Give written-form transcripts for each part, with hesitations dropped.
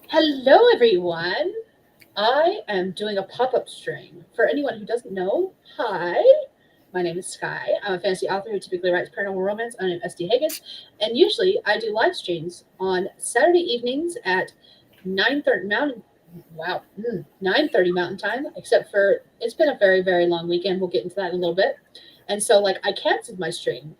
Hello, everyone. I am doing a pop up stream. For anyone who doesn't know, hi, my name is Skye. I'm a fantasy author who typically writes paranormal romance on SD Hegyes, and usually I do live streams on Saturday evenings at 9:30 Mountain. Wow, 9:30 Mountain Time. Except for it's been a very very long weekend. We'll get into that in a little bit. And so, like, I canceled my stream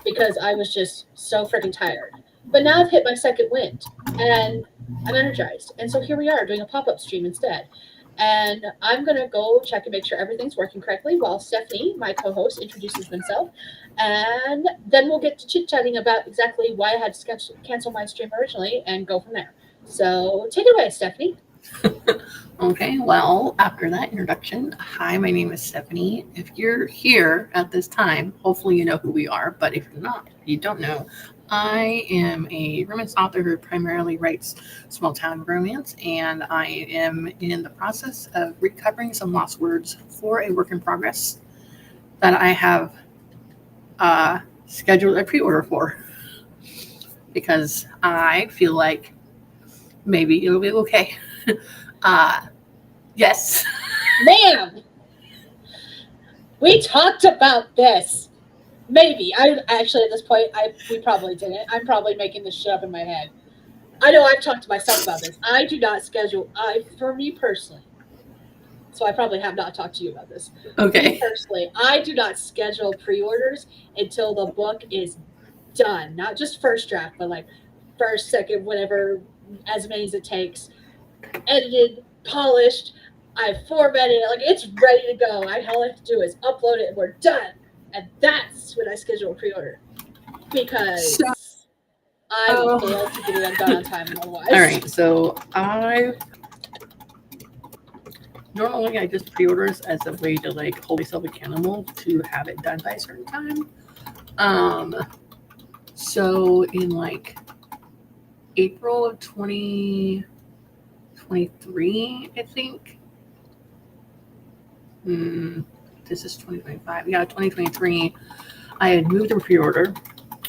because I was just so freaking tired. But now I've hit my second wind and I'm energized. And so here we are doing a pop up stream instead. And I'm going to go check and make sure everything's working correctly while Stephanie, my co host, introduces themselves. And then we'll get to chit chatting about exactly why I had to cancel my stream originally and go from there. So take it away, Stephanie. Okay, well, after that introduction, hi, my name is Stephanie. If you're here at this time, hopefully you know who we are, but if you're not, if you don't know, I am a romance author who primarily writes small town romance, and I am in the process of recovering some lost words for a work in progress that I have scheduled a pre order for because I feel like maybe it'll be okay. uh, yes. Ma'am, we talked about this. Maybe. I actually at this point we probably didn't. I'm probably making this shit up in my head. I know I've talked to myself about this. I do not schedule I for me personally. So I probably have not talked to you about this. Me Okay. personally, I do not schedule pre-orders until the book is done. Not just first draft, but like first, second, whatever, as many as it takes. Edited, polished, I formatted it, like it's ready to go. All I have to do is upload it and we're done. And that's when I schedule a pre-order. So, Because I will all fail to get it done on time otherwise. right. So I normally I just pre-orders as a way to like hold myself accountable to have it done by a certain time. Um. So in like April of 2023, I think. This is 2025. Yeah, 2023. I had moved a pre-order,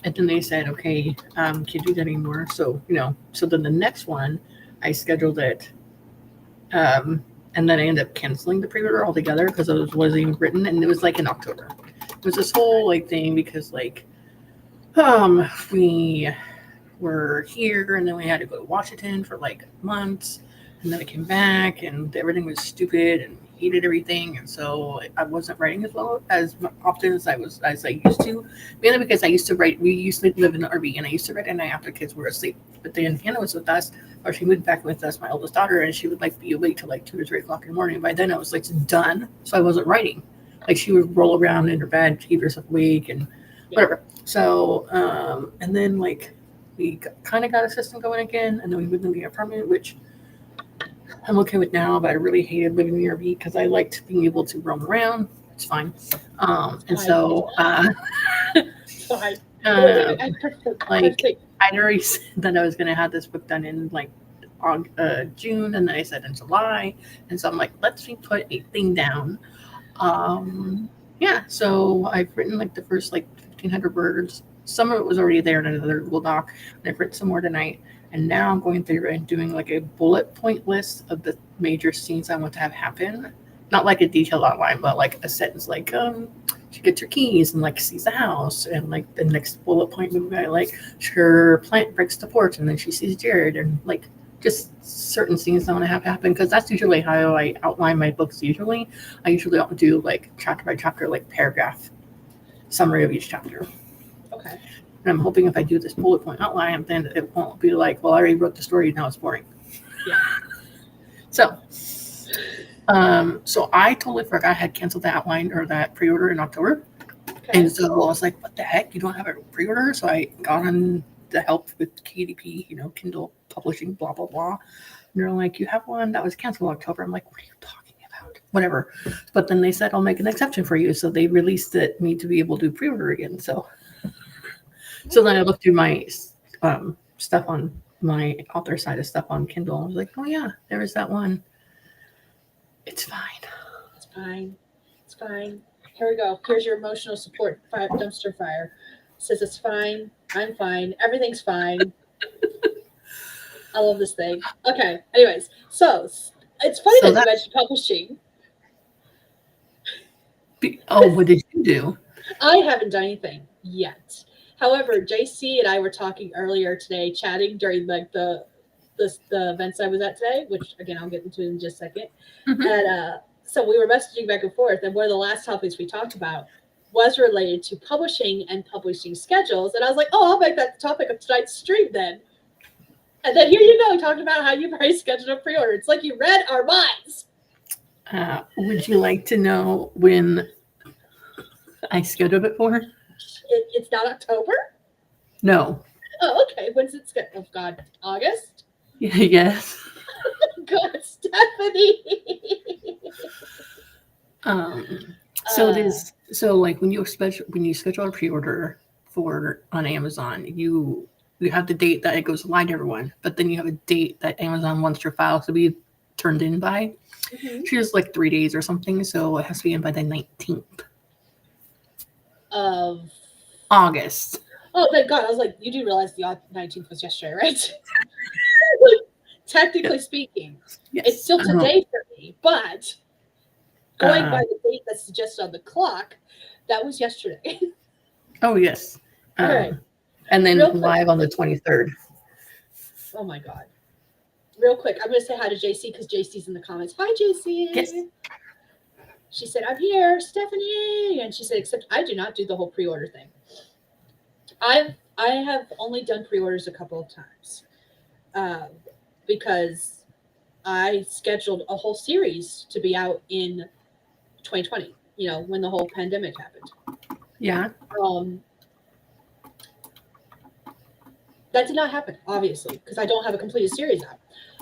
and then they said, okay, can't do that anymore. So so then the next one, I scheduled it, and then I ended up canceling the pre-order altogether because it wasn't even written, and it was like in October. It was this whole like thing because like, we were here, and then we had to go to Washington for like months, and then I came back, and everything was stupid, and hated everything, and so I wasn't writing as well as often as I used to, mainly because I used to write. We used to live in an RV, and I used to write at night after kids were asleep. But then Hannah was with us, or she moved back with us, my oldest daughter, and she would like be awake till like 2 or 3 o'clock in the morning. By then I was like done, so I wasn't writing. Like she would roll around in her bed, keep herself awake, and Yeah. whatever. So, and then like we kind of got a system going again, and then we moved into the apartment, which I'm okay with now. But I really hated living in the RV because I liked being able to roam around. It's fine. It's And fine. so, It's fine. um, I perfect like perfect. I'd already said that I was going to have this book done in like June, and then I said in July, and so I'm like, let's me put a thing down. Yeah, so I've written like the first like 1,500 words. Some of it was already there in another Google Doc, and I've written some more tonight. And now I'm going through and doing like a bullet point list of the major scenes I want to have happen. Not like a detailed outline, but like a sentence like, she gets her keys and like sees the house, and like the next bullet point would be like her plant breaks the porch and then she sees Jared, and like just certain scenes I want to have happen, because that's usually how I outline my books. I usually don't do like chapter by chapter, like paragraph summary of each chapter. Okay. And I'm hoping if I do this bullet point outline, then it won't be like, well, I already wrote the story, now it's boring. Yeah. So, so I totally forgot I had canceled that outline or that pre-order in October. And Okay. so I was like, what the heck? You don't have a pre-order? So I got on the help with KDP, Kindle publishing, blah, blah, blah. And they're like, you have one that was canceled in October. I'm like, what are you talking about? Whatever. But then they said, I'll make an exception for you. So they released it me to be able to pre-order again. So then I looked through my stuff on my author side of stuff on Kindle. I was like, oh yeah, there is that one. It's fine. It's fine. It's fine. Here we go. Here's your emotional support dumpster fire. Says it's fine. I'm fine. Everything's fine. I love this thing. Okay. Anyways, so it's funny So that you that. mentioned publishing. What did you do? I haven't done anything yet. However, JC and I were talking earlier today, chatting during like the events I was at today, which again I'll get into in just a second. Mhm. And so we were messaging back and forth, and one of the last topics we talked about was related to publishing and publishing schedules. And I was like, oh, I'll make that the topic of tonight's stream then. And then here you go, talking about how you've already scheduled a pre-order. It's like you read our minds. Would you like to know when I scheduled it for? It's not October? No. Oh, okay. When's it scheduled? Oh, God. August? Yes. God, Stephanie. So it is. So like when you schedule a pre-order for on Amazon, you have the date that it goes live to everyone, but then you have a date that Amazon wants your files to be turned in by. Mhm. She has like 3 days or something, so it has to be in by the 19th Of August. oh, thank God. I was like, you do realize the 19th was yesterday, right? Technically speaking, Yes. it's still today for me, but going by Uh, the date that's suggested on the clock, that was yesterday. oh yes. All right. And then Real quick. live on the 23rd. Oh my God. Real quick, I'm going to say hi to JC because JC's in the comments. Hi, JC. Yes. She said, I'm here, Stephanie. And she said, except I do not do the whole pre-order thing. I have only done pre-orders a couple of times because I scheduled a whole series to be out in 2020, when the whole pandemic happened. Yeah. That did not happen, obviously, because I don't have a completed series out.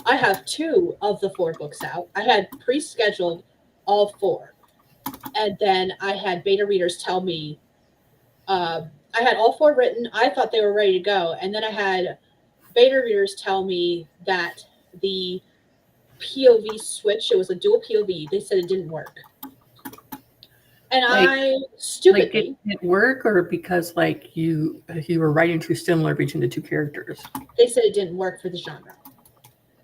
I have 2 of the 4 books out. I had pre-scheduled all 4. And then I had beta readers tell me, I had all 4 written. I thought they were ready to go. And then I had beta readers tell me that the POV switch, it was a dual POV, they said it didn't work. And I stupidly. Like it work, or because like you were writing too similar between the 2 characters? They said it didn't work for the genre.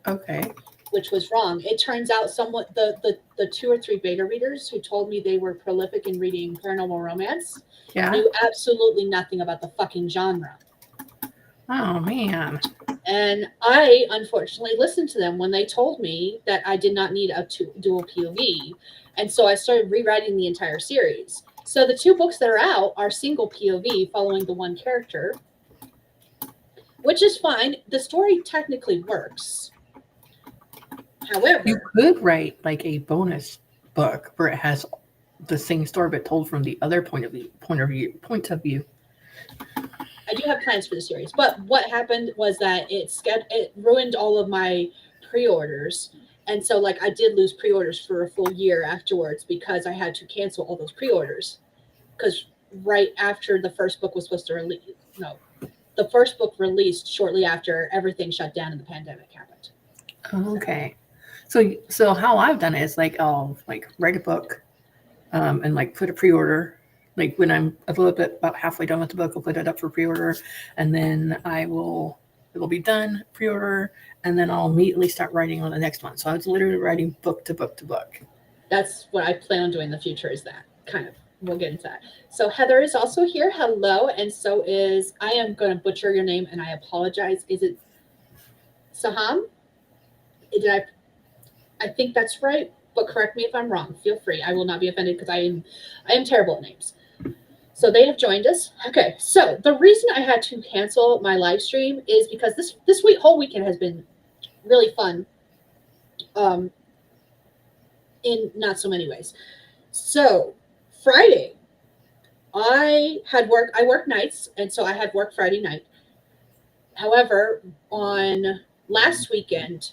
Okay. Which was wrong. It turns out somewhat the 2 or 3 beta readers who told me they were prolific in reading paranormal romance knew absolutely nothing about the fucking genre. Oh man. And I unfortunately listened to them when they told me that I did not need a dual POV. And so I started rewriting the entire series. So the 2 books that are out are single POV following the one character, which is fine. The story technically works. However, you could write like a bonus book where it has the same story but told from the other point of view. I do have plans for the series, but what happened was that it ruined all of my pre-orders, and so like I did lose pre-orders for a full year afterwards because I had to cancel all those pre-orders because right after the first book was supposed to release, the first book released shortly after everything shut down and the pandemic happened. Okay. So how I've done it is like I'll like write a book, and like put a pre-order. Like when I'm a little bit about halfway done with the book, I'll put it up for pre-order, and then it'll be done, pre-order, and then I'll immediately start writing on the next one. So I was literally writing book to book to book. That's what I plan on doing in the future, is that kind of. We'll get into that. So Heather is also here. Hello. And so I am going to butcher your name and I apologize. Is it Saham? I think that's right, but correct me if I'm wrong. Feel free. I will not be offended because I am terrible at names. So they have joined us. Okay. So the reason I had to cancel my live stream is because this whole weekend has been really fun. In not so many ways. So Friday, I work nights, and so I had work Friday night. However, on last weekend,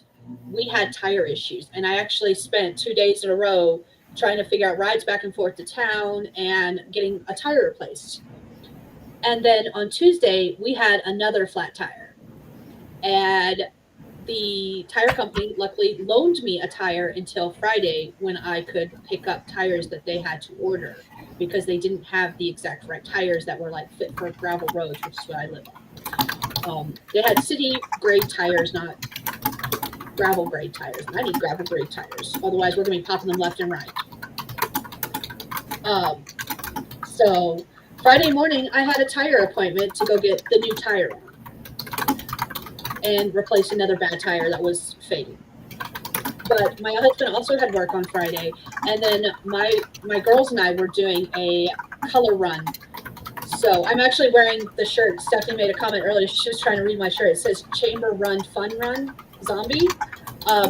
we had tire issues, and I actually spent 2 days in a row trying to figure out rides back and forth to town and getting a tire replaced. And then on Tuesday, we had another flat tire. And the tire company luckily loaned me a tire until Friday when I could pick up tires that they had to order because they didn't have the exact right tires that were like fit for gravel roads, which is what I live on. They had city grade tires, not gravel grade tires, and I need gravel grade tires. Otherwise, we're going to be popping them left and right. So Friday morning, I had a tire appointment to go get the new tire and replace another bad tire that was fading. But my husband also had work on Friday, and then my girls and I were doing a color run. So I'm actually wearing the shirt. Stephanie made a comment earlier. She was trying to read my shirt. It says Chamber Run Fun Run Zombie,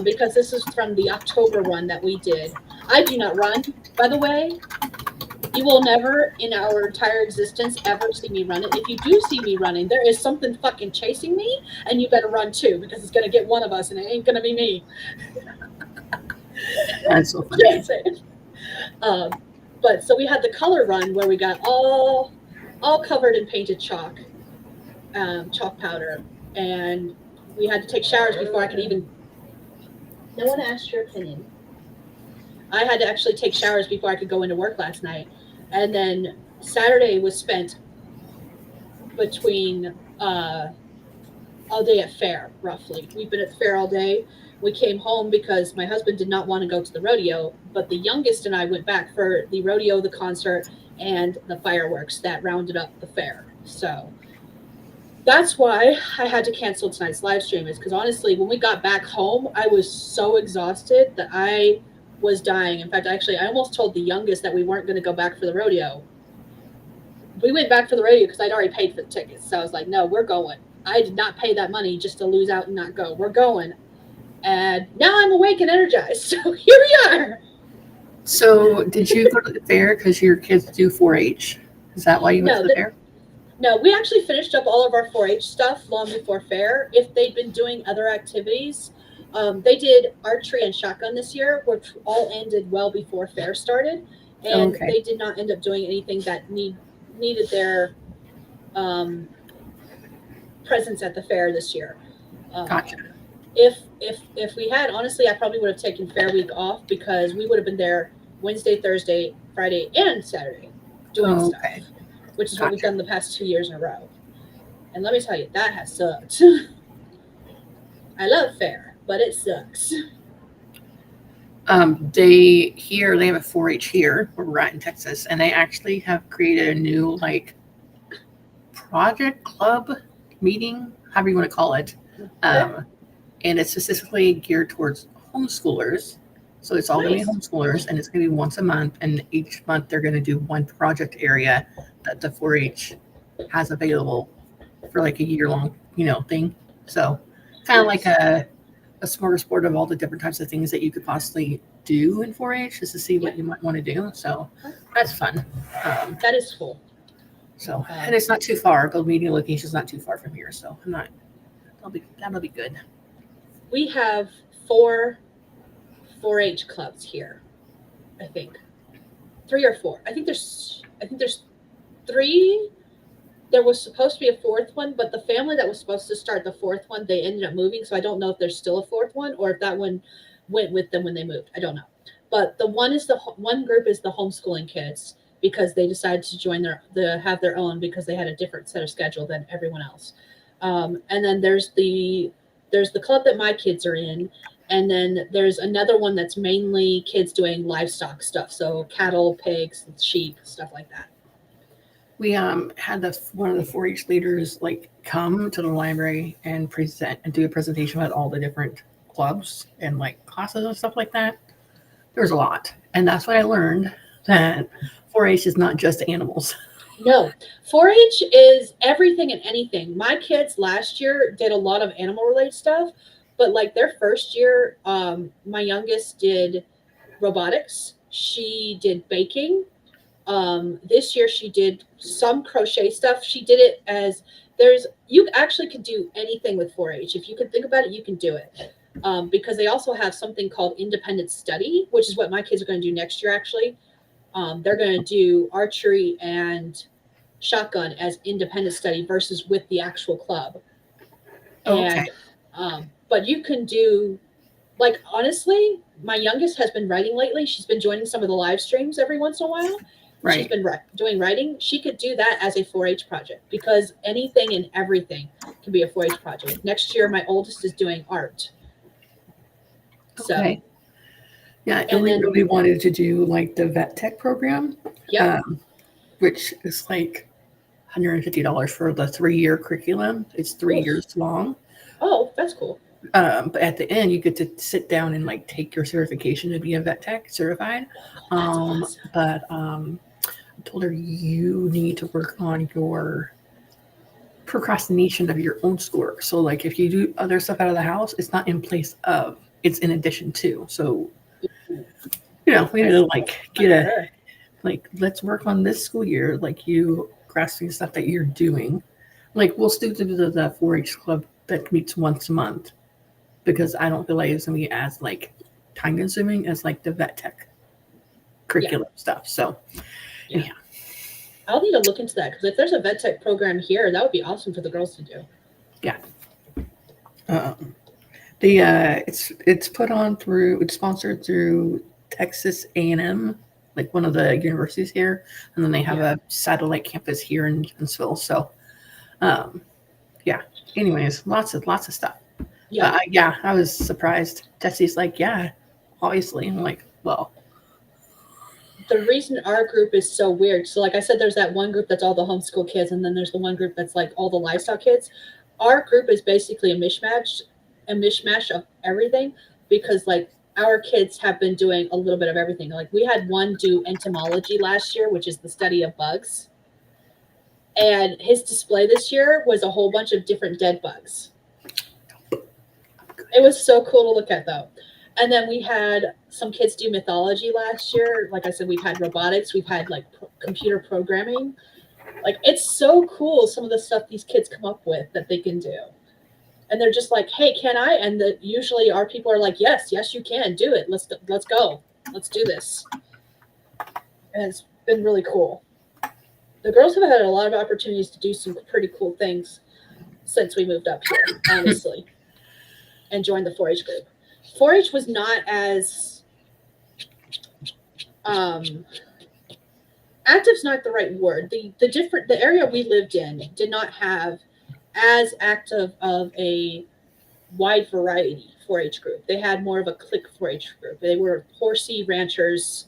because this is from the October run that we did. I do not run, by the way. You will never in our entire existence ever see me running. If you do see me running, there is something fucking chasing me, and you better run too, because it's going to get one of us, and it ain't going to be me. That's so funny. But so we had the color run where we got all covered in painted chalk powder, and we had to take showers before I could even. No one asked your opinion. I had to actually take showers before I could go into work last night, and then Saturday was spent between all day at fair. Roughly, we've been at the fair all day. We came home because my husband did not want to go to the rodeo, but the youngest and I went back for the rodeo, the concert, and the fireworks that rounded up the fair. So that's why I had to cancel tonight's live stream, is because honestly, when we got back home, I was so exhausted that I was dying. In fact, actually, I almost told the youngest that we weren't going to go back for the rodeo. We went back for the rodeo because I'd already paid for the tickets. So I was like, no, we're going. I did not pay that money just to lose out and not go. We're going. And now I'm awake and energized. So here we are. So did you go to the fair because your kids do 4-H? Is that why you went to the fair? No, we actually finished up all of our 4-H stuff long before fair. If they'd been doing other activities, they did archery and shotgun this year, which all ended well before fair started. And they did not end up doing anything that needed their presence at the fair this year. Gotcha. If we had, honestly, I probably would have taken fair week off, because we would have been there Wednesday, Thursday, Friday, and Saturday doing stuff, which is what we've done the past 2 years in a row. And let me tell you, that has sucked. I love fair, but it sucks. They have a 4-H here where we're at in Texas, and they actually have created a new project club meeting, however you want to call it. And it's specifically geared towards homeschoolers. So it's all going to be homeschoolers, and it's going to be once a month. And each month they're going to do one project area that the 4-H has available for like a year-long, thing. So kind of like a smorgasbord of all the different types of things that you could possibly do in 4-H, just to see what you might want to do. So that's fun. That is cool. So, and it's not too far. The meeting location is not too far from here. So that'll be good. We have 4 4-H clubs here, I think. 3 or 4. I think there's 3. There was supposed to be a 4th one, but the family that was supposed to start the 4th one, they ended up moving. So I don't know if there's still a 4th one, or if that one went with them when they moved. I don't know. But the one group is the homeschooling kids, because they decided to have their own, because they had a different set of schedule than everyone else. And then there's the club that my kids are in, and then there's another one that's mainly kids doing livestock stuff, so cattle, pigs, sheep, stuff like that. We had one of the 4-H leaders come to the library and present and do a presentation about all the different clubs and classes and stuff like that. There's a lot, and that's what I learned, that 4-H is not just animals. No, 4-H is everything and anything. My kids last year did a lot of animal-related stuff, but their first year, my youngest did robotics. She did baking. This year she did some crochet stuff. She did it as you actually could do anything with 4-H. If you could think about it, you can do it. Because they also have something called independent study, which is what my kids are going to do next year, actually. They're going to do archery and shotgun as independent study versus with the actual club. And, but you can do, honestly, my youngest has been writing lately. She's been joining some of the live streams every once in a while. Right. She's been doing writing. She could do that as a 4-H project, because anything and everything can be a 4-H project. Next year, my oldest is doing art. So, Okay. Yeah, and Illy then, really wanted to do like the vet tech program, yep. which is like $150 for the 3-year curriculum. It's 3 years long. Oh, that's cool. But at the end, you get to sit down and like take your certification to be a vet tech certified. That's awesome. But I told her you need to work on your procrastination of your own schoolwork. So like if you do other stuff out of the house, it's not in place of, it's in addition to. So we need to like get a like let's work on this school year, like you grasping stuff that you're doing. Like we'll still do the 4-H club that meets once a month because I don't feel like it's gonna be as like time consuming as like the vet tech curriculum stuff. So yeah. I'll need to look into that because if there's a vet tech program here, that would be awesome for the girls to do. Yeah. It's put on through, it's sponsored through Texas A&M, like one of the universities here, and then they have a satellite campus here in Huntsville. So yeah. Anyways, lots of stuff. Yeah. I was surprised. Jesse's like, yeah, obviously. I'm like, well, the reason our group is so weird. So like I said, there's that one group that's all the homeschool kids, and then there's the one group that's like all the livestock kids. Our group is basically a mishmash of everything because like our kids have been doing a little bit of everything. Like we had one do entomology last year, which is the study of bugs. And his display this year was a whole bunch of different dead bugs. It was so cool to look at though. And then we had some kids do mythology last year. Like I said, we've had robotics, we've had like computer programming. Like it's so cool some of the stuff these kids come up with that they can do. And they're just like, "Hey, can I?" And usually our people are like, "Yes, you can do it. Let's go. Let's do this." And it's been really cool. The girls have had a lot of opportunities to do some pretty cool things since we moved up here, honestly, and joined the 4-H group. 4-H was not as active's not the right word. The area we lived in did not have as active of a wide variety 4-H group. They had more of a clique 4-H group. They were horsey ranchers,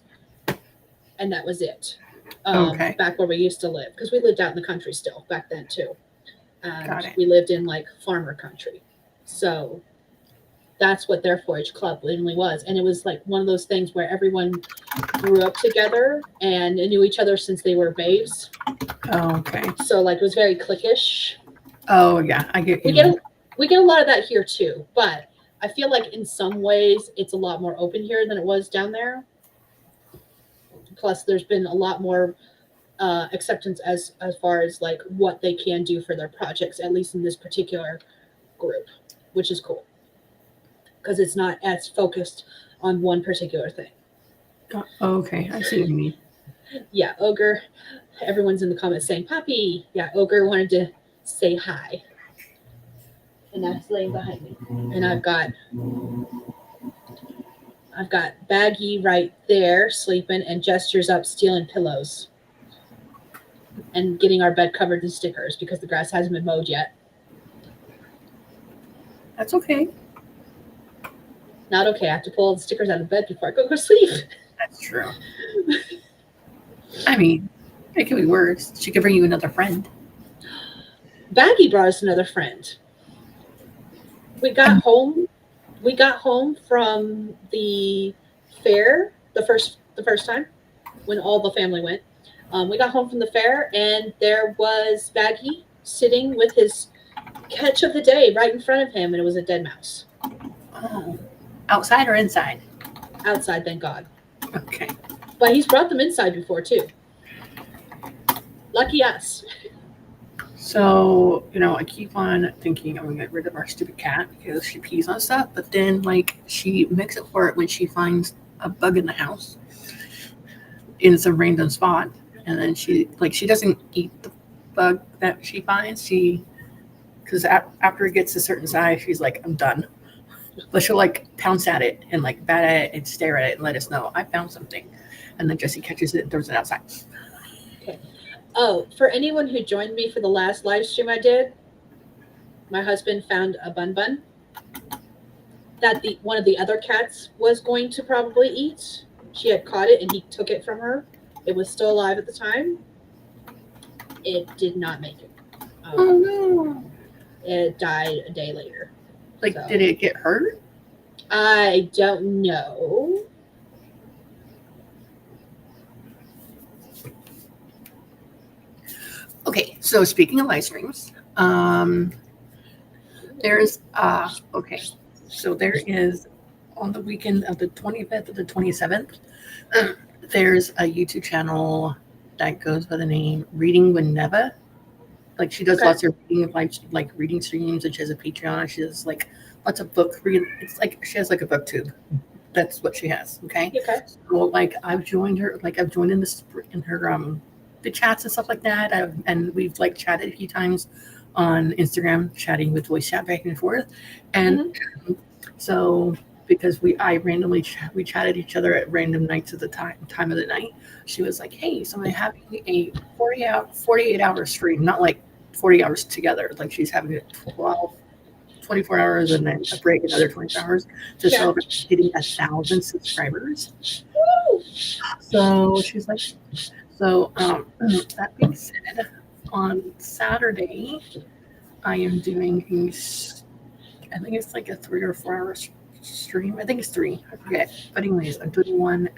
and that was it. Back where we used to live, because we lived out in the country still back then too. We lived in like farmer country, so that's what their 4-H club literally was. And it was like one of those things where everyone grew up together and knew each other since they were babes. Oh, okay. So like it was very cliquish. Oh yeah, I get you. We get a lot of that here too, but I feel like in some ways it's a lot more open here than it was down there. Plus there's been a lot more acceptance as far as like what they can do for their projects, at least in this particular group, which is cool. Because it's not as focused on one particular thing. Okay, I see what you mean. Yeah, Ogre. Everyone's in the comments saying, "Poppy." Yeah, Ogre wanted to say hi. And that's laying behind me. And I've got Baggy right there sleeping and Gestures up stealing pillows. And getting our bed covered in stickers because the grass hasn't been mowed yet. That's okay. Not okay. I have to pull all the stickers out of bed before I go to sleep. That's true. I mean, it could be worse. She could bring you another friend. Baggy brought us another friend. We got home from the fair the first time when all the family went. We got home from the fair and there was Baggy sitting with his catch of the day right in front of him, and it was a dead mouse. Oh. Outside or inside? Outside, thank God. Okay. But he's brought them inside before too. Lucky us. So, I keep on thinking I'm going to get rid of our stupid cat because she pees on stuff, but then, she makes it for it when she finds a bug in the house in some random spot. And then she doesn't eat the bug that she finds. Because after it gets a certain size, she's like, I'm done. But she'll, pounce at it and, bat at it and stare at it and let us know, I found something. And then Jessie catches it and throws it outside. Okay. Oh, for anyone who joined me for the last live stream I did, my husband found a bun. that the one of the other cats was going to probably eat. She had caught it and he took it from her. It was still alive at the time. It did not make it. Oh no! It died a day later. Like, So, did it get hurt? I don't know. Okay, so speaking of live streams, there's okay, so there is on the weekend of the 25th to the 27th, there's a YouTube channel that goes by the name Reading with Neva. Like, she does Okay. lots of reading, like reading streams, and she has a Patreon. She does like lots of book reading. It's like she has like a booktube. That's what she has. Okay. Okay. Well, like I've joined her. Like I've joined in her the chats and stuff like that. And we've like chatted a few times on Instagram, chatting with voice chat back and forth. And so because we chatted each other at random nights of the time of the night. She was like, "Hey, so I'm having a 48 hour stream, not like 40 hours together. Like she's having it 24 hours and then a break another 24 hours to Yeah. celebrate hitting 1,000 subscribers." Woo! So she's like, that being said, on Saturday, I am doing I think it's like a 3 or 4 hour stream. I think it's 3. I forget. But anyways, I'm doing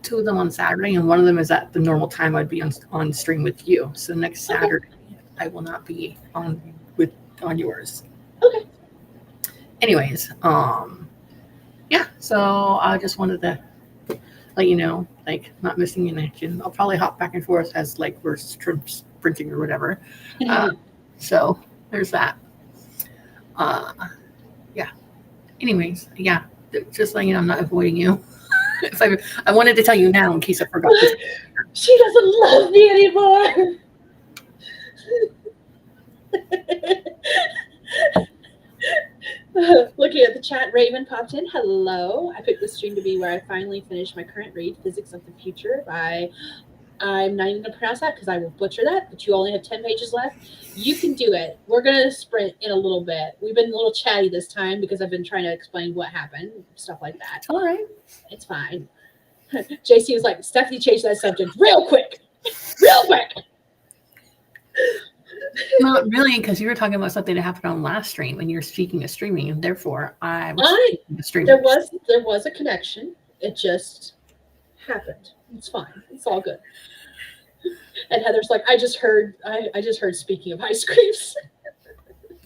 2 of them on Saturday, and one of them is at the normal time I'd be on stream with you. So next Saturday, I will not be on yours. Okay. Anyways, yeah. So I just wanted to let you know, like, not missing in action. I'll probably hop back and forth as like we're sprinting or whatever. So there's that. Yeah. Anyways, yeah. Just letting you know, I'm not avoiding you. I wanted to tell you now in case I forgot. She doesn't love me anymore. Looking at the chat, Raven popped in. Hello. I picked this stream to be where I finally finish my current read, Physics of the Future by, I'm not even going to pronounce that because I will butcher that, but you only have 10 pages left. You can do it. We're going to sprint in a little bit. We've been a little chatty this time because I've been trying to explain what happened, stuff like that. All right. It's fine. JC was like, Stephanie changed that subject real quick. Real quick. Not really, because you were talking about something that happened on last stream, and you're speaking of streaming, and therefore I was speaking of streaming. There was a connection. It just happened. It's fine. It's all good. And Heather's like, I just heard speaking of ice creams.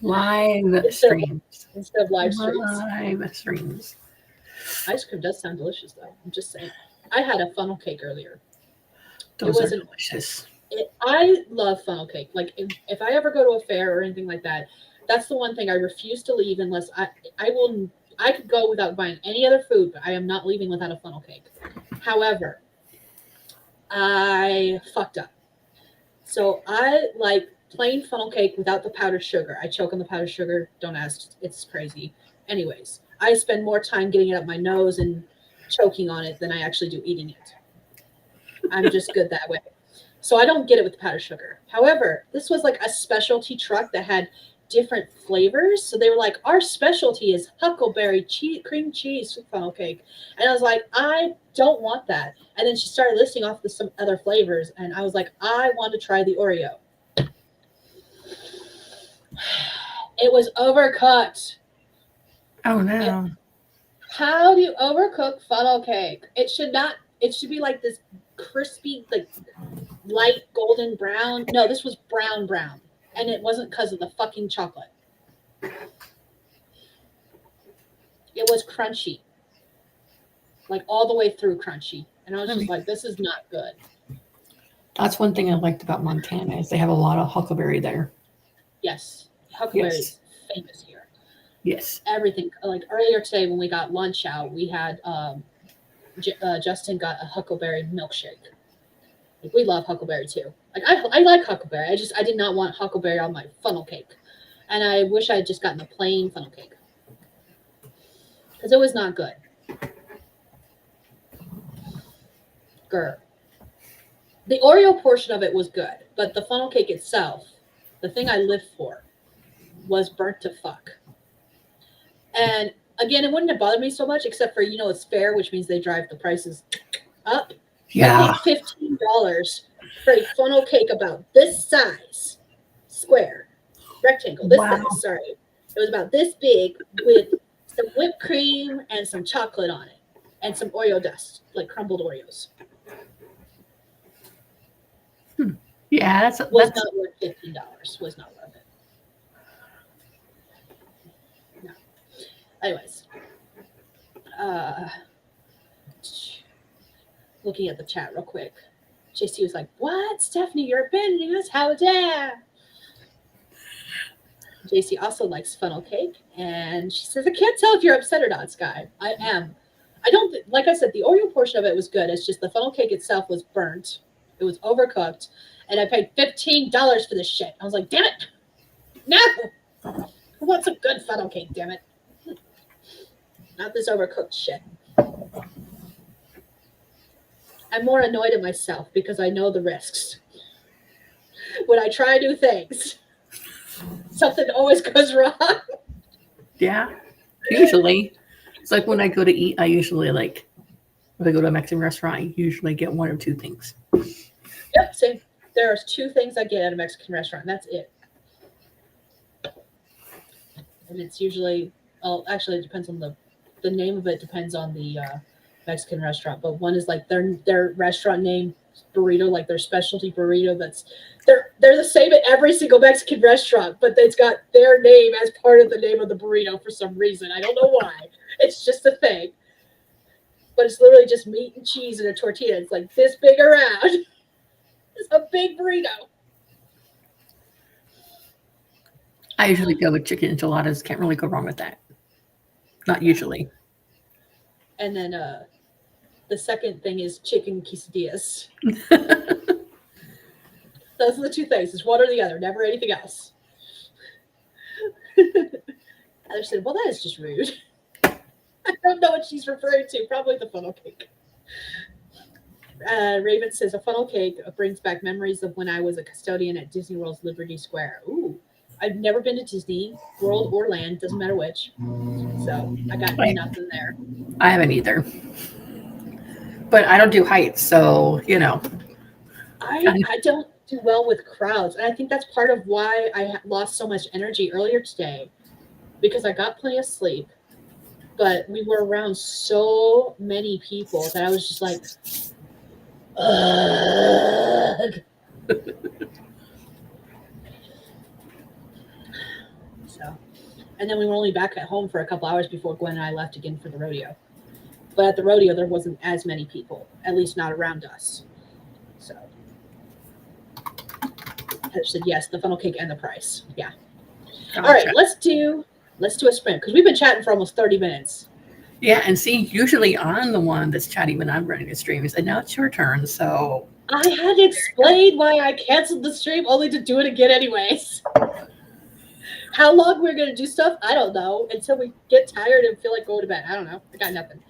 Live streams. Instead of live streams. Live streams. Ice cream does sound delicious, though. I'm just saying. I had a funnel cake earlier. Those are delicious. I love funnel cake. Like, if I ever go to a fair or anything like that, that's the one thing I refuse to leave unless I could go without buying any other food, but I am not leaving without a funnel cake. However, I fucked up. So I like plain funnel cake without the powdered sugar. I choke on the powdered sugar. Don't ask. It's crazy. Anyways, I spend more time getting it up my nose and choking on it than I actually do eating it. I'm just good that way. So I don't get it with the powdered sugar. However, this was like a specialty truck that had different flavors. So they were like, our specialty is huckleberry cream cheese funnel cake. And I was like, I don't want that. And then she started listing off some other flavors. And I was like, I want to try the Oreo. It was overcooked. Oh, no. How do you overcook funnel cake? It should be like this crispy, like light golden brown. No, this was brown. And it wasn't because of the fucking chocolate. It was crunchy. Like all the way through crunchy. And I was just like, this is not good. That's one thing I liked about Montana is they have a lot of huckleberry there. Yes. Huckleberry is famous here. Yes. Everything. Like earlier today when we got lunch out, we had Justin got a huckleberry milkshake. Like, we love huckleberry too. Like I like huckleberry. I did not want huckleberry on my funnel cake. And I wish I had just gotten the plain funnel cake. Because it was not good. Grr. The Oreo portion of it was good, but the funnel cake itself, the thing I lived for, was burnt to fuck. And again, it wouldn't have bothered me so much, except for it's fair, which means they drive the prices up. Yeah. I paid $15 for a funnel cake about this size, square, rectangle, this Wow. size. Sorry, it was about this big with some whipped cream and some chocolate on it, and some Oreo dust, like crumbled Oreos. Yeah, that's Was not worth $15. Was not worth it. No. Anyways, looking at the chat real quick. JC was like, "What, Stephanie? You're abandoning us? How dare?" JC also likes funnel cake, and she says, "I can't tell if you're upset or not, Skye." I am. I don't like I said, the Oreo portion of it was good. It's just the funnel cake itself was burnt. It was overcooked, and I paid $15 for this shit. I was like, "Damn it! No, I want some good funnel cake. Damn it, not this overcooked shit." I'm more annoyed at myself because I know the risks. When I try new things, something always goes wrong. Yeah, usually. It's like when I go to eat, I usually if I go to a Mexican restaurant, I usually get one or two things. Yep, same. There are two things I get at a Mexican restaurant, and that's it. And it's usually, actually, it depends on the name of it depends on the Mexican restaurant. But one is like their restaurant name burrito, like their specialty burrito. They're the same at every single Mexican restaurant, but it's got their name as part of the name of the burrito for some reason. I don't know why. It's just a thing. But it's literally just meat and cheese and a tortilla. It's like this big around. It's a big burrito. I usually go with chicken enchiladas. Can't really go wrong with that. Not usually. And then the second thing is chicken quesadillas. Those are the two things. It's one or the other, never anything else. I said, well, that is just rude. I don't know what she's referring to. Probably the funnel cake. Raven says, a funnel cake brings back memories of when I was a custodian at Disney World's Liberty Square. Ooh, I've never been to Disney World or Land, doesn't matter which. So I got nothing there. I haven't either. But I don't do heights, so, I don't do well with crowds. And I think that's part of why I lost so much energy earlier today, because I got plenty of sleep, but we were around so many people that I was just like, ugh. So, and then we were only back at home for a couple hours before Gwen and I left again for the rodeo. But at the rodeo, there wasn't as many people, at least not around us. So I said yes, the funnel cake and the price. Yeah. Gotcha. All right, let's do a sprint because we've been chatting for almost 30 minutes. Yeah, and see, usually I'm the one that's chatting when I'm running the streams, and now it's your turn. So I had to explain why I canceled the stream only to do it again anyways. How long we're going to do stuff, I don't know, until we get tired and feel like going to bed. I don't know. I got nothing.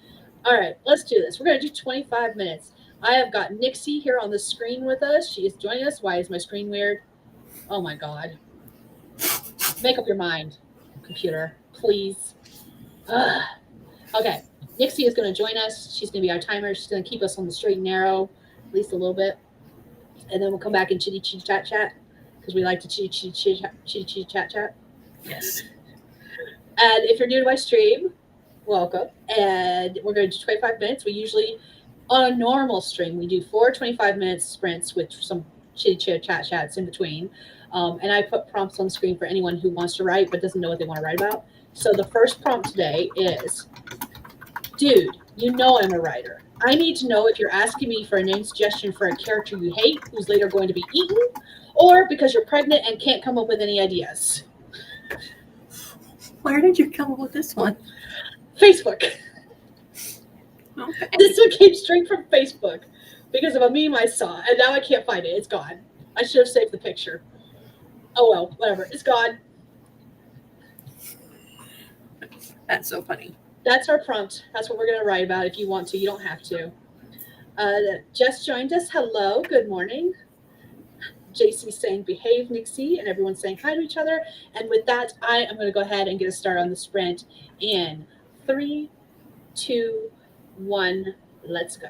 All right, let's do this. We're going to do 25 minutes. I have got Nixie here on the screen with us. She is joining us. Why is my screen weird? Oh, my God. Make up your mind, computer, please. Ugh. Okay, Nixie is going to join us. She's going to be our timer. She's going to keep us on the straight and narrow, at least a little bit. And then we'll come back and chitty chat because we like to chitty chat. Yes. And if you're new to my stream, welcome. And we're going to do 25 minutes. We usually, on a normal stream, we do 4 25-minute sprints with some chitty chats in between. And I put prompts on the screen for anyone who wants to write but doesn't know what they want to write about. So the first prompt today is, dude, you know I'm a writer. I need to know if you're asking me for a name suggestion for a character you hate who's later going to be eaten, or because you're pregnant and can't come up with any ideas. Where did you come up with this one? Facebook. Okay. This one came straight from Facebook because of a meme I saw, and now I can't find it. It's gone. I should have saved the picture. Oh well, whatever. It's gone. That's so funny. That's our prompt. That's what we're going to write about. If you want to, you don't have to. Jess joined us. Hello. Good morning. JC saying behave, Nixie, and everyone saying hi to each other. And with that, I am going to go ahead and get us started on the sprint in 3, 2, 1. Let's go.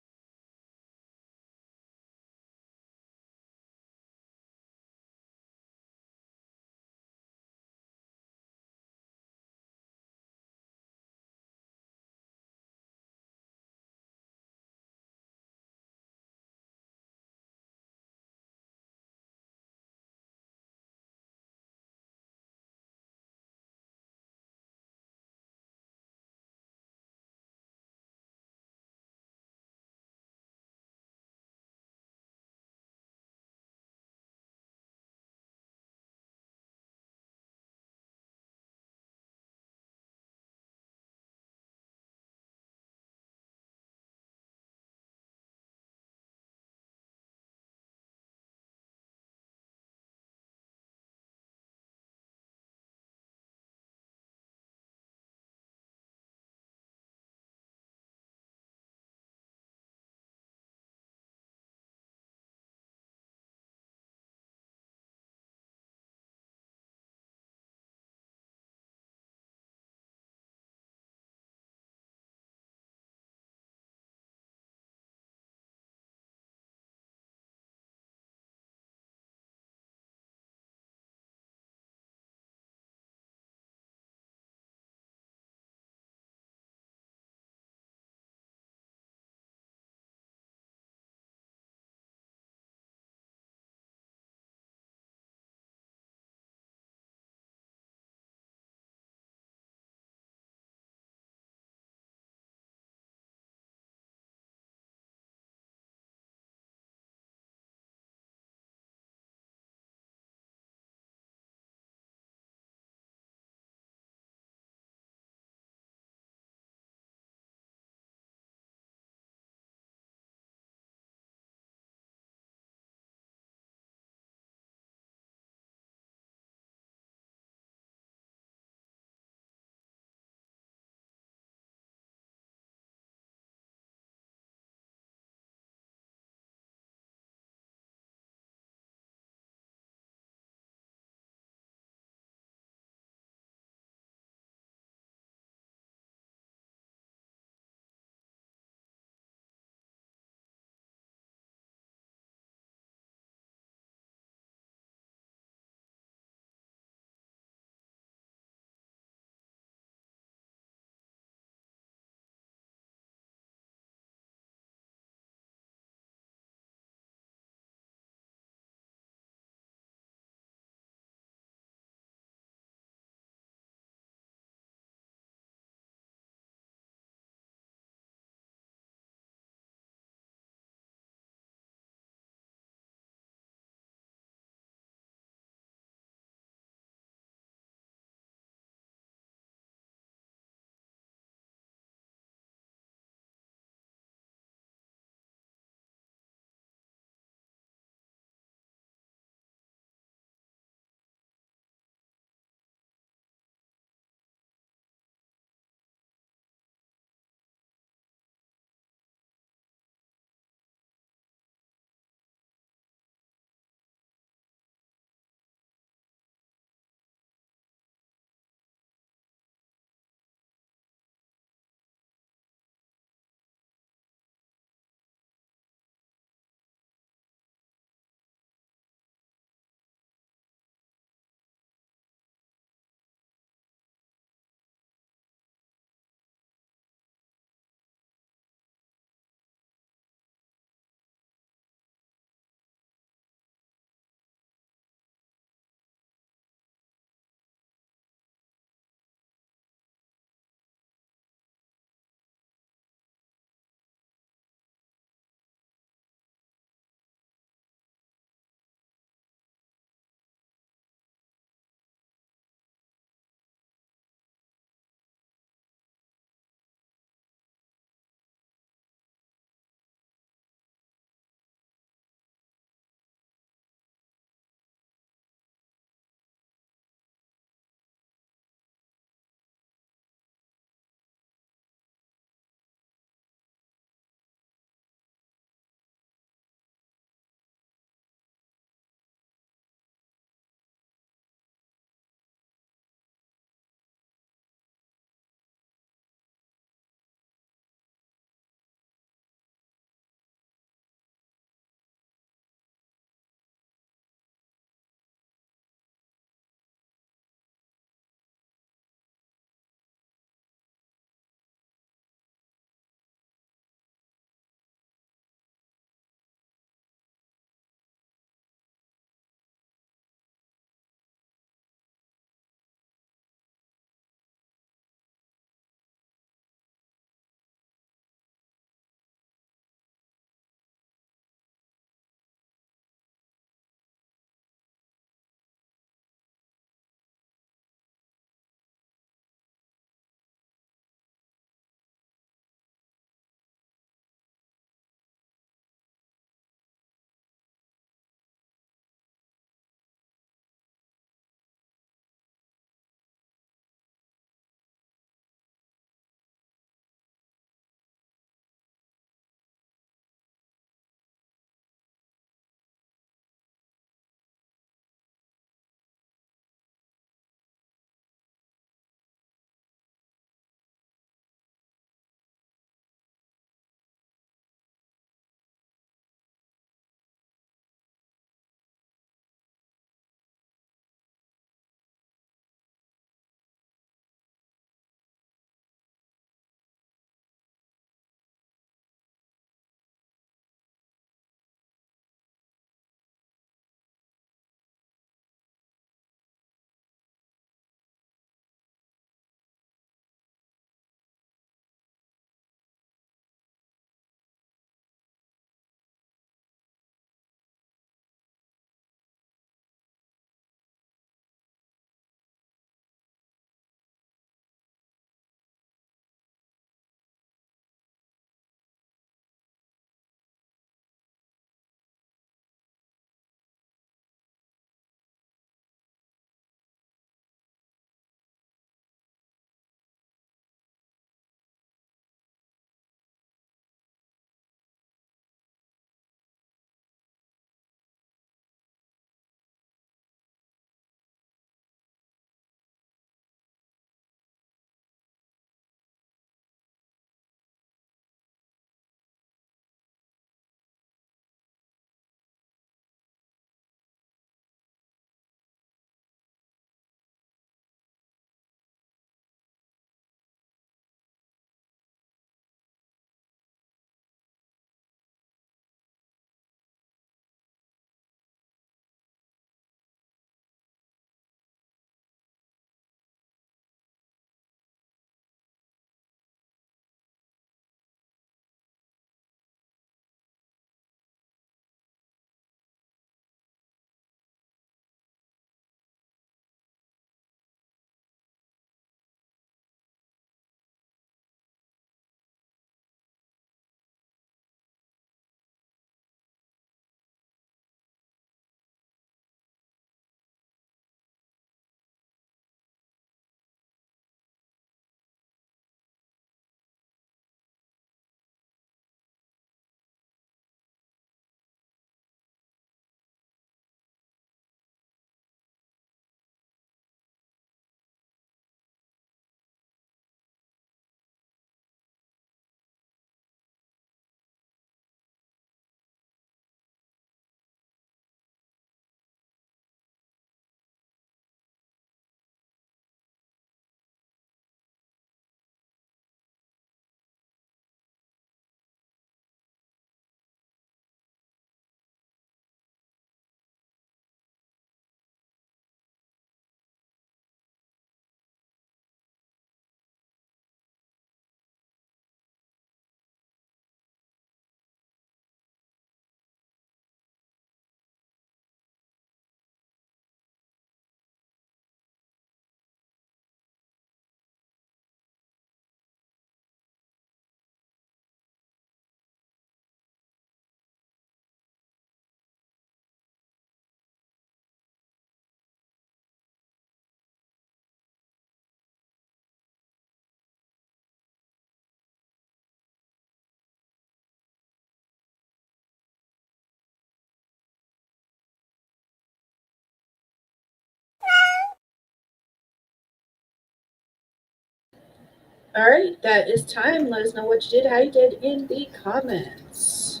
All right, that is time. Let us know what you did, how you did in the comments.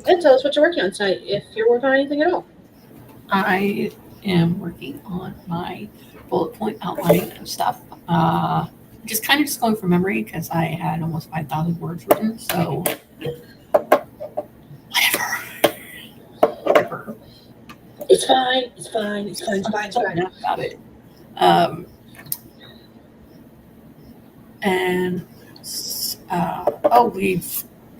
And tell us what you're working on tonight, if you're working on anything at all. I am working on my bullet point outline and stuff. Just kind of just going from memory because I had almost 5,000 words written. So whatever. It's fine. It's fine. It's fine. It's fine. It's fine. Enough about it. And we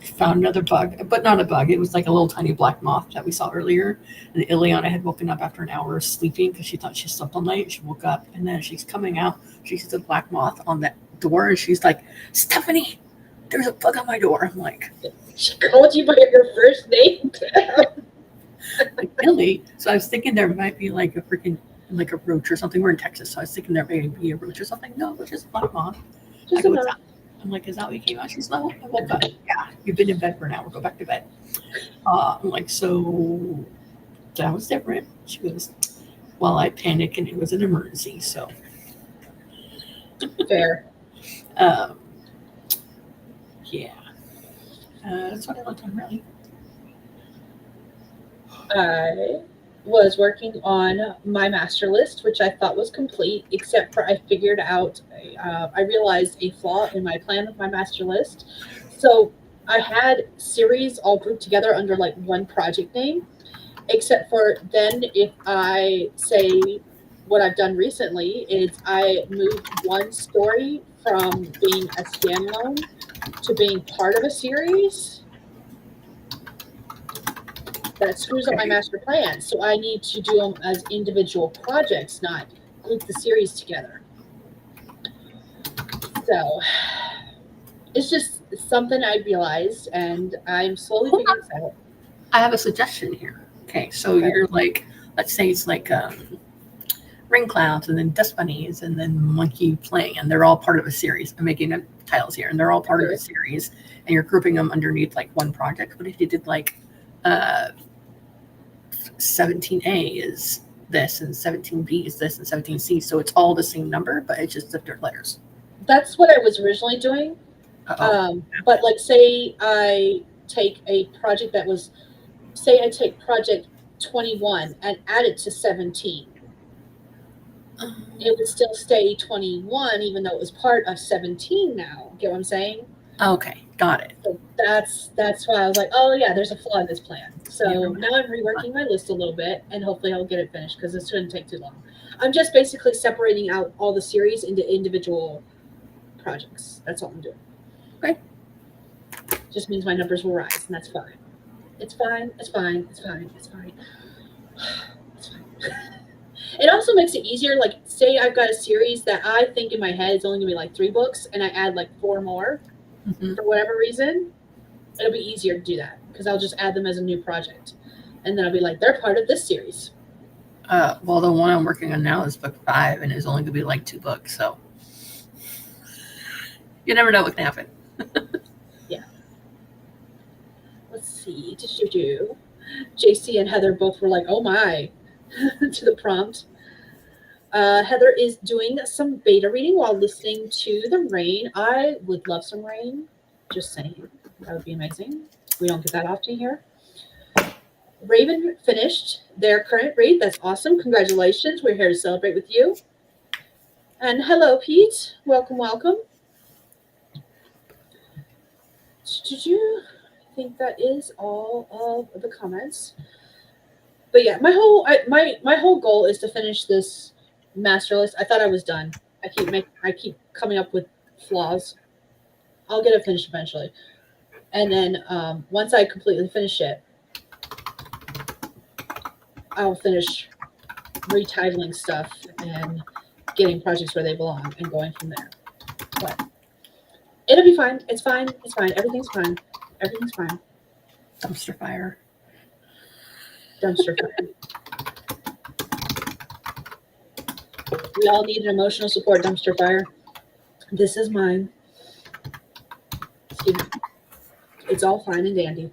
found another bug, but not a bug. It was like a little tiny black moth that we saw earlier. And Ileana had woken up after an hour of sleeping because she thought she slept all night. She woke up and then she's coming out. She sees a black moth on that door and she's like, Stephanie, there's a bug on my door. I'm like, she called you by your first name? like, really? So I was thinking there might be like a freaking like a roach or something. We're in Texas, so I was thinking there may be a roach or something. No, it was just a black moth. Just I go, I'm like, is that what you came out? She's no, I woke up. Yeah, you've been in bed for an hour. Go back to bed. I'm like, so that was different. She goes, well, I panicked and it was an emergency. So fair. Yeah. That's what I looked on really. I was working on my master list, which I thought was complete, except for I figured out, I realized a flaw in my plan with my master list. So I had series all grouped together under like one project name, except for then if I say what I've done recently is I moved one story from being a standalone to being part of a series. That screws up my master plan. So I need to do them as individual projects, not group the series together. So it's just something I realized, and I'm slowly figuring this out. I have a suggestion here. Okay, so you're like, let's say it's like ring clouds and then dust bunnies and then monkey playing, and they're all part of a series. I'm making up titles here, and they're all part of a series, and you're grouping them underneath like one project. But if you did like 17A is this, and 17B is this, and 17C, so it's all the same number, but it's just different letters. That's what I was originally doing. But like, say I take a project that was, say I take project 21 and add it to 17. It would still stay 21, even though it was part of 17 now. Get what I'm saying? Okay, got it. So that's why I was like, oh yeah, there's a flaw in this plan. So now I'm reworking my list a little bit, and hopefully I'll get it finished because this shouldn't take too long. I'm just basically separating out all the series into individual projects. That's all I'm doing. Okay. Just means my numbers will rise, and that's fine. It's fine. It's fine. It's fine. It's fine. It's fine. It also makes it easier. Like, say I've got a series that I think in my head is only gonna be like 3 books, and I add like 4 more for whatever reason. It'll be easier to do that because I'll just add them as a new project, and then I'll be like, they're part of this series. Well, the one I'm working on now is book 5, and it's only gonna be like 2 books, so you never know what can happen. Yeah. Let's see. JC and Heather both were like, oh my, to the prompt. Heather is doing some beta reading while listening to the rain. I would love some rain. Just saying. That would be amazing. We don't get that often here. Raven finished their current read. That's awesome. Congratulations. We're here to celebrate with you. And hello, Pete. Welcome, welcome. I think that is all of the comments. But yeah, my whole goal is to finish this master list. I thought I was done. I keep coming up with flaws. I'll get it finished eventually. And then once I completely finish it, I'll finish retitling stuff and getting projects where they belong and going from there. But it'll be fine. It's fine. It's fine. Everything's fine. Everything's fine. Dumpster fire. Dumpster fire. We all need an emotional support dumpster fire. This is mine. Excuse me. It's all fine and dandy.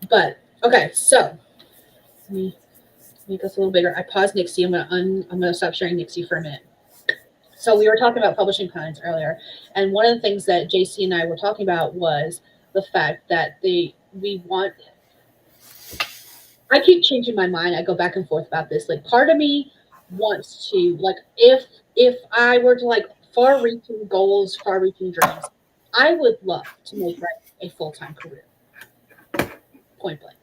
But okay, so let me make this a little bigger. I paused Nixie. I'm gonna stop sharing Nixie for a minute. So we were talking about publishing clients earlier, and one of the things that JC and I were talking about was the fact that we want. I keep changing my mind. I go back and forth about this. Like, part of me wants to, like, if I were to, like, far-reaching goals, far-reaching dreams, I would love to make writing a full-time career. Point blank.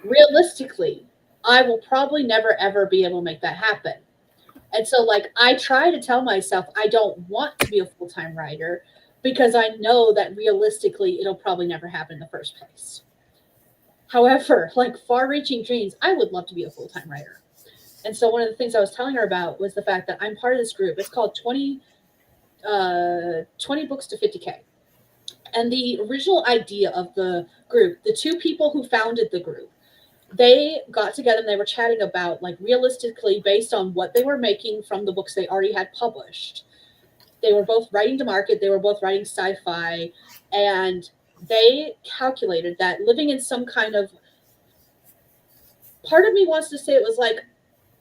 Realistically, I will probably never ever be able to make that happen. And so, like, I try to tell myself I don't want to be a full-time writer because I know that realistically it'll probably never happen in the first place. However, like, far-reaching dreams, I would love to be a full-time writer. And so one of the things I was telling her about was the fact that I'm part of this group. It's called 20 books to 50K. And the original idea of the group, the two people who founded the group, they got together and they were chatting about, like, realistically, based on what they were making from the books they already had published. They were both writing to market. They were both writing sci-fi. And they calculated that living in some kind of, part of me wants to say it was like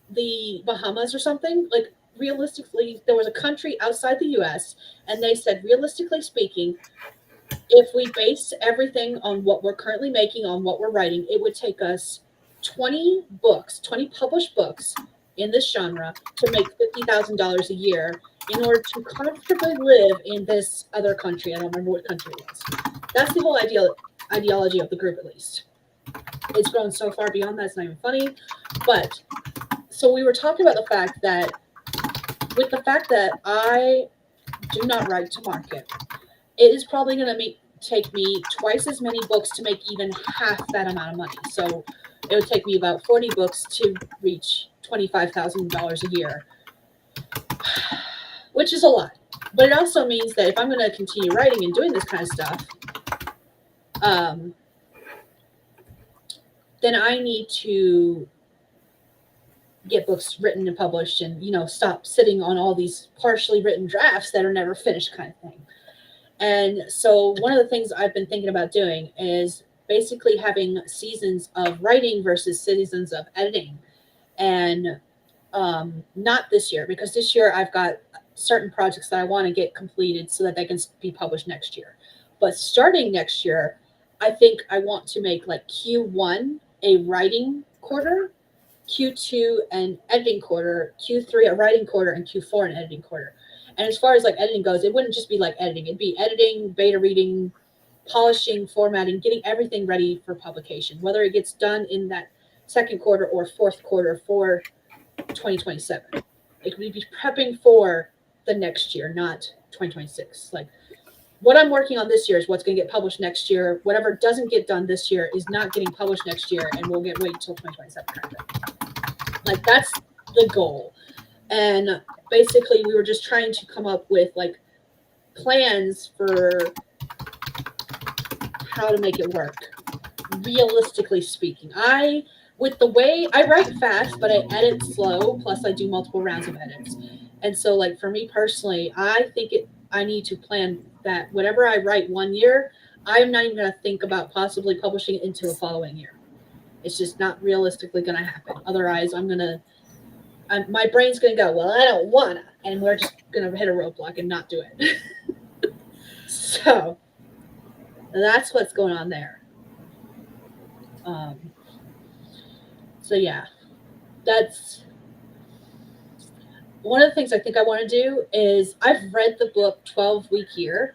the Bahamas or something. Like, realistically, there was a country outside the US, and they said, realistically speaking, if we base everything on what we're currently making, on what we're writing, it would take us 20 books, 20 published books in this genre to make $50,000 a year in order to comfortably live in this other country. I don't remember what country it was. That's the whole ideology of the group, at least. It's grown so far beyond that, it's not even funny. But so we were talking about the fact that with the fact that I do not write to market, it is probably going to take me twice as many books to make even half that amount of money. So it would take me about 40 books to reach $25,000 a year, which is a lot. But it also means that if I'm going to continue writing and doing this kind of stuff, then I need to get books written and published and, stop sitting on all these partially written drafts that are never finished, kind of thing. And so one of the things I've been thinking about doing is basically having seasons of writing versus seasons of editing. And not this year, because this year I've got certain projects that I want to get completed so that they can be published next year. But starting next year, I think I want to make, like, Q1 a writing quarter, Q2 an editing quarter, Q3 a writing quarter, and Q4 an editing quarter. And as far as, like, editing goes, it wouldn't just be like editing. It'd be editing, beta reading, polishing, formatting, getting everything ready for publication, whether it gets done in that second quarter or fourth quarter for 2027. Like, we'd be prepping for the next year, not 2026. Like, what I'm working on this year is what's going to get published next year. Whatever doesn't get done this year is not getting published next year, and we'll wait until 2027 kind of thing. Like, that's the goal. And basically, we were just trying to come up with, like, plans for how to make it work. Realistically speaking, with the way I write fast, but I edit slow, plus I do multiple rounds of edits. And so, like, for me personally, I think I need to plan that whatever I write one year, I'm not even going to think about possibly publishing it into the following year. It's just not realistically going to happen. Otherwise, my brain's going to go, well, I don't want to. And we're just going to hit a roadblock and not do it. So that's what's going on there. So yeah, that's one of the things I think I want to do. Is I've read the book 12-Week Year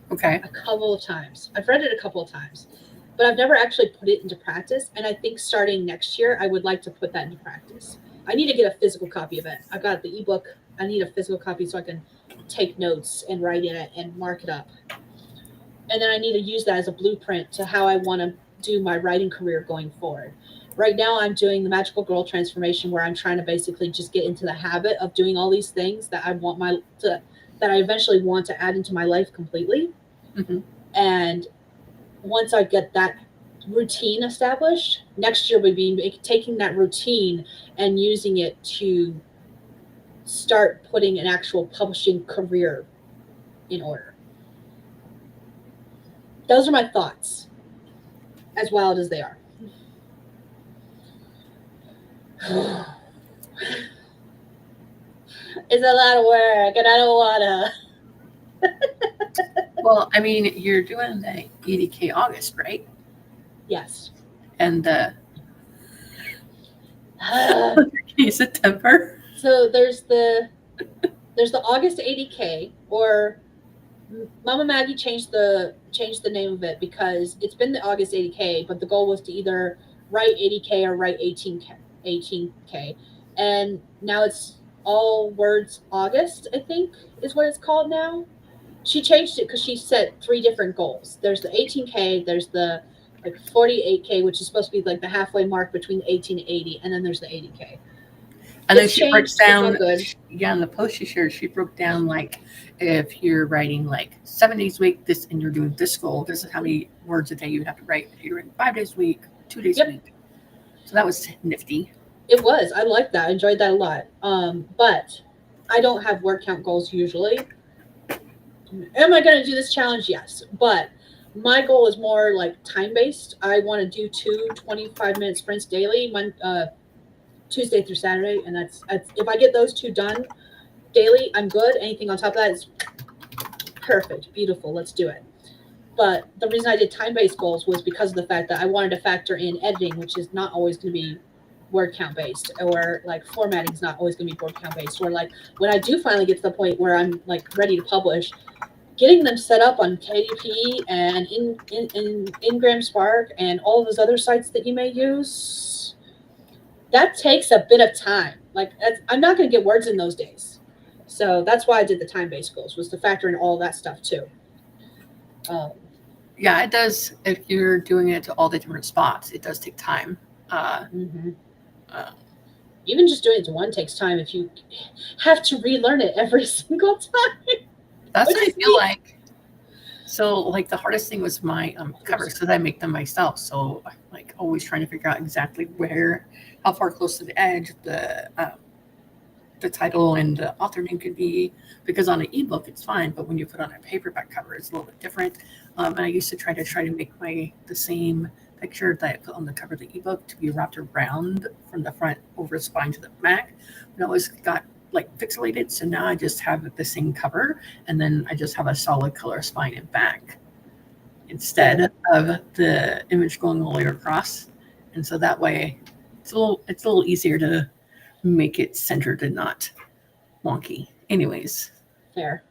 a couple of times. I've read it a couple of times, but I've never actually put it into practice. And I think starting next year, I would like to put that into practice. I need to get a physical copy of it. I've got the ebook. I need a physical copy so I can take notes and write in it and mark it up. And then I need to use that as a blueprint to how I want to do my writing career going forward. Right now, I'm doing the Magical Girl transformation, where I'm trying to basically just get into the habit of doing all these things that I eventually want to add into my life completely. Mm-hmm. And once I get that routine established, next year we'll be taking that routine and using it to start putting an actual publishing career in order. Those are my thoughts, as wild as they are. It's a lot of work, and I don't wanna. Well, I mean, you're doing the 80K August, right? Yes. And the 100K September. So there's the August 80K, or Mama Maggie changed the name of it because it's been the August 80K, but the goal was to either write 80K or write 18K, 18K, and now it's all words August, I think is what it's called now. She changed it because she set three different goals. There's the 18K, there's the like 48K, which is supposed to be like the halfway mark between 18 and 80, and then there's the 80K. And then It's she breaks changed. It's all down, good. yeah, in the post she shared, she broke down like if you're writing like 7 days a week, this and you're doing this goal, this is how many words a day you would have to write. If you're writing 5 days a week, 2 days a week. So that was nifty. It was. I liked that. I enjoyed that a lot. But I don't have word count goals usually. Am I going to do this challenge? Yes. But my goal is more like time based. I want to do 25-minute sprints daily, Tuesday through Saturday, and that's if I get those two done daily, I'm good. Anything on top of that is perfect, beautiful. Let's do it. But the reason I did time-based goals was because of the fact that I wanted to factor in editing, which is not always going to be word count based, or like formatting is not always going to be word count based, or like when I do finally get to the point where I'm like ready to publish, getting them set up on KDP and in Ingram Spark and all those other sites that you may use, that takes a bit of time. Like I'm not going to get words in those days. So that's why I did the time-based goals, was to factor in all that stuff too. Yeah, it does. If you're doing it to all the different spots, it does take time. Even just doing it to one takes time if you have to relearn it every single time. That's what I feel like. So, like, the hardest thing was my covers because I make them myself. So, I'm like always trying to figure out exactly how far close to the edge the title and the author name could be. Because on an ebook, it's fine, but when you put on a paperback cover, it's a little bit different. And I used to try to make the same picture that I put on the cover of the ebook to be wrapped around from the front over the spine to the back. But it always got like pixelated, so now I just have the same cover, and then I just have a solid color spine and back instead of the image going all the way across. And so that way, it's a little easier to make it centered and not wonky. Anyways, fair.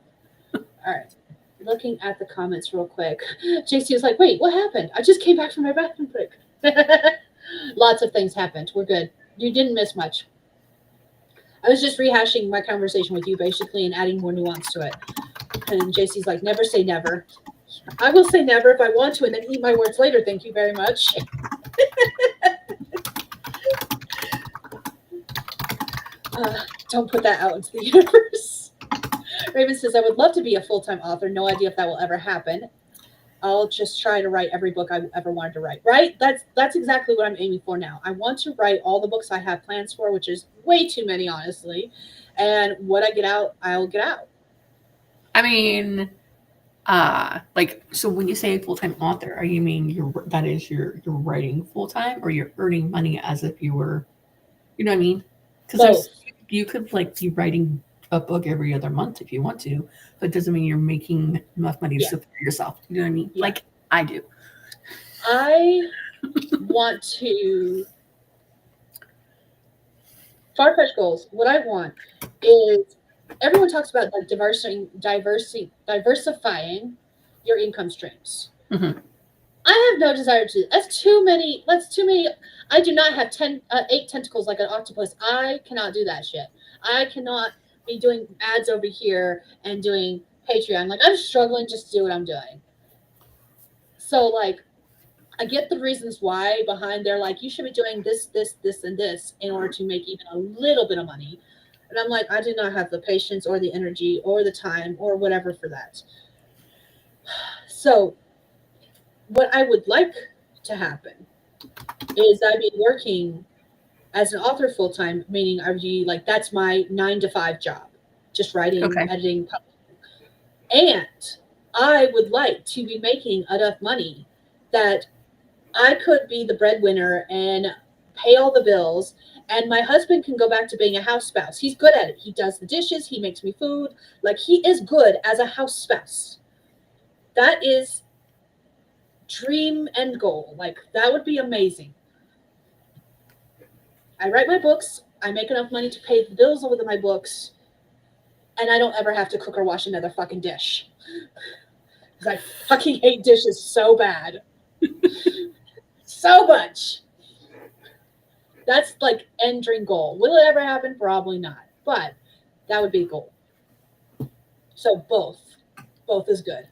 All right. Looking at the comments real quick, JC was like, "Wait, what happened? I just came back from my bathroom break." Lots of things happened. We're good. You didn't miss much. I was just rehashing my conversation with you, basically, and adding more nuance to it. And JC's like, "Never say never." I will say never if I want to, and then eat my words later. Thank you very much. Don't put that out into the universe. Raven says, "I would love to be a full-time author. No idea if that will ever happen. I'll just try to write every book I ever wanted to write." Right? That's exactly what I'm aiming for now. I want to write all the books I have plans for, which is way too many, honestly. And what I get out, I'll get out. I mean, so when you say full-time author, are you mean you're writing full-time, or you're earning money as if you were, you know what I mean? Because you could like be writing a book every other month if you want to, but it doesn't mean you're making enough money to support yourself. You know what I mean? Yeah. Like I do. I want to far-fetched goals. What I want is, everyone talks about like diversifying your income streams. Mm-hmm. I have no desire to. That's too many. I do not have 8 tentacles like an octopus. I cannot do that shit. I cannot be doing ads over here and doing Patreon. Like, I'm struggling just to do what I'm doing. So, like, I get the reasons why behind they're like, you should be doing this, and this in order to make even a little bit of money. And I'm like, I do not have the patience or the energy or the time or whatever for that. So what I would like to happen is I'd be working as an author full-time, meaning I'd be like, that's my 9-to-5 job, just writing, editing, publishing. And I would like to be making enough money that I could be the breadwinner and pay all the bills And my husband can go back to being a house spouse. He's good at it. He does the dishes. He makes me food. Like, he is good as a house spouse. That is dream end goal. Like, that would be amazing. I write my books. I make enough money to pay the bills with my books. And I don't ever have to cook or wash another fucking dish. Because I fucking hate dishes so bad. So much. That's like end dream goal. Will it ever happen? Probably not. But that would be a goal. So both. Both is good.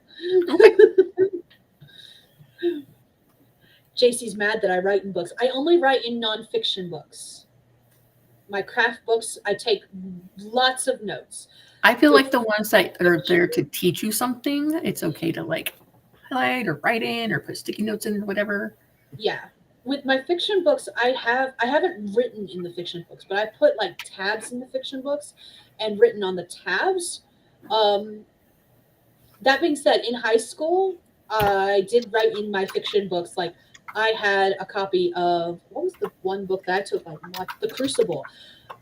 JC's mad that I write in books. I only write in nonfiction books. My craft books, I take lots of notes. I feel like the ones that are there to teach you something, it's okay to like highlight or write in or put sticky notes in or whatever. Yeah. With my fiction books, I haven't written in the fiction books, but I put like tabs in the fiction books and written on the tabs. That being said, in high school, I did write in my fiction books. Like, I had a copy of, what was the one book that I took? Like, The Crucible.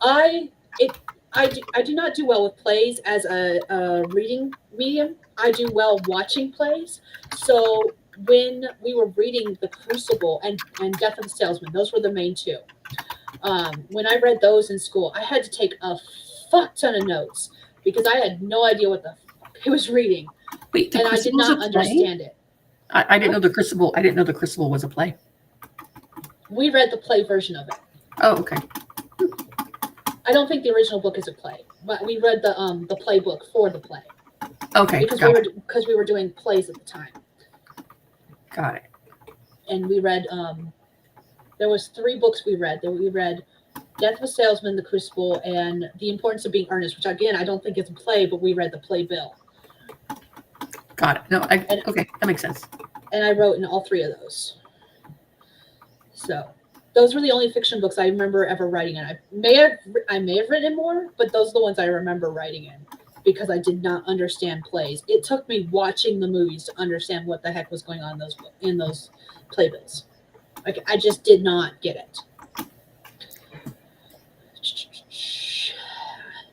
I do not do well with plays as a reading medium. I do well watching plays. So when we were reading The Crucible and Death of the Salesman, those were the main two. When I read those in school, I had to take a fuck ton of notes because I had no idea what the fuck I was reading. Wait, and I did not understand it. I didn't know The Crucible. I didn't know The Crucible was a play. We read the play version of it. Oh, okay. I don't think the original book is a play, but we read the playbook for the play. Okay, because we were doing plays at the time. Got it. And we read there was 3 books we read. We read Death of a Salesman, The Crucible, and The Importance of Being Earnest, which again I don't think is a play, but we read the playbill. Got it. No, okay, that makes sense. And I wrote in all 3 of those. So those were the only fiction books I remember ever writing in. I may have written more, but those are the ones I remember writing in because I did not understand plays. It took me watching the movies to understand what the heck was going on in those playbills. Like, I just did not get it.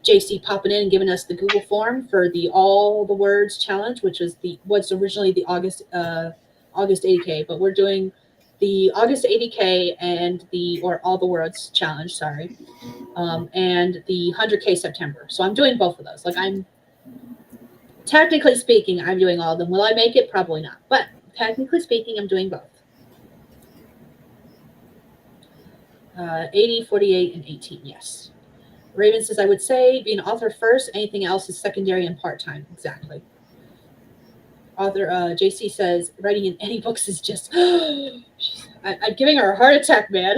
JC popping in and giving us the Google form for the All the Words challenge, which was what's originally the August 80K, but we're doing the August 80K and or All the Words challenge, sorry, and the 100K September. So I'm doing both of those. Like, I'm technically speaking, I'm doing all of them. Will I make it? Probably not. But technically speaking, I'm doing both. 80, 48, and 18, yes. Raven says, I would say be an author first. Anything else is secondary and part-time. Exactly. Author JC says, writing in any books is just... I'm giving her a heart attack, man.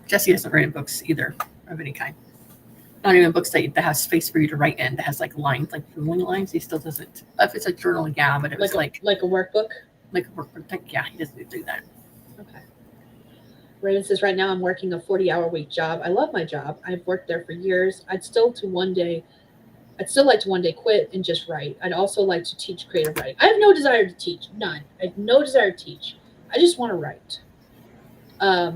Jesse doesn't write in books either of any kind. Not even books that have space for you to write in that has like lines, like filling lines. He still doesn't. If it's a journal, yeah, but it was like a workbook? Like a workbook. Yeah, he doesn't do that. Okay. Raven says, right now I'm working a 40-hour week job. I love my job. I've worked there for years. I'd still like to one day quit and just write. I'd also like to teach creative writing. I have no desire to teach. None. I have no desire to teach. I just want to write. I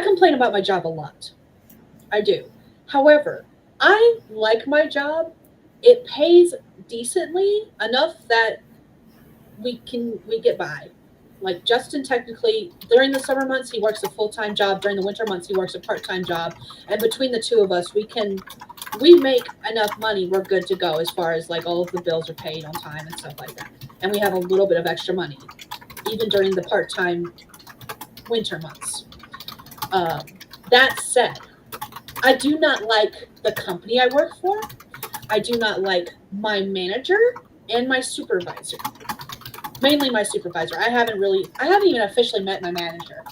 complain about my job a lot. I do. However, I like my job. It pays decently enough that we get by. Like, Justin, technically, during the summer months, he works a full-time job. During the winter months, he works a part-time job. And between the two of us, we make enough money. We're good to go as far as, like, all of the bills are paid on time and stuff like that. And we have a little bit of extra money, even during the part-time winter months. That said, I do not like the company I work for. I do not like my manager and my supervisor. Mainly my supervisor. I haven't even officially met my manager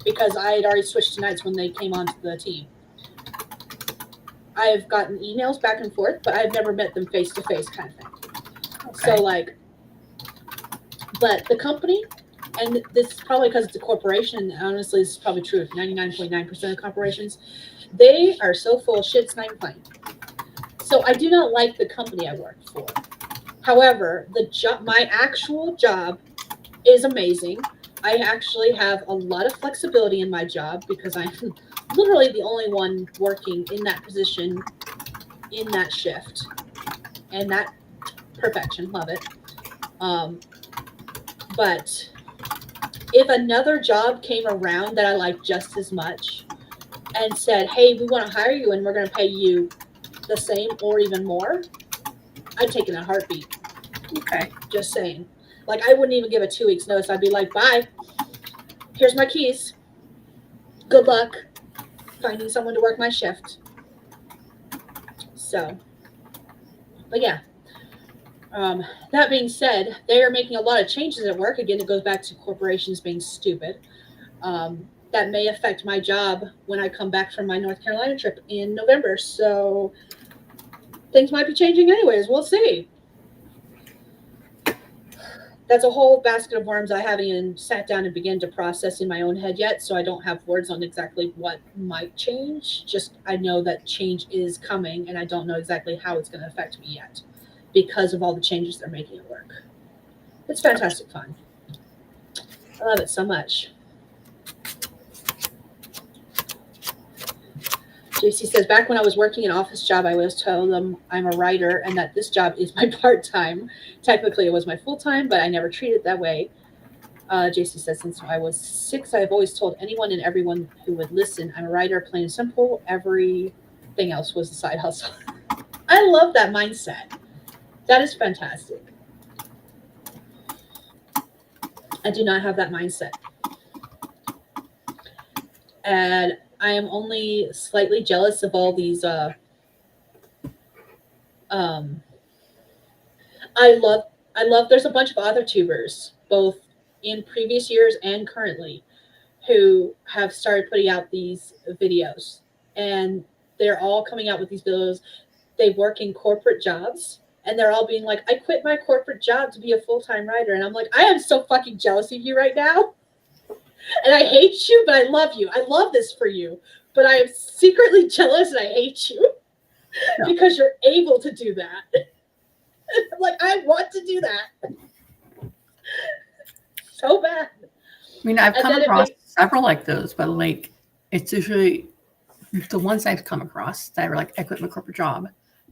because I had already switched to nights when they came onto the team. I've gotten emails back and forth, but I've never met them face to face kind of thing. Okay. So, like, but the company, and this is probably because it's a corporation, and honestly, this is probably true of 99.9% of corporations, they are so full of shit, it's not even funny. So I do not like the company I work for. However, my actual job is amazing. I actually have a lot of flexibility in my job because I'm literally the only one working in that position in that shift, and that perfection, love it. Um, but if another job came around that I liked just as much and said, "Hey, we want to hire you and we're going to pay you the same or even more," I'd take it in a heartbeat. Okay. Just saying. Like, I wouldn't even give a 2 weeks notice. I'd be like, "Bye. Here's my keys. Good luck finding someone to work my shift." So, but yeah. That being said, they are making a lot of changes at work. Again, it goes back to corporations being stupid. That may affect my job when I come back from my North Carolina trip in November. So things might be changing anyways. We'll see. That's a whole basket of worms I haven't even sat down and begun to process in my own head yet. So I don't have words on exactly what might change. Just I know that change is coming, and I don't know exactly how it's going to affect me yet because of all the changes they're making at work. It's fantastic fun. I love it so much. JC says, back when I was working an office job, I was told them I'm a writer and that this job is my part-time. Technically, it was my full-time, but I never treated it that way. JC says, since I was 6, I have always told anyone and everyone who would listen, I'm a writer, plain and simple. Everything else was a side hustle. I love that mindset. That is fantastic. I do not have that mindset. And I am only slightly jealous of all these I love there's a bunch of author tubers, both in previous years and currently, who have started putting out these videos. And they're all coming out with these videos. They work in corporate jobs and they're all being like, I quit my corporate job to be a full-time writer. And I'm like, I am so fucking jealous of you right now. And I hate you, but I love you. I love this for you. But I am secretly jealous and I hate you because you're able to do that. I'm like, I want to do that so bad. I mean, I've And come then it across makes several like those, but like it's usually the ones I've come across that are like, I quit my corporate job.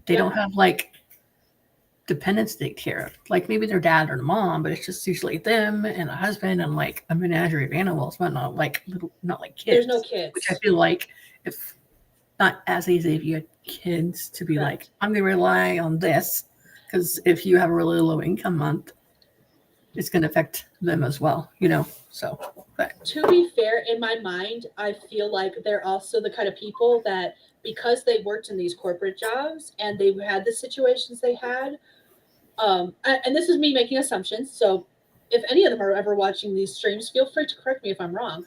They don't have like dependents to take care of. Like maybe their dad or mom, but it's just usually them and a husband and like a menagerie of animals, but not like kids. there's no kids. Which I feel like if not as easy if you had kids to be like, I'm gonna rely on this, because if you have a really low income month, it's gonna affect them as well, you know. So but To be fair, in my mind, I feel like they're also the kind of people that because they worked in these corporate jobs and they had the situations they had, and this is me making assumptions. So if any of them are ever watching these streams, feel free to correct me if I'm wrong.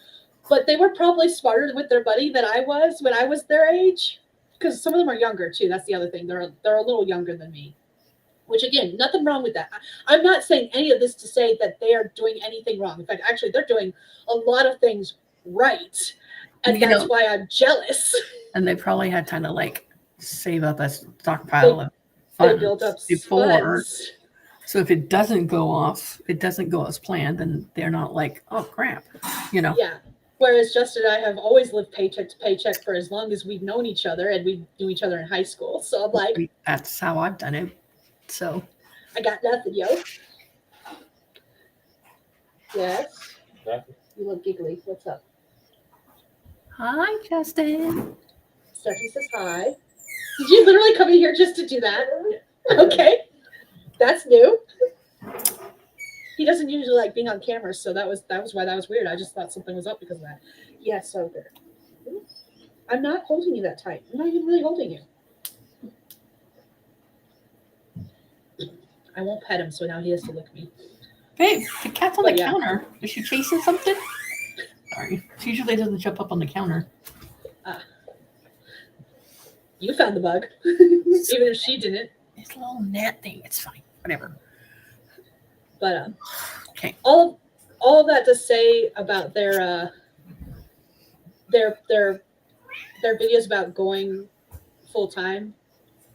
But they were probably smarter with their buddy than I was when I was their age, because some of them are younger too. That's the other thing. They're a little younger than me. Which again, nothing wrong with that. I'm not saying any of this to say that they are doing anything wrong. In fact, actually, they're doing a lot of things right, and that's why I'm jealous. And they probably had time to like save up a stockpile of funds they built up before. funds. So if it doesn't go off, it doesn't go as planned, then they're not like, oh crap, you know. Yeah. Whereas Justin and I have always lived paycheck to paycheck for as long as we've known each other, and we knew each other in high school. So I'm like, that's how I've done it. So I got nothing, yo. Yes. Nothing. You look giggly. What's up? hi, Justin. Stephanie says hi. Did you literally come in here just to do that? Okay. That's new. He doesn't usually like being on camera, so that was why that was weird. I just thought something was up because of that. Yes, so there. I'm not holding you that tight. I'm not even really holding you. I won't pet him, so now he has to lick me. Babe, the cat's on the counter. Is she chasing something? Sorry. She usually doesn't jump up on the counter. You found the bug. Even if she didn't. It's a little gnat thing. It's fine. Whatever. But okay. All of that to say about their videos about going full time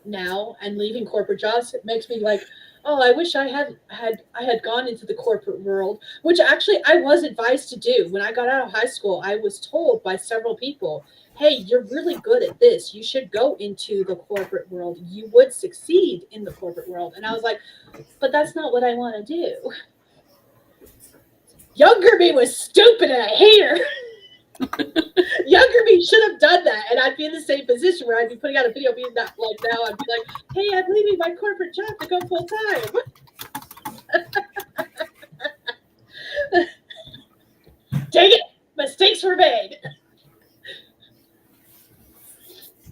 now and leaving corporate jobs, it makes me like, Oh, I wish I had gone into the corporate world, which actually I was advised to do. When I got out of high school, I was told by several people, "Hey, you're really good at this. You should go into the corporate world. You would succeed in the corporate world." And I was like, "But that's not what I want to do." Younger me was stupid and I hate her. Younger me should have done that, and I'd be in the same position where I'd be putting out a video being that like now. I'd be like, "Hey, I'm leaving my corporate job to go full time." Dang it! Mistakes were made.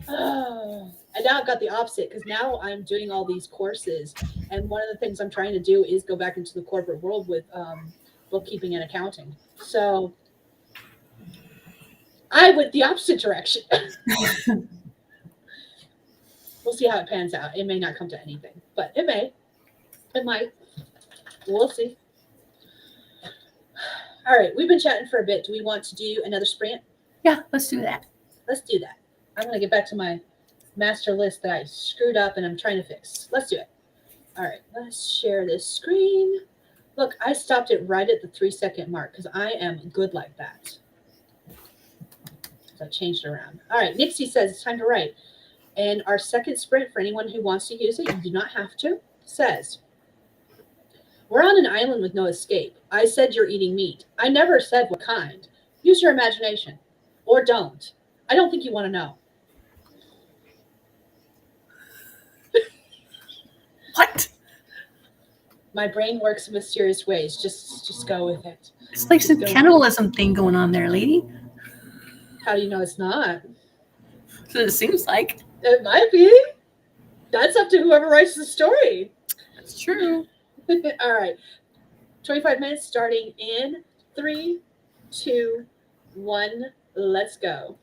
And now I've got the opposite because now I'm doing all these courses, and one of the things I'm trying to do is go back into the corporate world with bookkeeping and accounting. So I went the opposite direction. We'll see how it pans out. It may not come to anything, but it may. It might. We'll see. All right, we've been chatting for a bit. Do we want to do another sprint? Yeah, let's do that. Let's do that. I'm going to get back to my master list that I screwed up and I'm trying to fix. Let's do it. All right, let's share this screen. Look, I stopped it right at the 3-second mark because I am good like that. So I changed it around. All right, Nixie says it's time to write. And our second sprint, for anyone who wants to use it, you do not have to, says, "We're on an island with no escape. I said you're eating meat. I never said what kind. Use your imagination. Or don't. I don't think you want to know." What? My brain works in mysterious ways. Just go with it. It's like some Go. cannibalism thing going on there, lady. How do you know it's not? So it seems like. It might be. That's up to whoever writes the story. That's true. All right. 25 minutes starting in 3, 2, 1. Let's go.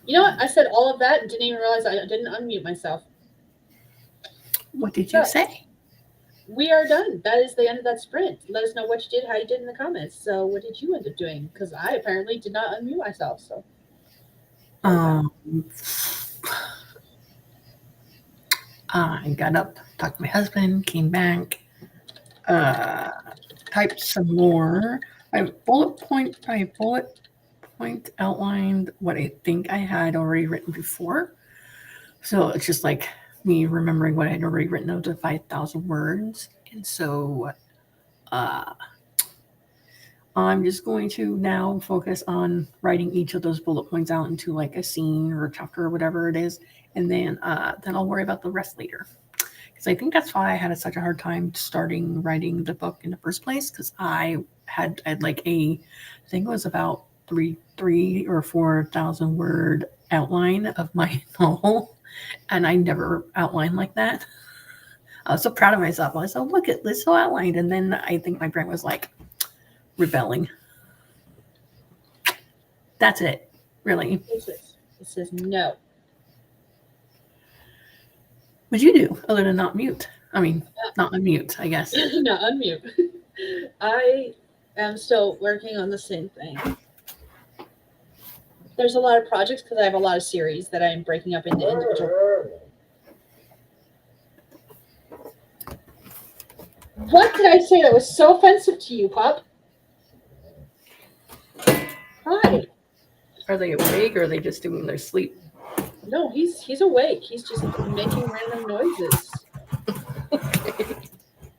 You know what? I said all of that and didn't even realize I didn't unmute myself. What did you So say? we are done. That is the end of that sprint. Let us know what you did, how you did in the comments. So what did you end up doing? Because I apparently did not unmute myself. So Um, I got up, talked to my husband, came back, uh, typed some more. I bullet point outlined what I think I had already written before. So it's just like me remembering what I had already written out to 5,000 words. And so uh, I'm just going to now focus on writing each of those bullet points out into like a scene or a chapter or whatever it is. And then I'll worry about the rest later. Because I think that's why I had such a hard time starting writing the book in the first place. Because I had like I think it was about three or 4,000 word outline of my novel, and I never outlined like that. I was so proud of myself. I was like, look at this, so outlined. And then I think my brain was like rebelling. That's it, really. it says no. What'd you do other than not mute? I mean, not unmute, I guess. No, unmute. I am still working on the same thing. There's a lot of projects because I have a lot of series that I'm breaking up into individual. What did I say that was so offensive to you, pup? Hi. Are they awake or are they just doing their sleep? No, he's awake. He's just making random noises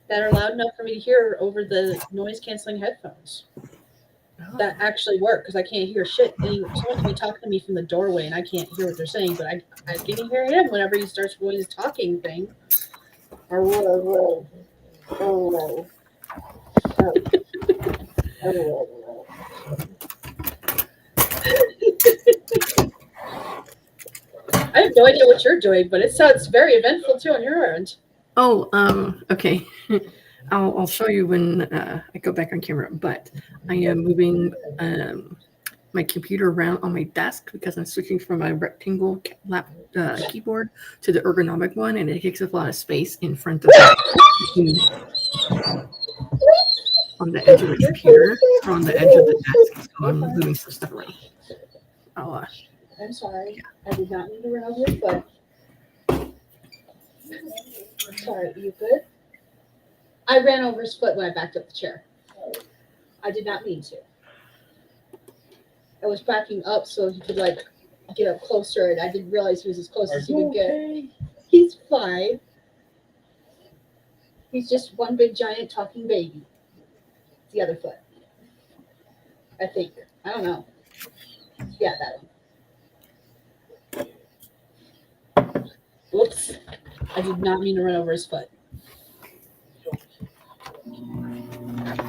that are loud enough for me to hear over the noise canceling headphones. That actually work because I can't hear shit. Someone can be talking to me from the doorway and I can't hear what they're saying, but I can hear him whenever he starts doing his talking thing. I have no idea what you're doing, but it sounds very eventful too on your end. Oh, okay. I'll show you when I go back on camera. But I am moving my computer around on my desk because I'm switching from my rectangle keyboard to the ergonomic one, and it takes up a lot of space in front of on the edge of the computer or on the edge of the desk. So I'm moving some stuff around. I'm sorry. Yeah. I did not mean to run over your foot. Sorry, are you good? I ran over his foot when I backed up the chair. I did not mean to. I was backing up so he could like get up closer, and I didn't realize he was as close as he could get. He's fine. He's just one big giant talking baby. It's the other foot. I think. I don't know. Yeah, that one. Whoops. I did not mean to run over his foot.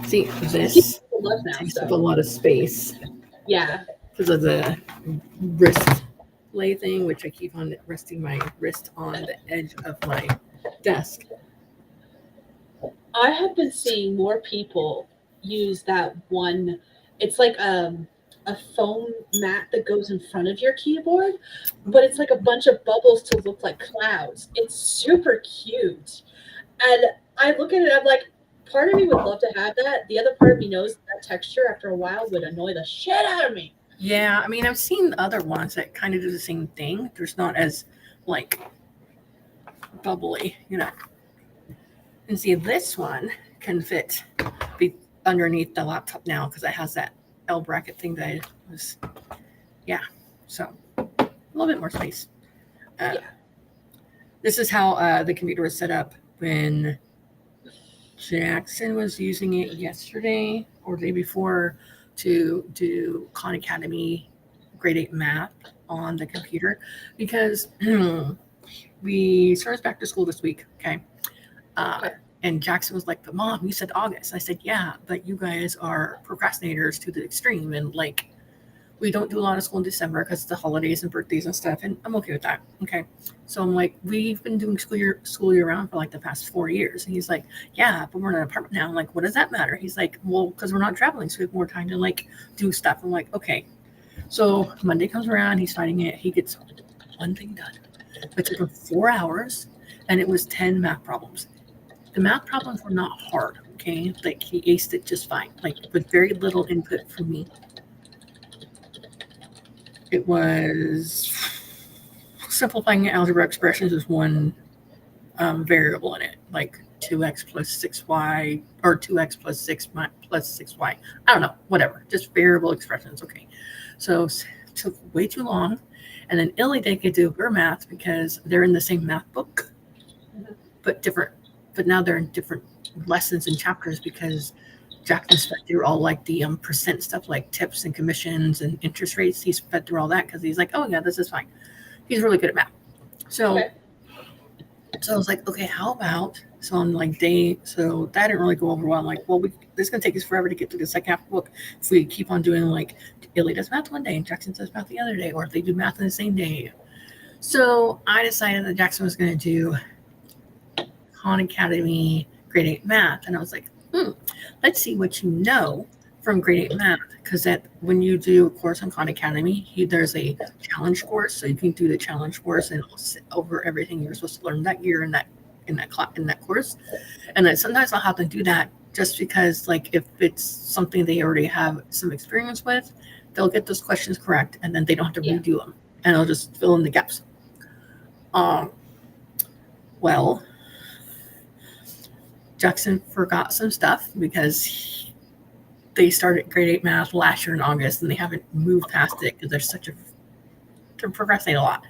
See, this takes up a lot of space. Yeah. Because of the wrist lay thing, which I keep on resting my wrist on the edge of my desk. I have been seeing more people use that one. It's like a foam mat that goes in front of your keyboard, but it's like a bunch of bubbles to look like clouds. It's super cute. And I look at it, I'm like, part of me would love to have that. The other part of me knows that texture after a while would annoy the shit out of me. Yeah, I mean, I've seen other ones that kind of do the same thing. There's not as, like, bubbly, you know. And see, this one can fit underneath the laptop now because it has that L bracket thing that I was, yeah. So, a little bit more space. Yeah. This is how the computer was set up when Jackson was using it yesterday or the day before to do Khan Academy grade 8 math on the computer because we started back to school this week. Okay. And Jackson was like, but Mom, you said August. I said, yeah, but you guys are procrastinators to the extreme. And like, we don't do a lot of school in December because the holidays and birthdays and stuff. And I'm okay with that. Okay. So I'm like, we've been doing school year round for like the past 4 years. And he's like, yeah, but we're in an apartment now. I'm like, what does that matter? He's like, well, because we're not traveling. So we have more time to like do stuff. I'm like, okay. So Monday comes around, he's finding it. He gets one thing done. It took him 4 hours, and it was 10 math problems. The math problems were not hard, okay? Like, he aced it just fine, like, with very little input from me. It was simplifying algebra expressions with one variable in it, like 2x plus 6y, or 2x plus 6y. I don't know, whatever. Just variable expressions, okay. So it took way too long. And then Illy didn't get to do her math because they're in the same math book, but different. But now they're in different lessons and chapters because Jackson's fed through all like the percent stuff, like tips and commissions and interest rates. He's fed through all that because he's like, oh yeah, this is fine. He's really good at math. So, so I was like, okay, how about, so on like so that didn't really go over well. I'm like, well, this is going to take us forever to get through the second half of the book. If we keep on doing like, Illy does math one day and Jackson does math the other day, or if they do math on the same day. So I decided that Jackson was going to do Khan Academy grade 8 math. And I was like, let's see what you know from grade 8 math. Because that when you do a course on Khan Academy, there's a challenge course. So you can do the challenge course and over everything you're supposed to learn that year in that course. And then sometimes I'll have to do that just because, like, if it's something they already have some experience with, they'll get those questions correct, and then they don't have to redo them, and I'll just fill in the gaps. Well, Jackson forgot some stuff because they started grade 8 math last year in August, and they haven't moved past it because they're progressing a lot.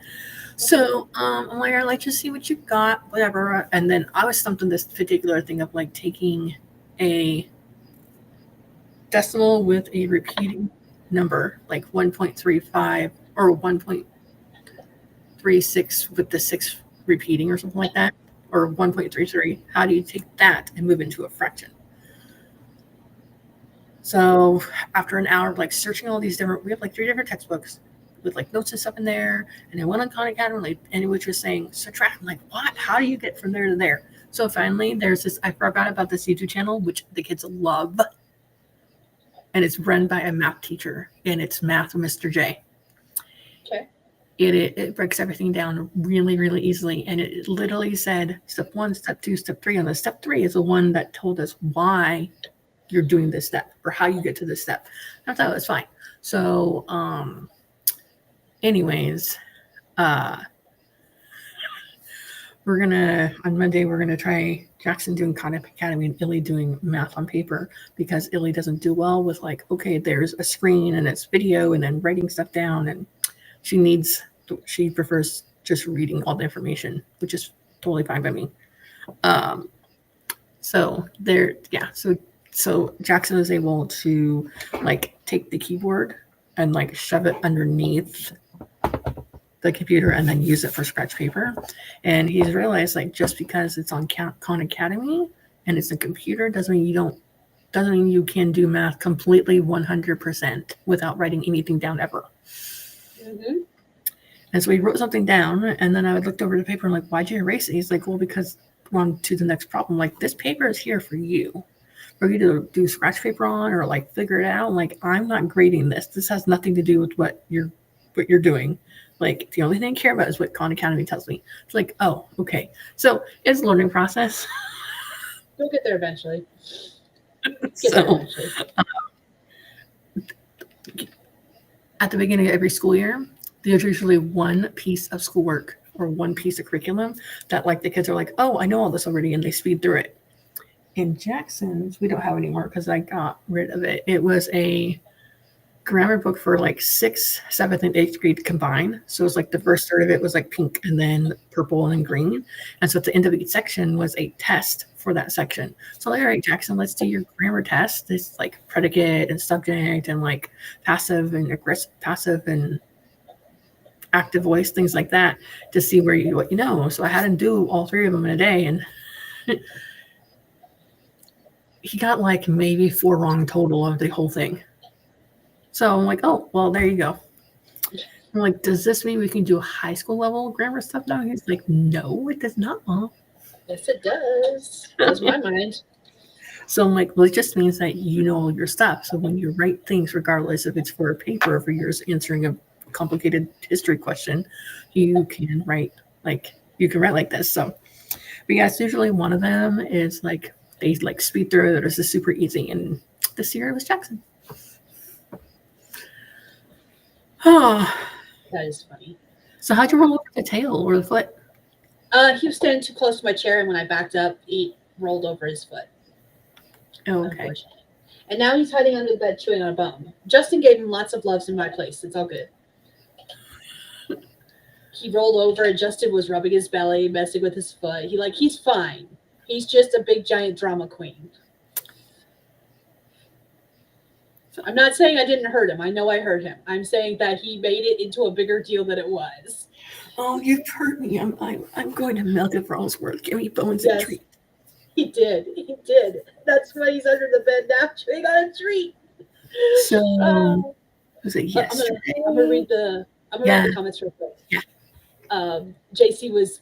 So I'm like, all right, let's just see what you got, whatever. And then I was stumped on this particular thing of like taking a decimal with a repeating number, like 1.35 or 1.36 with the 6 repeating or something like that, or 1.33. How do you take that and move into a fraction? So after an hour of like searching all these different, we have like 3 different textbooks with like notes and stuff in there, and then one on Khan Academy, and which was saying subtract. I'm like, what? How do you get from there to there? So finally, there's this. I forgot about this YouTube channel, which the kids love, and it's run by a math teacher, and it's Math with Mr. J. Okay. It breaks everything down really, really easily, and it literally said step 1, step 2, step 3. And the step 3 is the one that told us why you're doing this step or how you get to this step. I thought it was fine. So, anyways, on Monday, we're gonna try Jackson doing Khan Academy and Illy doing math on paper, because Illy doesn't do well with like, okay, there's a screen and it's video and then writing stuff down, and she prefers just reading all the information, which is totally fine by me. So Jackson is able to like take the keyboard and like shove it underneath the computer and then use it for scratch paper. And he's realized, like, just because it's on Khan Academy and it's a computer doesn't mean you can do math completely 100% without writing anything down ever. Mm-hmm. And so he wrote something down, and then I looked over the paper and like, why'd you erase it? He's like, well, because we're on to the next problem. Like, this paper is here for you to do scratch paper on or like figure it out. Like, I'm not grading this. This has nothing to do with what you're doing. Like, the only thing I care about is what Khan Academy tells me. It's like, oh, okay. So it's a learning process. You'll get there eventually. At the beginning of every school year, there's usually one piece of schoolwork or one piece of curriculum that like the kids are like, oh, I know all this already, and they speed through it. In Jackson's, we don't have anymore because I got rid of it. It was a grammar book for like 6th, 7th, and 8th grade combined. So it was like the first third of it was like pink and then purple and then green. And so at the end of each section was a test for that section. So like, all right, Jackson, let's do your grammar test. It's like predicate and subject and like passive and aggressive, passive and active voice, things like that, to see what you know. So I had him do all 3 of them in a day, and he got like maybe 4 wrong total of the whole thing. So I'm like, oh, well, there you go. I'm like, does this mean we can do high school level grammar stuff now? He's like, no, it does not, Mom. Yes, it does. Blows my mind. So I'm like, well, it just means that you know all your stuff. So when you write things, regardless if it's for a paper or for yours answering a complicated history question, you can write like this. So, but yeah, it's usually one of them is like they like speed through it. It's just super easy. And this year it was Jackson. Oh, That is funny. so how'd you roll over the tail or the foot? He was standing too close to my chair, and when I backed up, he rolled over his foot. Oh, okay. Unfortunately. And now he's hiding under the bed chewing on a bone. Justin gave him lots of loves in my place. It's all good. He rolled over, and Justin was rubbing his belly, messing with his foot. He's fine. He's just a big giant drama queen. I'm not saying I didn't hurt him. I know I hurt him. I'm saying that he made it into a bigger deal than it was. Oh, you've hurt me. I'm going to milk it for all it's worth. Give me bones and treat. He did. He did. That's why he's under the bed now, chewing on a treat. So was it yesterday? I'm gonna read the comments real quick. Yeah. JC was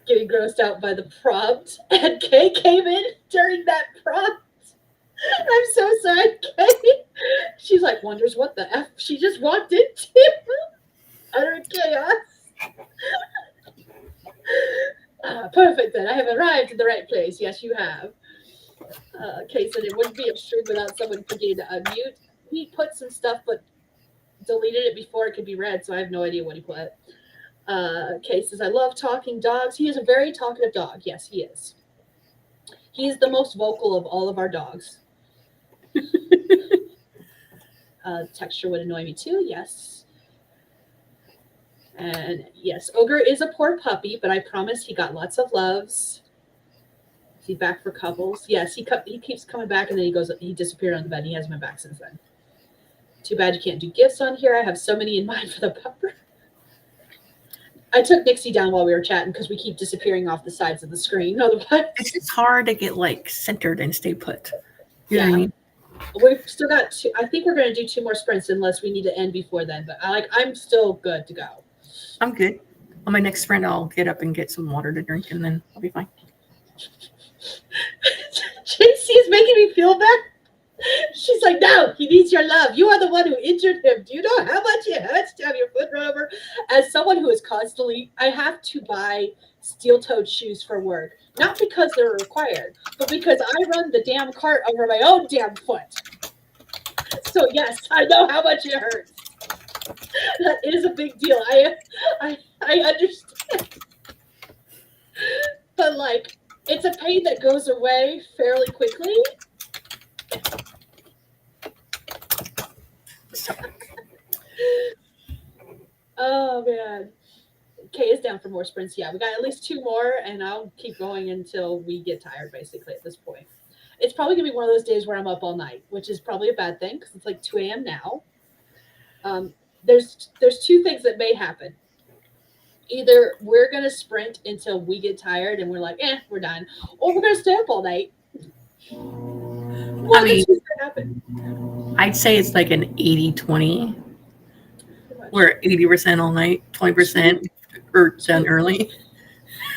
getting grossed out by the prompt, and Kay came in during that prompt. I'm so sorry, Kay. She's like, wonders what the F she just walked into. Utter chaos. Perfect then. I have arrived in the right place. Yes, you have. Kay said it wouldn't be a stream without someone forgetting to unmute. He put some stuff, but deleted it before it could be read, so I have no idea what he put. Kay says, I love talking dogs. He is a very talkative dog. Yes, he is. He is the most vocal of all of our dogs. Texture would annoy me too. Yes. And yes, Ogre is a poor puppy, but I promise he got lots of loves. Is he back for couples? Yes, he keeps coming back, and then he disappeared on the bed. He hasn't been back since then. Too bad you can't do gifts on here. I have so many in mind for the pupper. I took Nixie down while we were chatting because we keep disappearing off the sides of the screen. Otherwise, it's just hard to get like centered and stay put. You know what I mean? We've still got two. I think we're going to do 2 more sprints unless we need to end before then. But I'm still good to go. I'm good. On my next sprint, I'll get up and get some water to drink, and then I'll be fine. JC is making me feel bad. She's like, no, he needs your love. You are the one who injured him. Do you know how much it hurts to have your foot run over? As someone who is constantly, I have to buy steel-toed shoes for work. Not because they're required, but because I run the damn cart over my own damn foot. So yes, I know how much it hurts. That is a big deal. I understand. But like, it's a pain that goes away fairly quickly. Oh man. Kay is down for more sprints. Yeah, we got at least 2 more, and I'll keep going until we get tired, basically, at this point. It's probably gonna be one of those days where I'm up all night, which is probably a bad thing because it's like 2 a.m. now. There's 2 things that may happen. Either we're gonna sprint until we get tired and we're like, we're done, or we're gonna stay up all night. What is gonna happen? I'd say it's like an 80-20, where 80% all night, 20% or done early.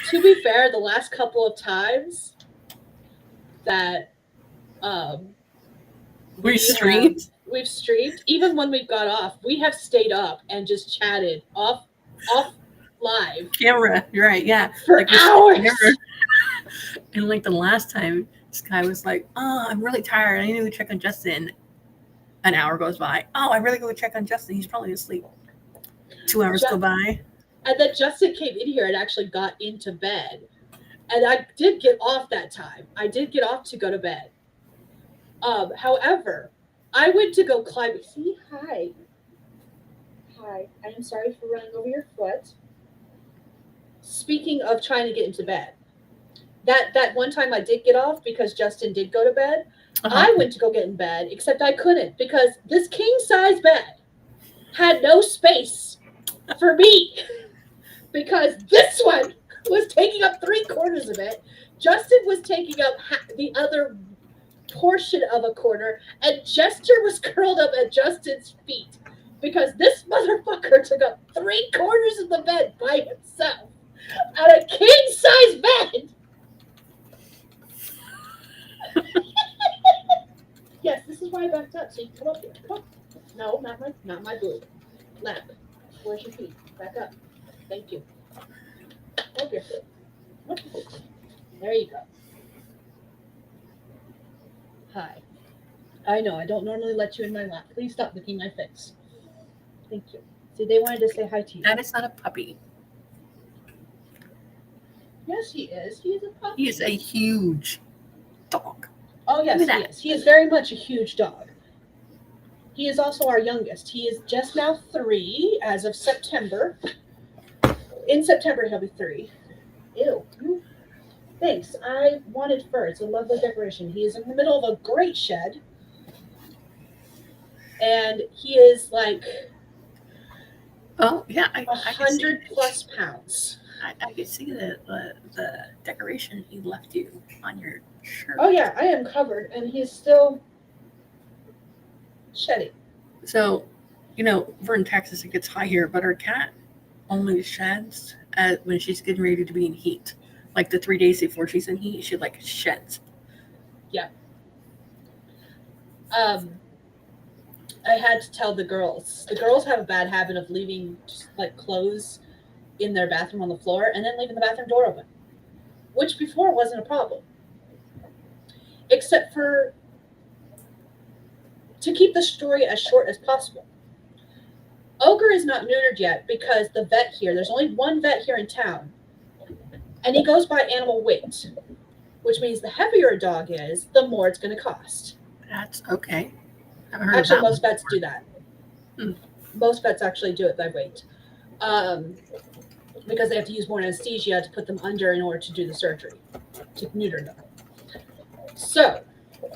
To be fair, the last couple of times that we've streamed, even when we got off, we have stayed up and just chatted off live camera. You're right, yeah, for like hours. And like the last time, Skye was like, "Oh, I'm really tired. I need to go check on Justin." An hour goes by. Oh, I really go check on Justin. He's probably asleep. 2 hours go by. And then Justin came in here and actually got into bed. And I did get off that time. I did get off to go to bed. However, I went to go climb. See, hi. Hi. I am sorry for running over your foot. Speaking of trying to get into bed, that one time I did get off because Justin did go to bed. I went to go get in bed, except I couldn't because this king-size bed had no space for me because this one was taking up 3/4 of it. Justin was taking up the other portion of a corner, and Jester was curled up at Justin's feet because this motherfucker took up 3/4 of the bed by himself on a king-size bed. why I backed up. So you can come up here. Come on. No, not my boob. Lap. Where's your feet? Back up. Thank you. Hold your foot. Hold your foot. There you go. Hi. I know, I don't normally let you in my lap. Please stop licking my face. Thank you. See, they wanted to say hi to you. That is not a puppy. Yes, he is. He is a puppy. He is a huge dog. Oh, yes, Look at he that. is. He is very much a huge dog. He is also our youngest. He is just now 3 as of September. In September, he'll be 3. Ew. Thanks. I wanted fur. It's a lovely decoration. He is in the middle of a great shed. And he is like Oh yeah, I can see 100 plus pounds. I can see the decoration he left you on your shirt. Oh yeah, I am covered, and he's still shedding. So, we're in Texas, it gets hot here, but our cat only sheds when she's getting ready to be in heat. Like the 3 days before she's in heat, she like sheds. Yeah. I had to tell the girls. The girls have a bad habit of leaving just like clothes in their bathroom on the floor and then leaving the bathroom door open, which before wasn't a problem. Except for to keep the story as short as possible. Ogre is not neutered yet because the vet here, there's only one vet here in town, and he goes by animal weight, which means the heavier a dog is, the more it's going to cost. That's okay. Haven't heard Actually, of that most vets do that. Most vets actually do it by weight. Because they have to use more anesthesia to put them under in order to do the surgery, to neuter them. So,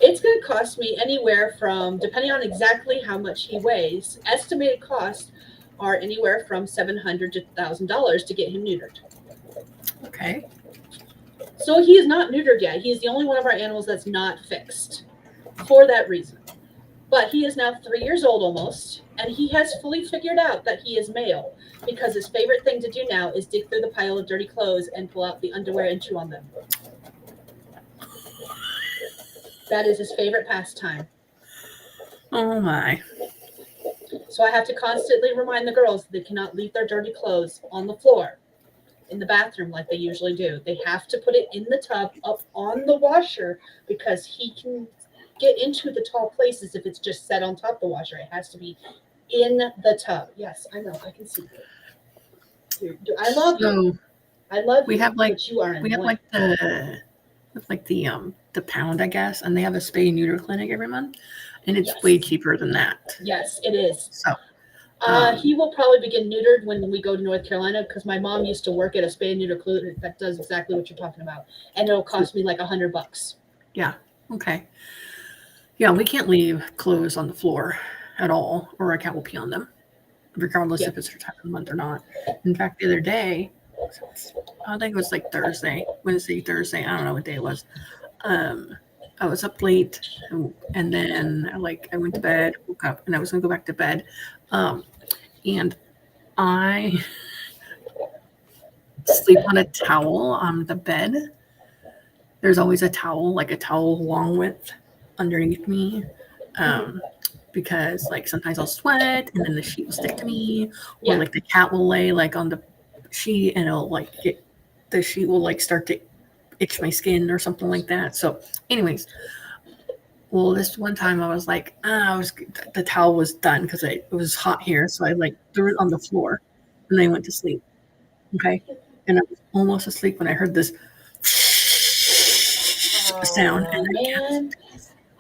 it's going to cost me anywhere from, depending on exactly how much he weighs, estimated costs are anywhere from $700 to $1,000 to get him neutered. Okay. So he is not neutered yet. He is the only one of our animals that's not fixed for that reason. But he is now 3 years old almost, and he has fully figured out that he is male because his favorite thing to do now is dig through the pile of dirty clothes and pull out the underwear and chew on them. That is his favorite pastime. Oh my. So I have to constantly remind the girls that they cannot leave their dirty clothes on the floor in the bathroom like they usually do. They have to put it in the tub up on the washer because he can get into the tall places if it's just set on top of the washer. It has to be in the tub. Yes, I know. I can see you. I love you. I love we you. Have like but you are we have like the pound, I guess, and they have a spay and neuter clinic every month, and it's way cheaper than that. Yes, it is. So he will probably begin neutered when we go to North Carolina because my mom used to work at a spay and neuter clinic that does exactly what you're talking about, and it'll cost me like $100. Yeah. Okay. Yeah, we can't leave clothes on the floor at all, or a cat will pee on them, regardless if it's her time of the month or not. In fact, the other day, I think it was like Wednesday, Thursday, I don't know what day it was. I was up late, and then I went to bed, woke up, and I was going to go back to bed. And I sleep on a towel on the bed. There's always a towel long width underneath me, because sometimes I'll sweat and then the sheet will stick to me, or the cat will lay on the sheet and it'll the sheet will start to itch my skin or something like that. So anyways, well, this one time I was the towel was done because it was hot here, so I threw it on the floor and I went to sleep. Okay, and I was almost asleep when I heard this sound, and I kept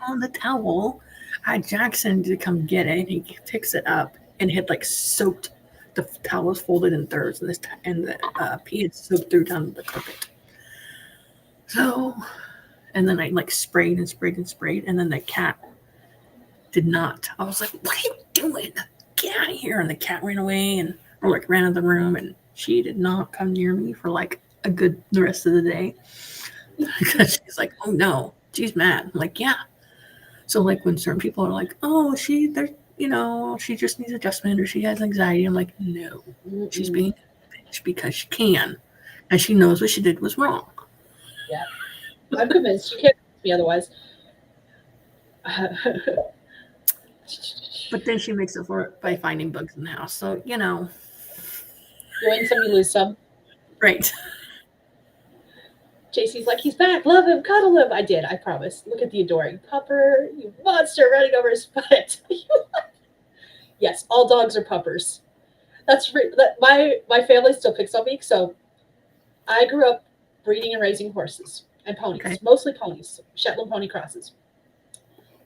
on the towel. I had Jackson to come get it, and he picks it up and had soaked the towel was folded in thirds, and the pee had soaked through down the carpet. So, and then I sprayed and sprayed and sprayed, and then the cat did not. I was like, "What are you doing? Get out of here!" And the cat ran away or ran out of the room, and she did not come near me for the rest of the day. Because she's like, "Oh no," she's mad. I'm like, yeah. So when certain people are like, "Oh, she just needs adjustment or she has anxiety," I'm like, no, she's being a bitch because she can, and she knows what she did was wrong. Yeah, I'm convinced. You can't convince me otherwise. But then she makes it for it by finding bugs in the house. So, you know. You win some, you lose some. Right. JC's like, he's back. Love him. Cuddle him. I did. I promise. Look at the adoring pupper. You monster running over his foot. Yes, all dogs are puppers. My family still picks on me. So I grew up breeding and raising horses and ponies, Okay. mostly ponies, Shetland pony crosses.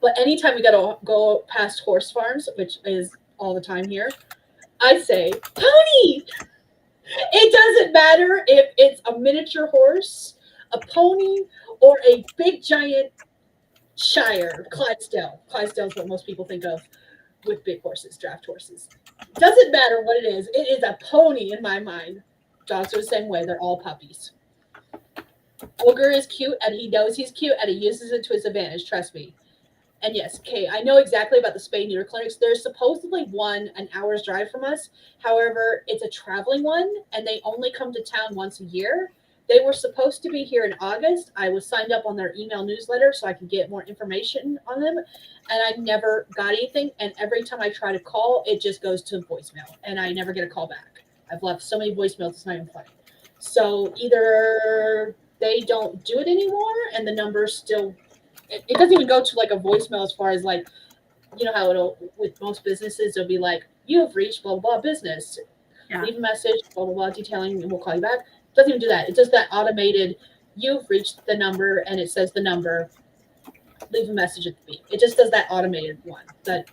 But anytime we got to go past horse farms, which is all the time here, I say, pony! It doesn't matter if it's a miniature horse, a pony, or a big giant Shire, Clydesdale. Clydesdale is what most people think of with big horses, draft horses. Doesn't matter what it is a pony in my mind. Dogs are the same way, they're all puppies. Ogre is cute, and he knows he's cute, and he uses it to his advantage, trust me. And yes, Kay, I know exactly about the spay neuter clinics. There's supposedly one an hour's drive from us. However, it's a traveling one, and they only come to town once a year. They were supposed to be here in August. I was signed up on their email newsletter so I could get more information on them, and I never got anything. And every time I try to call, it just goes to voicemail, and I never get a call back. I've left so many voicemails, it's not even funny. So either they don't do it anymore, and the number's still... It doesn't even go to like a voicemail as far as like, you know how it'll, with most businesses, it'll be like, you have reached blah, blah, blah business. Yeah. Leave a message, blah, blah, blah, detailing, and we'll call you back. It doesn't even do that. It does that automated, you've reached the number, and it says the number, leave a message at the beep. It just does that automated one, that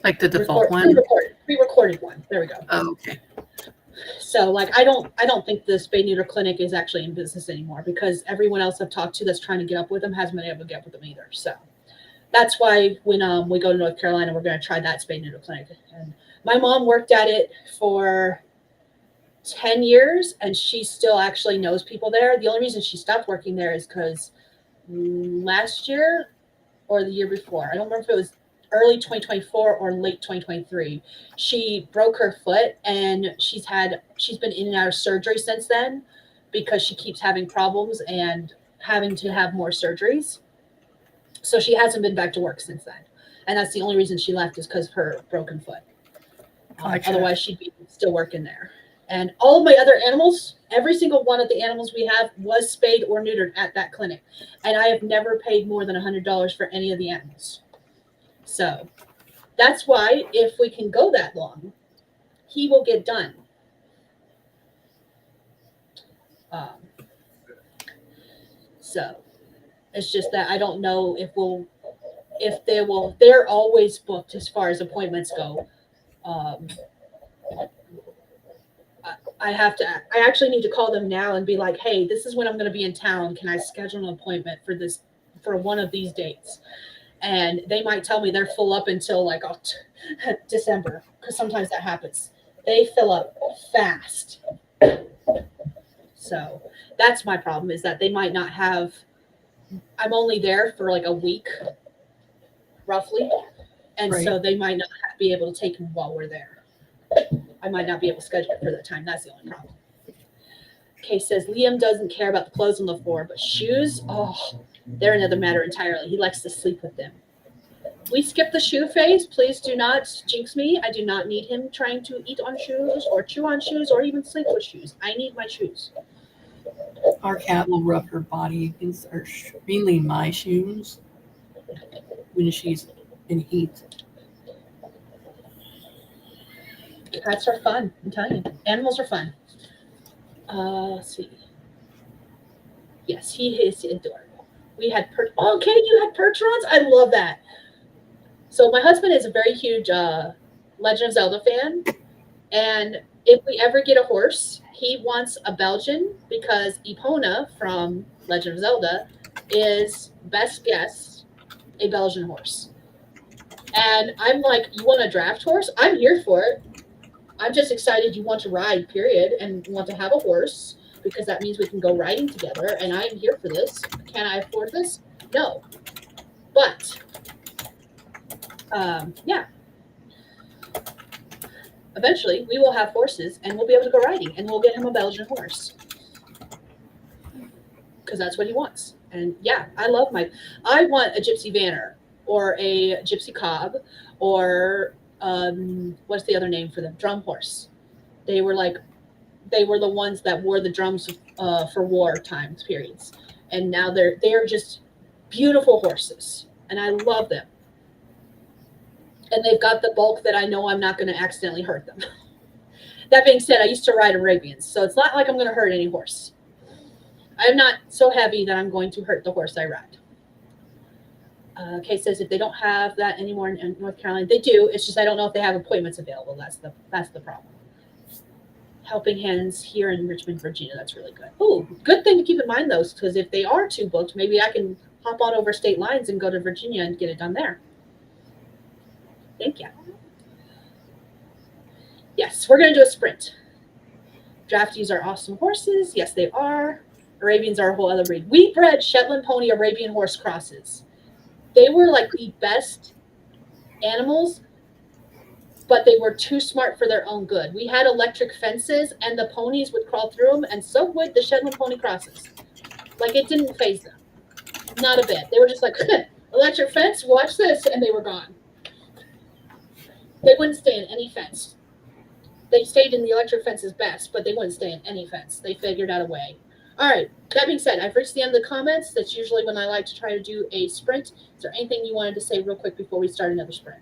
like the default one? Pre-recorded one. There we go. Oh, okay. So like I don't think the spay neuter clinic is actually in business anymore because everyone else I've talked to that's trying to get up with them hasn't been able to get up with them either. So that's why when we go to North Carolina, we're going to try that spay neuter clinic. And my mom worked at it for 10 years and she still actually knows people there. The only reason she stopped working there is because last year or the year before, I don't remember if it was early 2024 or late 2023, she broke her foot and she's been in and out of surgery since then because she keeps having problems and having to have more surgeries. So she hasn't been back to work since then. And that's the only reason she left is because of her broken foot. Gotcha. Otherwise she'd be still working there. And all of my other animals, every single one of the animals we have was spayed or neutered at that clinic. And I have never paid more than $100 for any of the animals. So that's why if we can go that long, he will get done. So it's just that I don't know if they will. They're always booked as far as appointments go. I actually need to call them now and be like, hey, this is when I'm going to be in town. Can I schedule an appointment for one of these dates? And they might tell me they're full up until like December, because sometimes that happens. They fill up fast. So that's my problem, is that they might not have, I'm only there for like a week, roughly. And Right. So they might not be able to take them while we're there. I might not be able to schedule it for that time. That's the only problem. Kay says, Liam doesn't care about the clothes on the floor, but shoes, they're another matter entirely. He likes to sleep with them. We skip the shoe phase. Please do not jinx me. I do not need him trying to eat on shoes or chew on shoes or even sleep with shoes. I need my shoes. Our cat will rub her body against mainly my shoes when she's in heat. Cats are fun. I'm telling you. Animals are fun. Let's see. Yes, he is adorable. We had okay, you had Percherons? I love that. So my husband is a very huge Legend of Zelda fan. And if we ever get a horse, he wants a Belgian because Epona from Legend of Zelda is, best guess, a Belgian horse. And I'm like, you want a draft horse? I'm here for it. I'm just excited you want to ride, period, and want to have a horse because that means we can go riding together, and I'm here for this. Can I afford this? No. But, yeah. Eventually, we will have horses, and we'll be able to go riding, and we'll get him a Belgian horse. Because that's what he wants. And yeah, I want a gypsy vanner or a gypsy cob or what's the other name for them? Drum horse. They were like they were the ones that wore the drums for war times periods, and now they're just beautiful horses, and I love them. And they've got the bulk that I know I'm not going to accidentally hurt them. That being said, I used to ride Arabians, so it's not like I'm going to hurt any horse. I'm not so heavy that I'm going to hurt the horse I ride. Kay says if they don't have that anymore in North Carolina, they do. It's just I don't know if they have appointments available. That's the problem. Helping Hands here in Richmond, Virginia. That's really good. Oh, good thing to keep in mind those, because if they are too booked, maybe I can hop on over state lines and go to Virginia and get it done there. Thank you. Yes, we're going to do a sprint. Drafties are awesome horses. Yes, they are. Arabians are a whole other breed. We bred Shetland pony Arabian horse crosses. They were like the best animals, but they were too smart for their own good. We had electric fences, and the ponies would crawl through them, and so would the Shetland pony crosses. Like, it didn't phase them. Not a bit. They were just like, electric fence, watch this, and they were gone. They wouldn't stay in any fence. They stayed in the electric fences best, but they wouldn't stay in any fence. They figured out a way. All right. That being said, I've reached the end of the comments. That's usually when I like to try to do a sprint. Is there anything you wanted to say real quick before we start another sprint?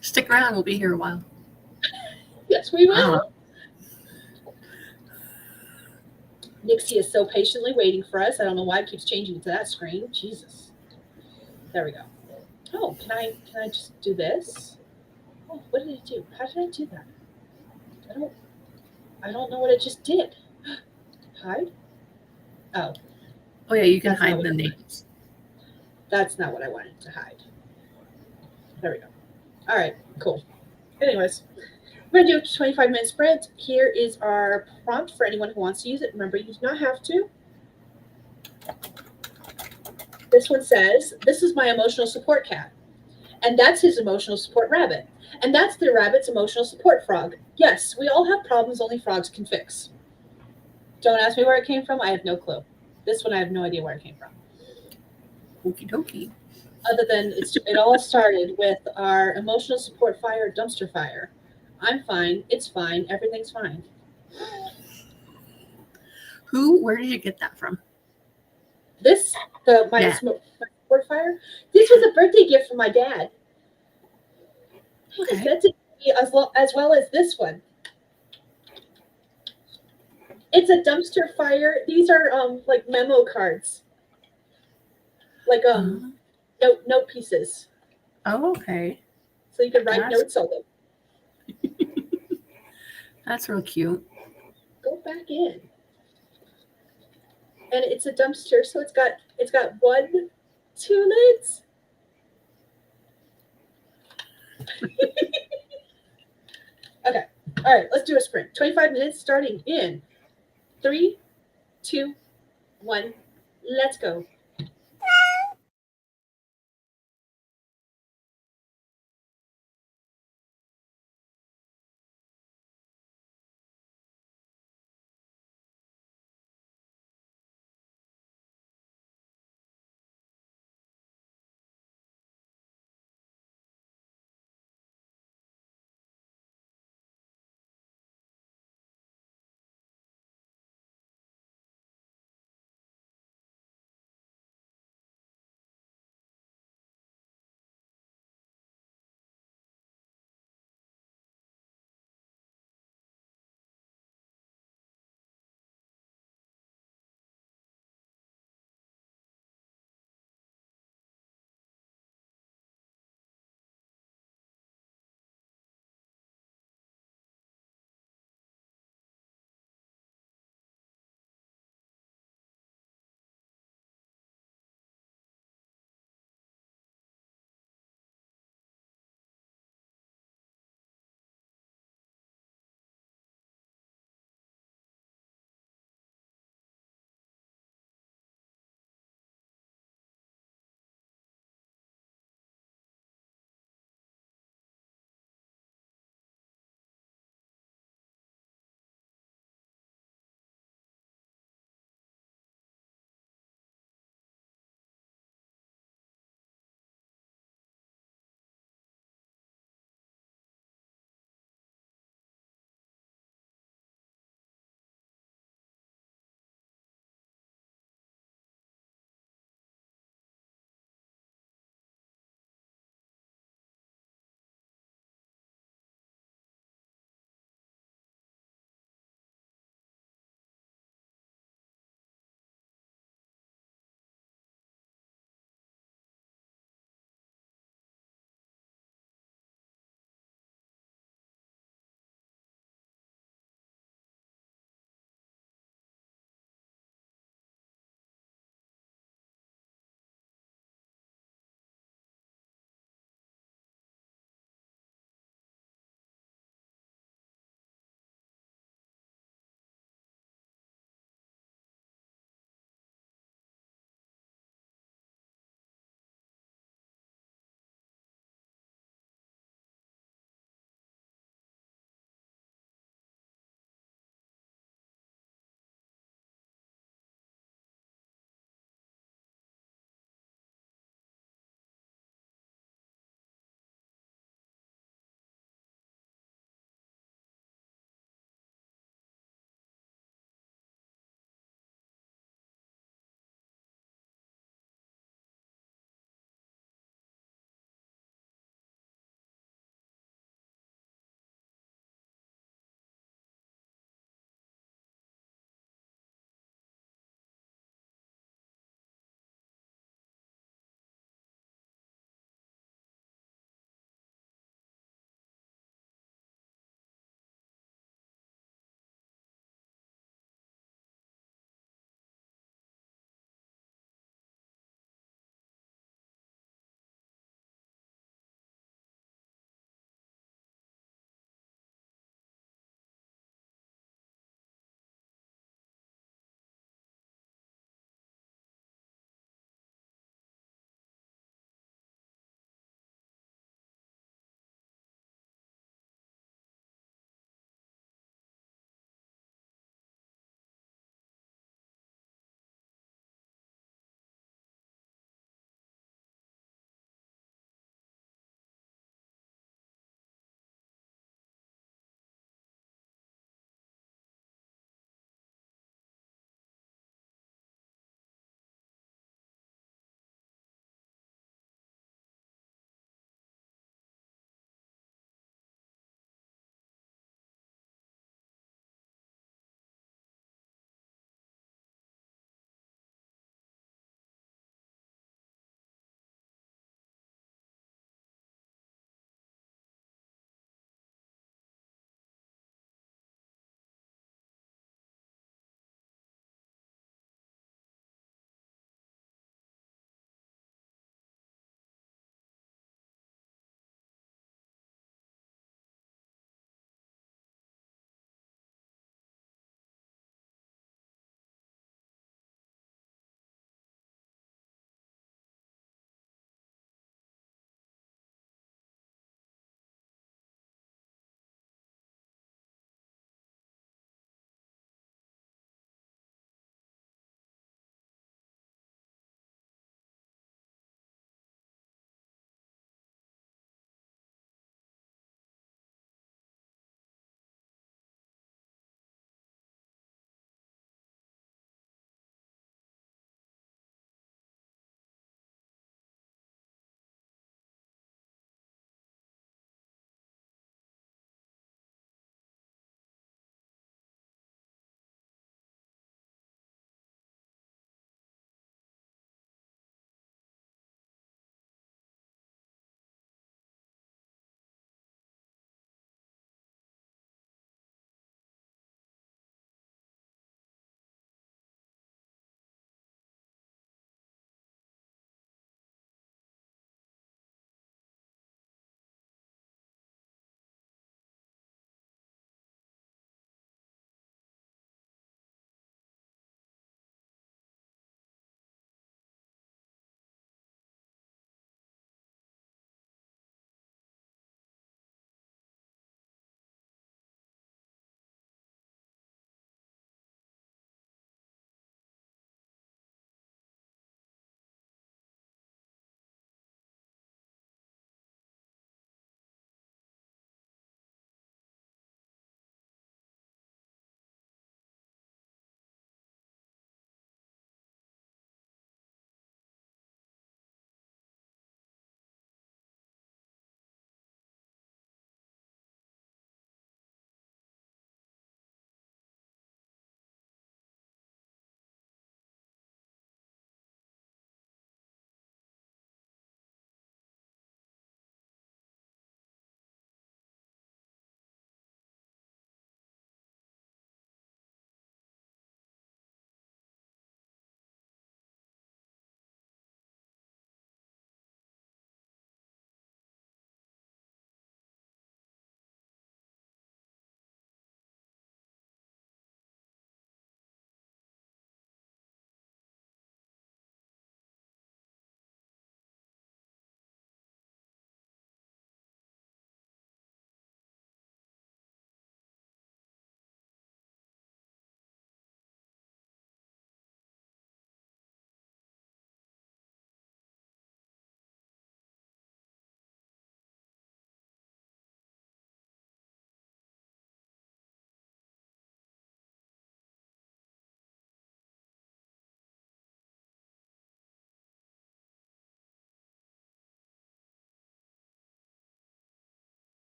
Stick around. We'll be here a while. Yes, we will. Nixie is so patiently waiting for us. I don't know why it keeps changing to that screen. Jesus. There we go. Oh, can I just do this? Oh, what did it do? How did I do that? I don't know what it just did. Hide? Oh. Oh yeah, you can hide the names. That's not what I wanted to hide. There we go. All right, cool. Anyways, we're going to do a 25-minute sprint. Here is our prompt for anyone who wants to use it. Remember, you do not have to. This one says, this is my emotional support cat. And that's his emotional support rabbit. And that's the rabbit's emotional support frog. Yes, we all have problems only frogs can fix. Don't ask me where it came from. I have no clue. This one, I have no idea where it came from. Okie dokie. Other than it all started with our emotional support fire, dumpster fire. I'm fine. It's fine. Everything's fine. Where did you get that from? My support fire. This was a birthday gift from my dad. Okay. He sent it to me as well as this one. It's a dumpster fire. These are like memo cards, like note pieces. Oh, okay. So you can write notes on them. That's real cute. Go back in. And it's a dumpster, so it's got 2 lids. Okay. All right, let's do a sprint. 25 minutes starting in 3, 2, 1. Let's go.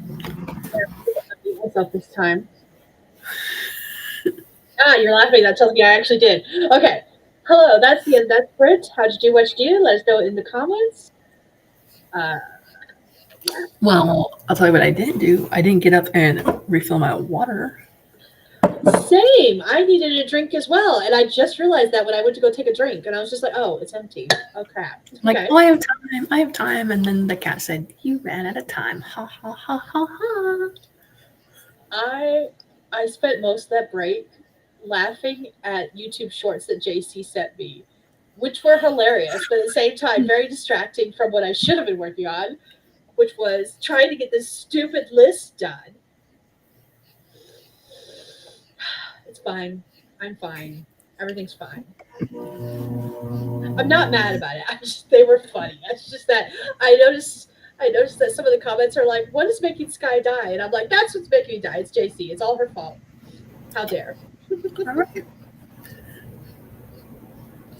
Unmute myself this time. You're laughing. That tells me I actually did. Okay. Hello, that's the end. That's Britt. How'd you do what you do? Let us know in the comments. Yeah. Well, I'll tell you what I didn't do. I didn't get up and refill my water. Same. I needed a drink as well, and I just realized that when I went to go take a drink, and I was just like, "Oh, it's empty. Oh crap." Like, Okay. oh, I have time. I have time. And then the cat said, "You ran out of time." Ha ha ha ha ha. I spent most of that break laughing at YouTube shorts that JC sent me, which were hilarious, but at the same time very distracting from what I should have been working on, which was trying to get this stupid list done. It's fine. I'm fine. Everything's fine. I'm not mad about it. They were funny. It's just that I noticed I noticed that some of the comments are like, "What is making Skye die?" And I'm like, "That's what's making me die. It's JC. It's all her fault. How dare." All right.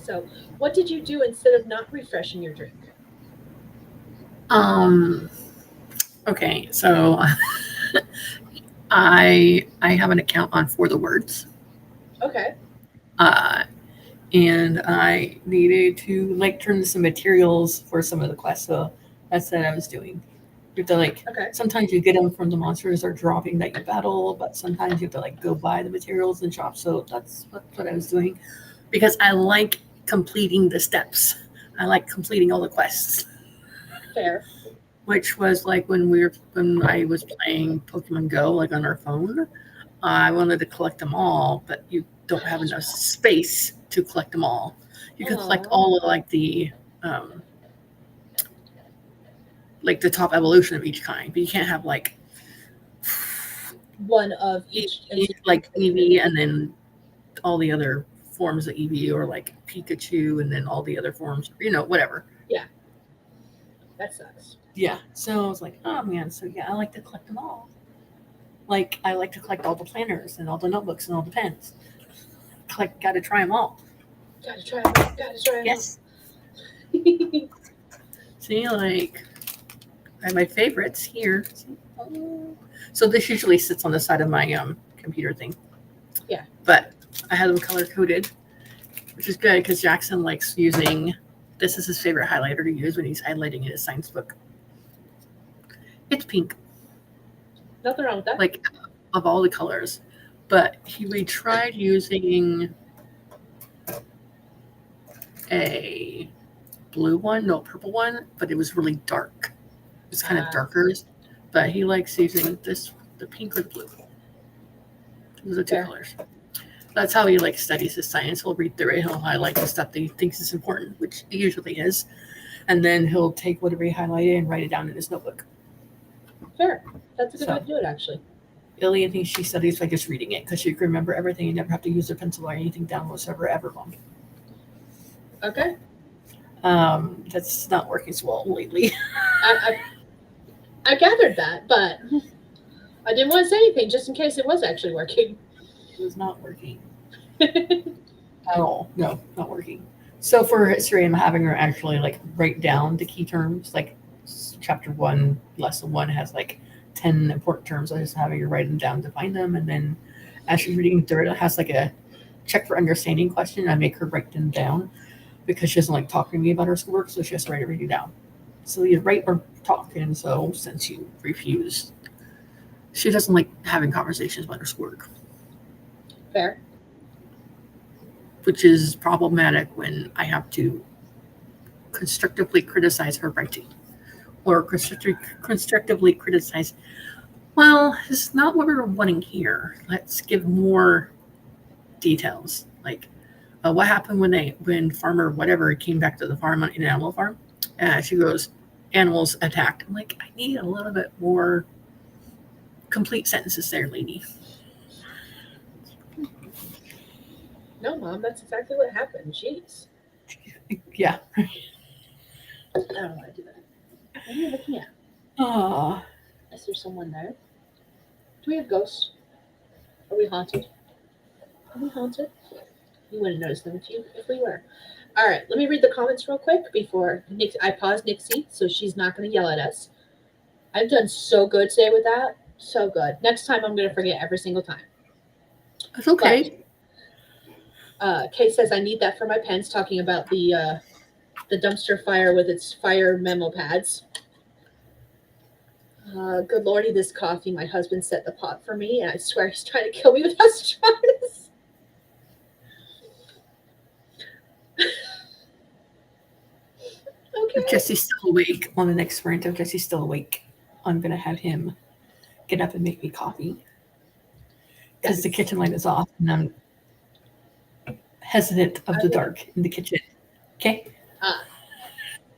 So, what did you do instead of not refreshing your drink? Um. Okay. So, I have an account on For the Words. Okay. Uh, and I needed to like turn some materials for some of the quests. So that's what I was doing. You have to like Okay. sometimes you get them from the monsters are dropping that you battle, but sometimes you have to like go buy the materials and shop. So that's what I was doing because I like completing the steps. I like completing all the quests, Fair. which was like when I was playing Pokemon Go like on our phone. I wanted to collect them all, but you don't have enough space to collect them all. You can collect Aww. all of um, like the top evolution of each kind, but you can't have like One of each. like Eevee and then all the other forms of Eevee or like Pikachu and then all the other forms, whatever. Yeah. That sucks. Yeah. So I was like, oh man, so yeah, I like to collect them all. Like I like to collect all the planners and all the notebooks and all the pens. Gotta try them all. Gotta try them out. Gotta try them Yes. out. See, like I have my favorites here. So this usually sits on the side of my computer thing. Yeah. But I have them color coded, which is good because Jackson likes using. This is his favorite highlighter to use when he's highlighting in his science book. It's pink, Nothing wrong with that. like of all the colors. But we tried using a blue one, no purple one, but it was really dark. It's kind of darker. But he likes using the pink or the blue. Those are two Fair. colors. That's how he like studies his science. He'll read through it. He'll highlight the stuff that he thinks is important, which it usually is, and then he'll take whatever he highlighted and write it down in his notebook. Fair. That's a good way to do it, actually. Ilya thinks she studies by just reading it because she can remember everything and never have to use her pencil or anything down whatsoever ever long. Okay. That's not working so well lately. I gathered that, but I didn't want to say anything just in case it was actually working. It was not working at all. No, not working. So for history, I'm having her actually like write down the key terms. Like chapter 1, lesson 1 has like 10 important terms. I'm just having her write them down to find them, and then as she's reading through it, it has like a check for understanding question. I make her write them down because she doesn't like talking to me about her schoolwork, so she has to write everything down. So you write or talk, and so since you refuse, she doesn't like having conversations about her schoolwork. Fair. Which is problematic when I have to constructively criticize her writing or constructively criticize. Well, it's not what we're wanting here. Let's give more details. Like what happened when farmer whatever came back to the farm in an animal farm. She goes, animals attacked. I'm like, I need a little bit more complete sentences there, lady. No, Mom, that's exactly what happened. Jeez. Yeah. I don't know why I do that. What are you looking at? Oh. Is there someone there? Do we have ghosts? Are we haunted? Are we haunted? You wouldn't notice them if we were. All right, let me read the comments real quick before I pause Nixie so she's not going to yell at us. I've done so good today with that. So good. Next time I'm going to forget every single time. That's okay. Kay says I need that for my pens, talking about the dumpster fire with its fire memo pads. Good lordy, this coffee. My husband set the pot for me, and I swear he's trying to kill me with straws. If Okay. Jesse's still awake on the next sprint, if Jesse's still awake, I'm going to have him get up and make me coffee. Because the kitchen light is off and I'm hesitant of the dark in the kitchen. Okay?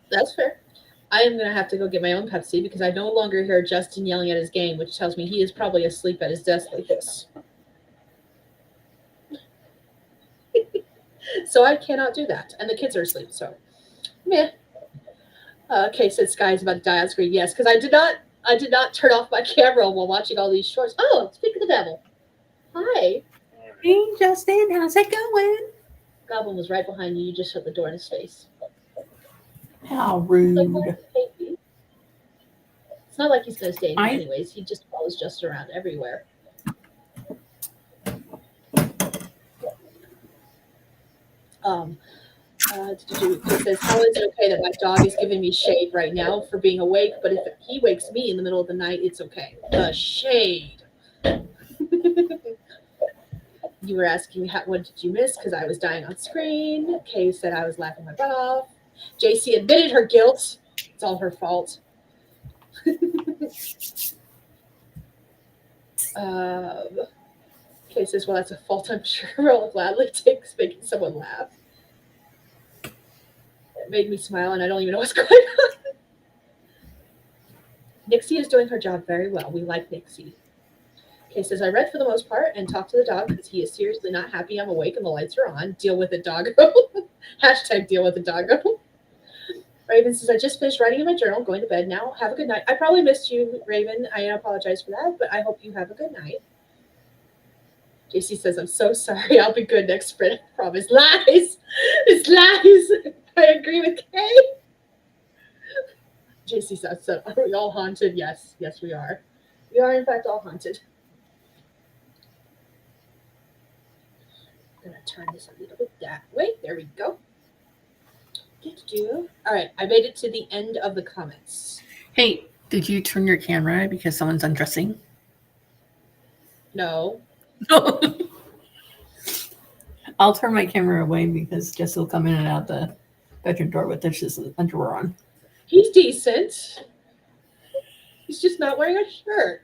That's fair. I am going to have to go get my own Pepsi because I no longer hear Justin yelling at his game, which tells me he is probably asleep at his desk like this. So I cannot do that. And the kids are asleep, so meh. Okay, said Skye is about to die on screen. Yes, because I did not turn off my camera while watching all these shorts. Oh, speak of the devil. Hi. Hey, Justin, how's it going? Goblin was right behind you. You just shut the door in his face. How Like, rude. why does he hate me? It's not like he's going to stay in here anyways. He just follows Justin around everywhere. He says, how is it okay that my dog is giving me shade right now for being awake, but if he wakes me in the middle of the night, it's okay. The shade. You were asking, what did you miss? Because I was dying on screen. Kay said I was laughing my butt off. JC admitted her guilt. It's all her fault. Kay says, well, that's a fault I'm sure I'll gladly take, making someone laugh. It made me smile, and I don't even know what's going on. Nixie is doing her job very well. We like Nixie. Kay says, I read for the most part and talked to the dog because he is seriously not happy I'm awake and the lights are on. Deal with it, doggo. Hashtag deal with it, doggo. Raven says, I just finished writing in my journal, going to bed now. Have a good night. I probably missed you, Raven. I apologize for that, but I hope you have a good night. JC says, I'm so sorry. I'll be good next sprint. I promise. Lies. It's lies. I agree with Kay. JC says, so are we all haunted? Yes. Yes, we are. We are, in fact, all haunted. I'm going to turn this a little bit that way. There we go. All right. I made it to the end of the comments. Hey, did you turn your camera because someone's undressing? No. I'll turn my camera away because Jess will come in and out the bedroom door with his underwear on. He's decent. He's just not wearing a shirt.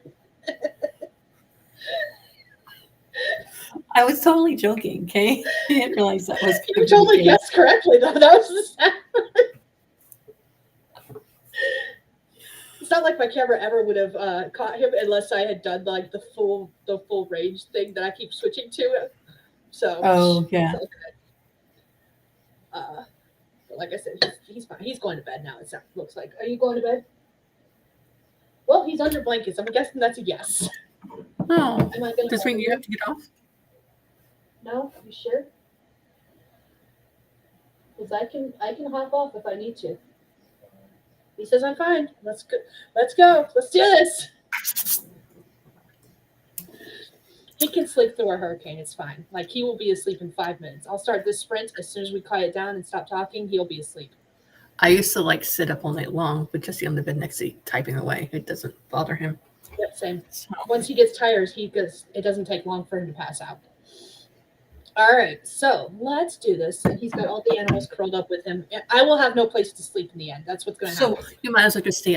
I was totally joking, okay? I didn't realize that was. You totally guessed correctly, though. That was the sad part. It's not like my camera ever would have caught him unless I had done like the full range thing that I keep switching to. So oh yeah. It's all good. But like I said, he's fine. He's going to bed now. It looks like. Are you going to bed? Well, he's under blankets. I'm guessing that's a yes. Oh, does this mean you have to get off? No, you sure? Because I can hop off if I need to. He says I'm fine. Let's go. Let's go. Let's do this. He can sleep through a hurricane. It's fine. Like he will be asleep in 5 minutes. I'll start this sprint as soon as we quiet down and stop talking. He'll be asleep. I used to like sit up all night long with Jesse on the bed next to me, typing away. It doesn't bother him. Yep, same. So. Once he gets tired, it doesn't take long for him to pass out. All right, so let's do this. And he's got all the animals curled up with him. I will have no place to sleep in the end. That's what's going to happen. So you might as well just stay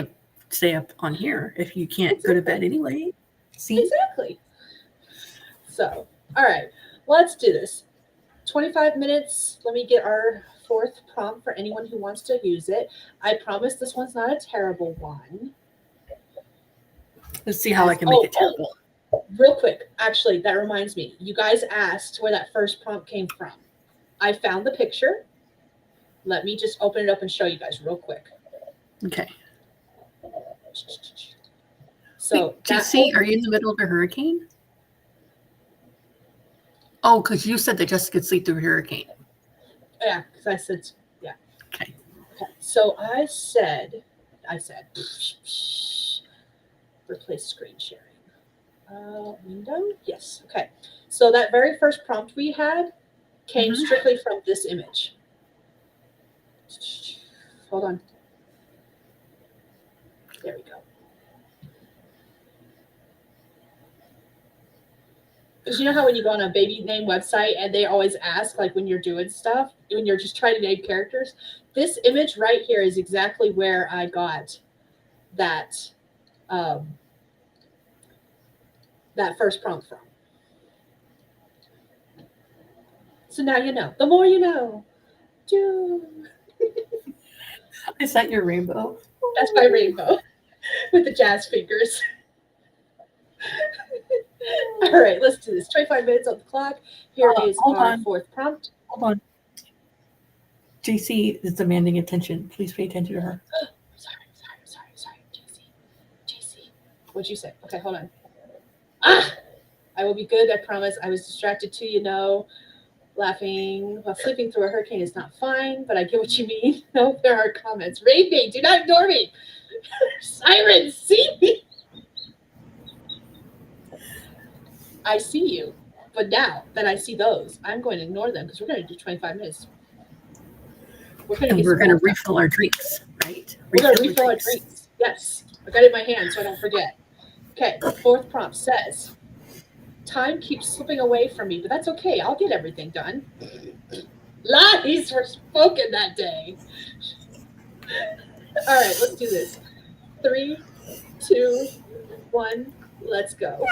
up on here if you can't go to bed anyway. See? Exactly. So, all right, let's do this. 25 minutes. Let me get our fourth prompt for anyone who wants to use it. I promise this one's not a terrible one. Let's see how I can make it terrible. Real quick, actually, that reminds me. You guys asked where that first prompt came from. I found the picture. Let me just open it up and show you guys real quick. Okay. So, Jesse, are you in the middle of a hurricane? Oh, because you said that Jessica could sleep through a hurricane. Yeah, because I said, yeah. Okay. So I said, Replace screen sharing. Window? Yes. Okay. So that very first prompt we had came Mhm. strictly from this image. Hold on. There we go. Because you know how when you go on a baby name website and they always ask, like when you're doing stuff, when you're just trying to name characters, this image right here is exactly where I got that um, that first prompt from. So now you know. The more you know. Is that your rainbow? That's my rainbow with the jazz fingers. All right, let's do this. 25 minutes on the clock. Here is Hold our on. fourth prompt. Hold on. JC is demanding attention. Please pay attention to her. Sorry. JC. What'd you say? Okay, hold on. Ah! I will be good, I promise. I was distracted too, Laughing while sleeping through a hurricane is not fine, but I get what you mean. No, there are comments. Raid me. Do not ignore me. Sirens, see me. I see you. But now that I see those, I'm going to ignore them because we're going to do 25 minutes. We're going to And get we're some going to more stuff. refill our drinks, right? We're going to refill our drinks. Yes. I got it in my hand so I don't forget. Okay, fourth prompt says, time keeps slipping away from me, but that's okay. I'll get everything done. Lies were spoken that day. All right, let's do this. 3, 2, 1, let's go.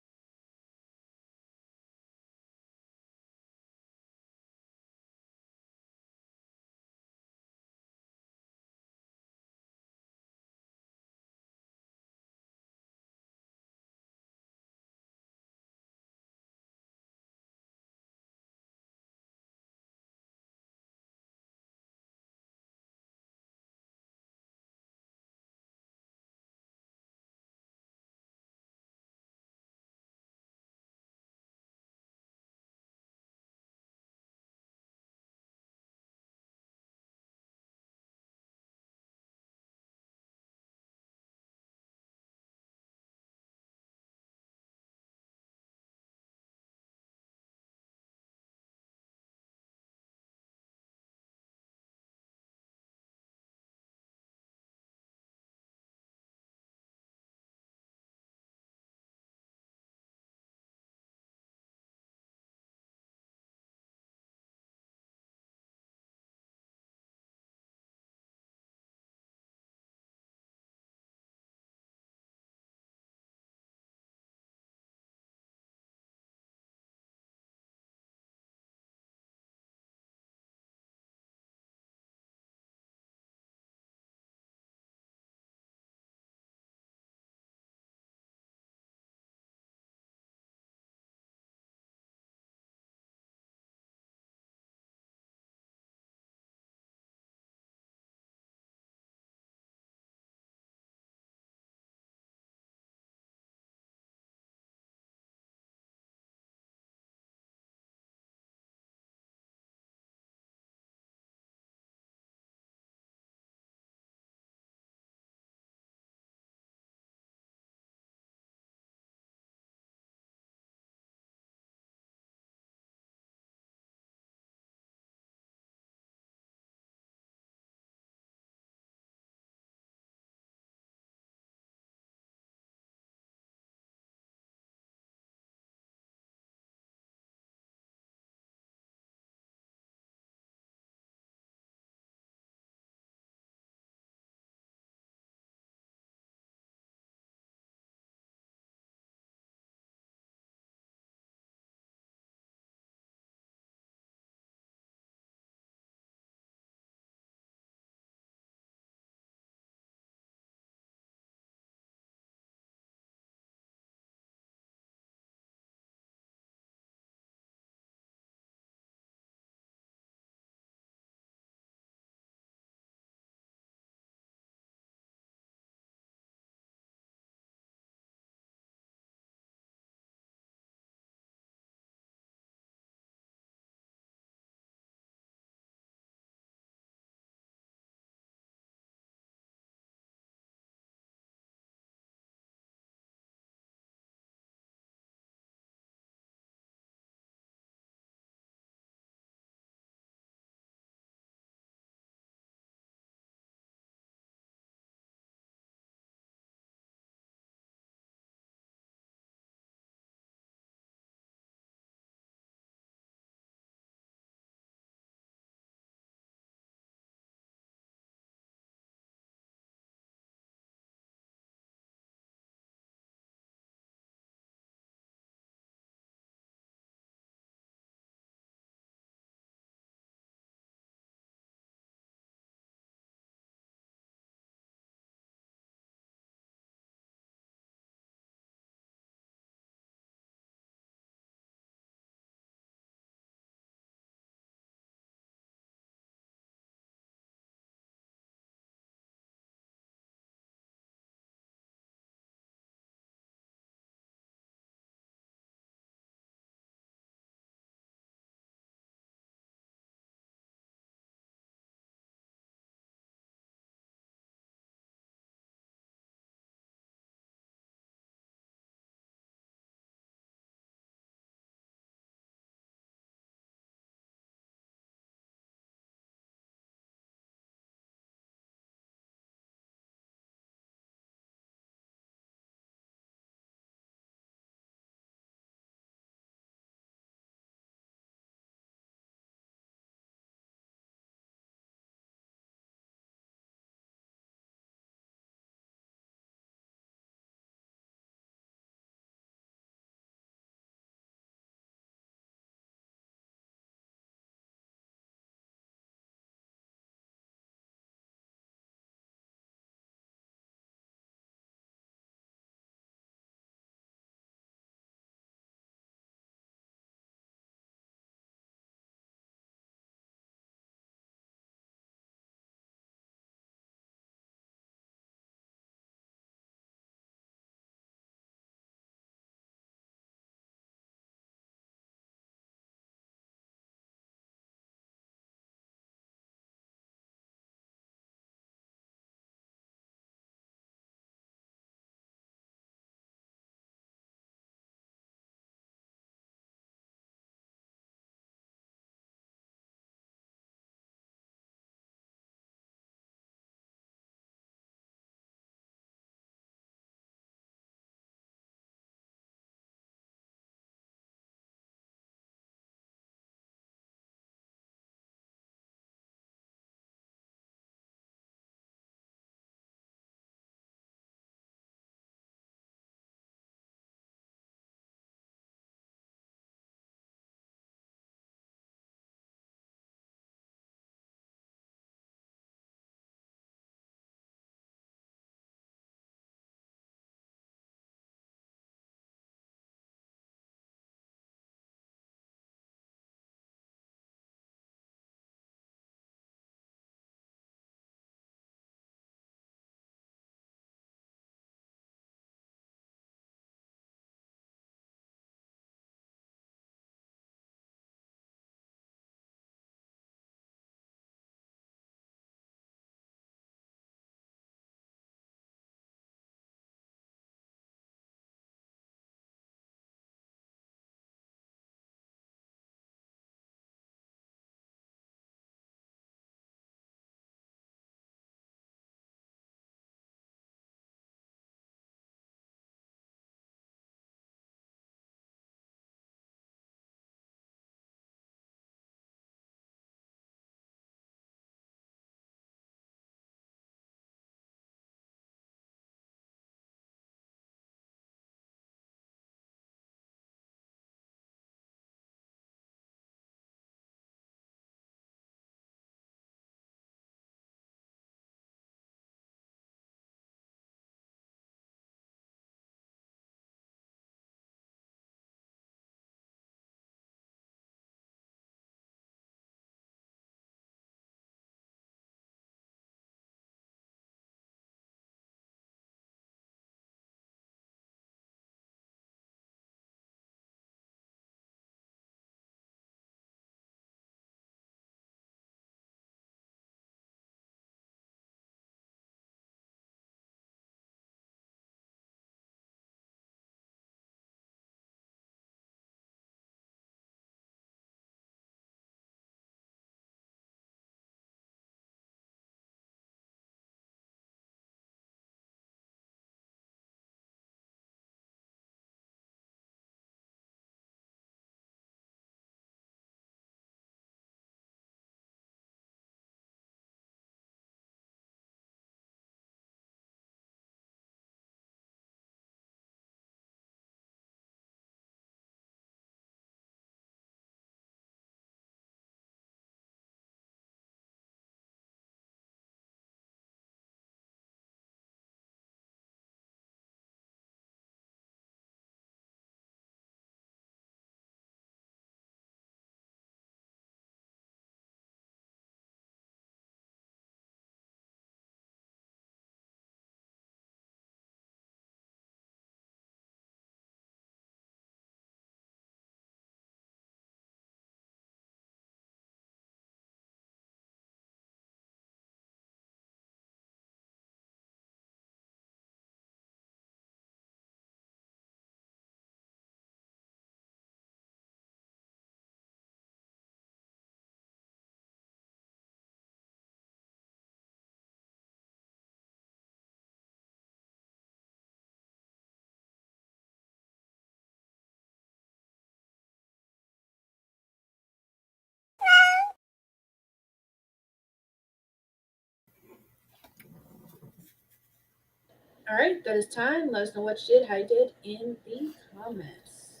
All right, that is time. Let us know what you did, how you did in the comments.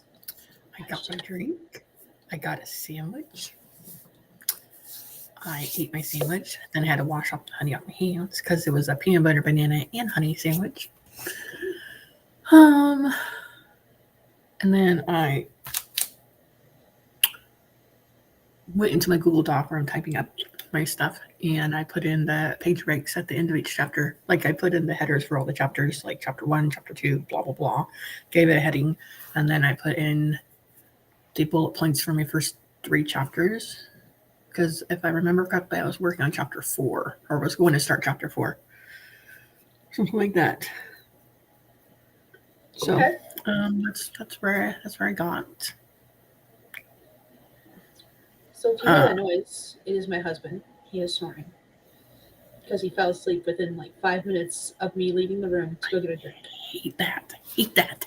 I got my drink. I got a sandwich. I ate my sandwich, then I had to wash off the honey off my hands because it was a peanut butter, banana, and honey sandwich. And then I went into my Google Doc where I'm typing up my stuff, and I put in the page breaks at the end of each chapter. Like I put in the headers for all the chapters, like chapter 1, chapter 2, blah blah blah. Gave it a heading, and then I put in the bullet points for my first 3 chapters. Because if I remember correctly, I was working on chapter 4, or was going to start chapter 4, something like that. So Okay. that's where I got. So if you hear that noise, it is my husband. He is snoring because he fell asleep within like 5 minutes of me leaving the room to go get a drink. Hate that.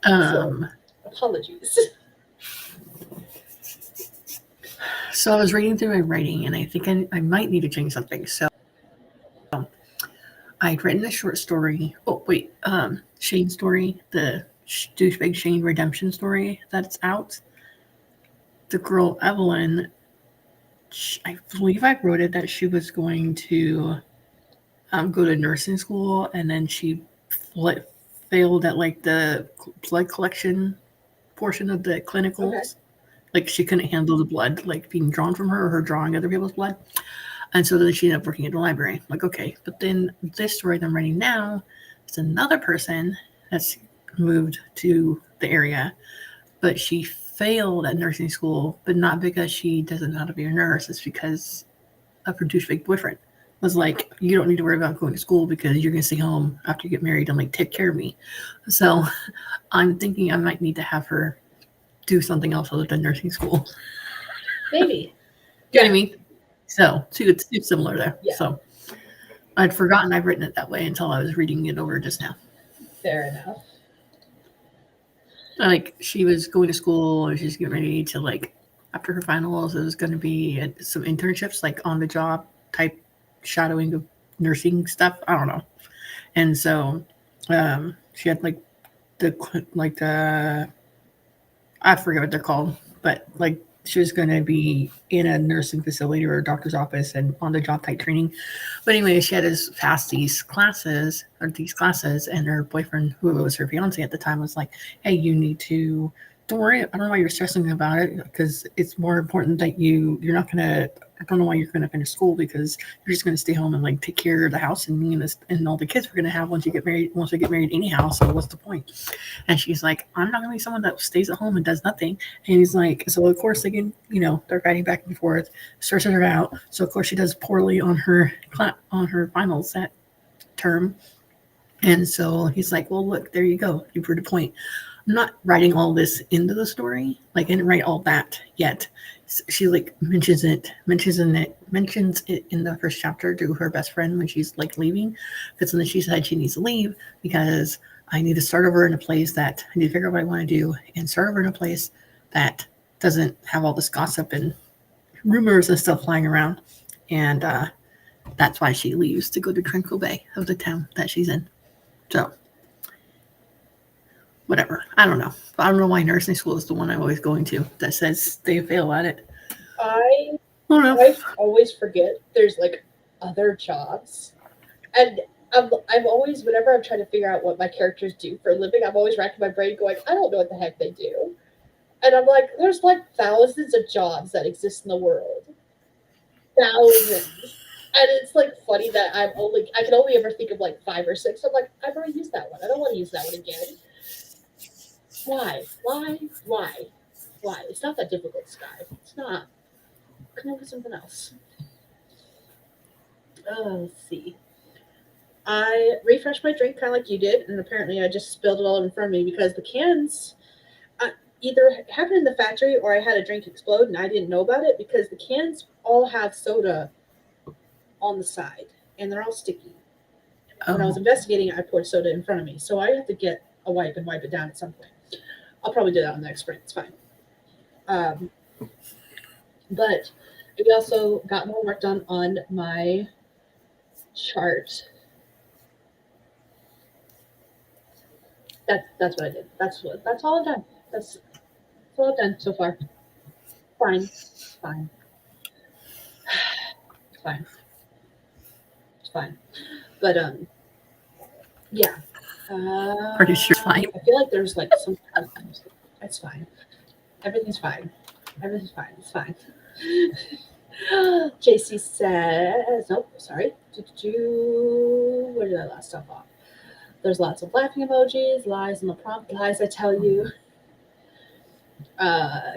So, apologies. So I was reading through my writing, and I think I might need to change something. So I'd written a short story. Oh wait, Shane's story, the douchebag Shane redemption story that's out. The girl Evelyn, I believe I wrote it that she was going to go to nursing school, and then she failed at like the blood collection portion of the clinicals. Okay. Like she couldn't handle the blood like being drawn from her, or her drawing other people's blood. And so then she ended up working at the library. Like, okay. But then this story that I'm writing now is another person that's moved to the area, but she failed at nursing school, but not because she doesn't know how to be a nurse. It's because of her douchebag boyfriend. Was like, you don't need to worry about going to school because you're going to stay home after you get married and like take care of me. So I'm thinking I might need to have her do something else other than nursing school. Maybe. You know what I mean? So it's similar there. Yeah. So I'd forgotten I'd written it that way until I was reading it over just now. Fair enough. Like she was going to school and she's getting ready to like after her finals, it was going to be some internships, like on the job type shadowing of nursing stuff. I don't know. And so she had like the I forget what they're called, but like she was going to be in a nursing facility or a doctor's office and on the job type training. But anyway, she had to pass these classes, and her boyfriend, who was her fiance at the time, was like, hey, you need to, don't worry. I don't know why you're stressing about it, because it's more important that you're not going to, I don't know why you're going to finish school, because you're just going to stay home and like take care of the house and me and all the kids we're going to have once we get married anyhow. So what's the point? And she's like, I'm not going to be someone that stays at home and does nothing. And he's like, so of course again, they're fighting back and forth, stresses her out. So of course she does poorly on her finals that term. And so he's like, well, look, there you go. You proved a point. I'm not writing all this into the story. Like I didn't write all that yet. She like mentions it in the first chapter to her best friend when she's like leaving, because then she said she needs to leave because I need to start over in a place that I need to figure out what I want to do and start over in a place that doesn't have all this gossip and rumors and stuff flying around. And that's why she leaves to go to Tranquil Bay of the town that she's in. So whatever. I don't know. I don't know why nursing school is the one I'm always going to that says they fail at it. I always forget there's like other jobs. And I'm always, whenever I'm trying to figure out what my characters do for a living, I'm always racking my brain going, I don't know what the heck they do. And I'm like, there's like thousands of jobs that exist in the world. Thousands. And it's like funny that I can only ever think of like 5 or 6. I'm like, I've already used that one. I don't want to use that one again. Why? It's not that difficult, Skye. It's not. Come up with something else. Let's see. I refreshed my drink kind of like you did, and apparently I just spilled it all in front of me because the cans either happened in the factory or I had a drink explode and I didn't know about it, because the cans all have soda on the side and they're all sticky. When I was investigating, I poured soda in front of me, so I have to get a wipe and wipe it down at some point. I'll probably do that on the next sprint. It's fine. But we also got more work done on my chart. That's what I did. That's all I've done. That's all I've done so far. Fine. Fine. It's fine. It's fine. But yeah. Pretty sure it's fine. I feel like there's like some. It's fine. Everything's fine. Everything's fine. It's fine. JC says, nope, sorry. Where did I last stop off? There's lots of laughing emojis, lies in the prompt, lies I tell you.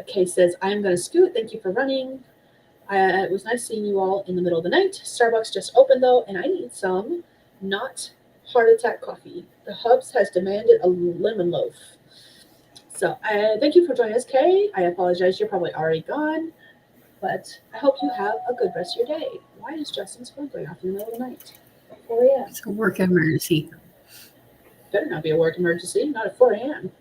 Kay says, I'm going to scoot. Thank you for running. It was nice seeing you all in the middle of the night. Starbucks just opened though, and I need some not heart attack coffee. The Hubs has demanded a lemon loaf. So thank you for joining us, Kay. I apologize. You're probably already gone. But I hope you have a good rest of your day. Why is Justin's phone going off in the middle of the night? At 4 a.m. It's a work emergency. Better not be a work emergency. Not at 4 a.m.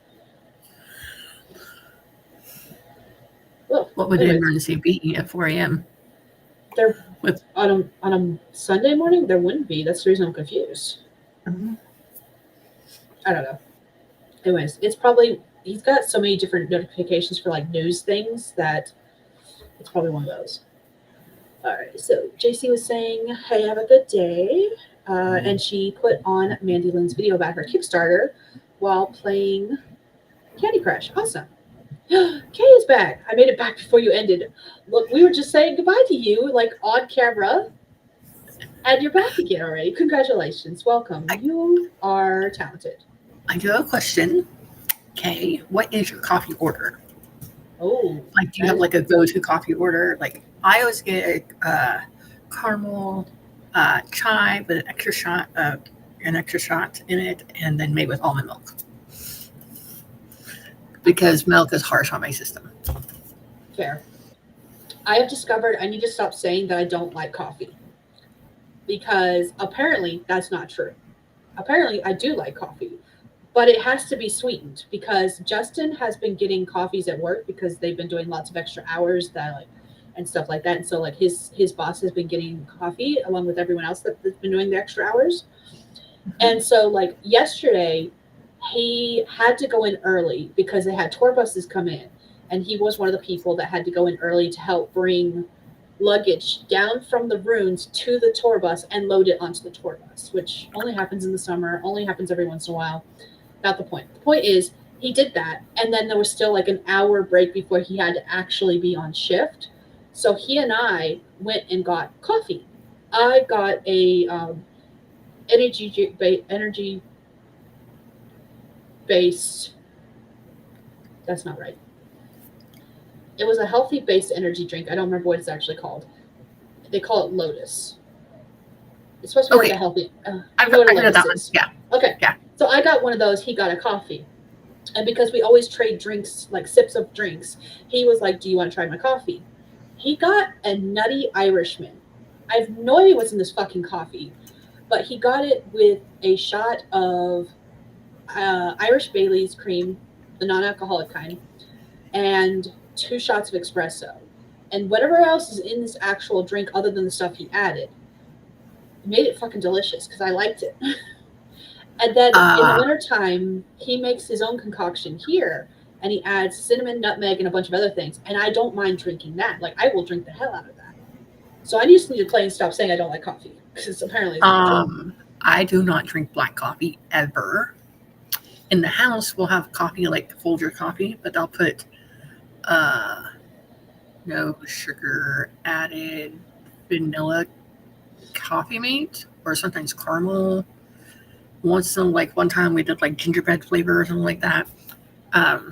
Well, What would anyways, an emergency be at 4 a.m.? There, With- on a Sunday morning, there wouldn't be. That's the reason I'm confused. Mm-hmm. I don't know. Anyways, it's probably he's got so many different notifications for like news things that it's probably one of those. All right. So JC was saying, "Hey, have a good day," and she put on Mandy Lynn's video about her Kickstarter while playing Candy Crush. Awesome. Kay is back. I made it back before you ended. Look, we were just saying goodbye to you, like on camera, and you're back again already. Congratulations. Welcome. You are talented. I do have a question. Okay, what is your coffee order? Oh, Like, do you have like a go-to coffee order? Like, I always get a caramel chai with an extra shot in it, and then made with almond milk. Because milk is harsh on my system. fair. I have discovered I need to stop saying that I don't like coffee because apparently that's not true. Apparently, I do like coffee, but it has to be sweetened because Justin has been getting coffees at work because they've been doing lots of extra hours that like and stuff like that. And so like his boss has been getting coffee along with everyone else that's been doing the extra hours. And so like yesterday, he had to go in early because they had tour buses come in, and he was one of the people that had to go in early to help bring luggage down from the ruins to the tour bus and load it onto the tour bus, which only happens in the summer, only happens every once in a while. Not the point. The point is he did that, and then there was still like an hour break before he had to actually be on shift. So he and I went and got coffee. I got a energy based. That's not right. It was a healthy based energy drink. I don't remember what it's actually called. They call it Lotus. It's supposed to be like a healthy. I've you know what a heard of Lotus that one. is. Yeah. Okay. Yeah. So I got one of those. He got a coffee. And because we always trade drinks, like sips of drinks, he was like, "Do you want to try my coffee?" He got a Nutty Irishman. I have no idea what's in this fucking coffee, but he got it with a shot of Irish Bailey's cream, the non-alcoholic kind, and 2 shots of espresso. And whatever else is in this actual drink other than the stuff he added, made it fucking delicious because I liked it. And then in the wintertime, he makes his own concoction here, and he adds cinnamon, nutmeg, and a bunch of other things. And I don't mind drinking that. Like, I will drink the hell out of that. So I just need to plain stop saying I don't like coffee because apparently it's not true. I do not drink black coffee ever. In the house, we'll have coffee like Folger coffee, but I'll put no sugar added vanilla coffee mate, or sometimes caramel. One time we did like gingerbread flavor or something like that. But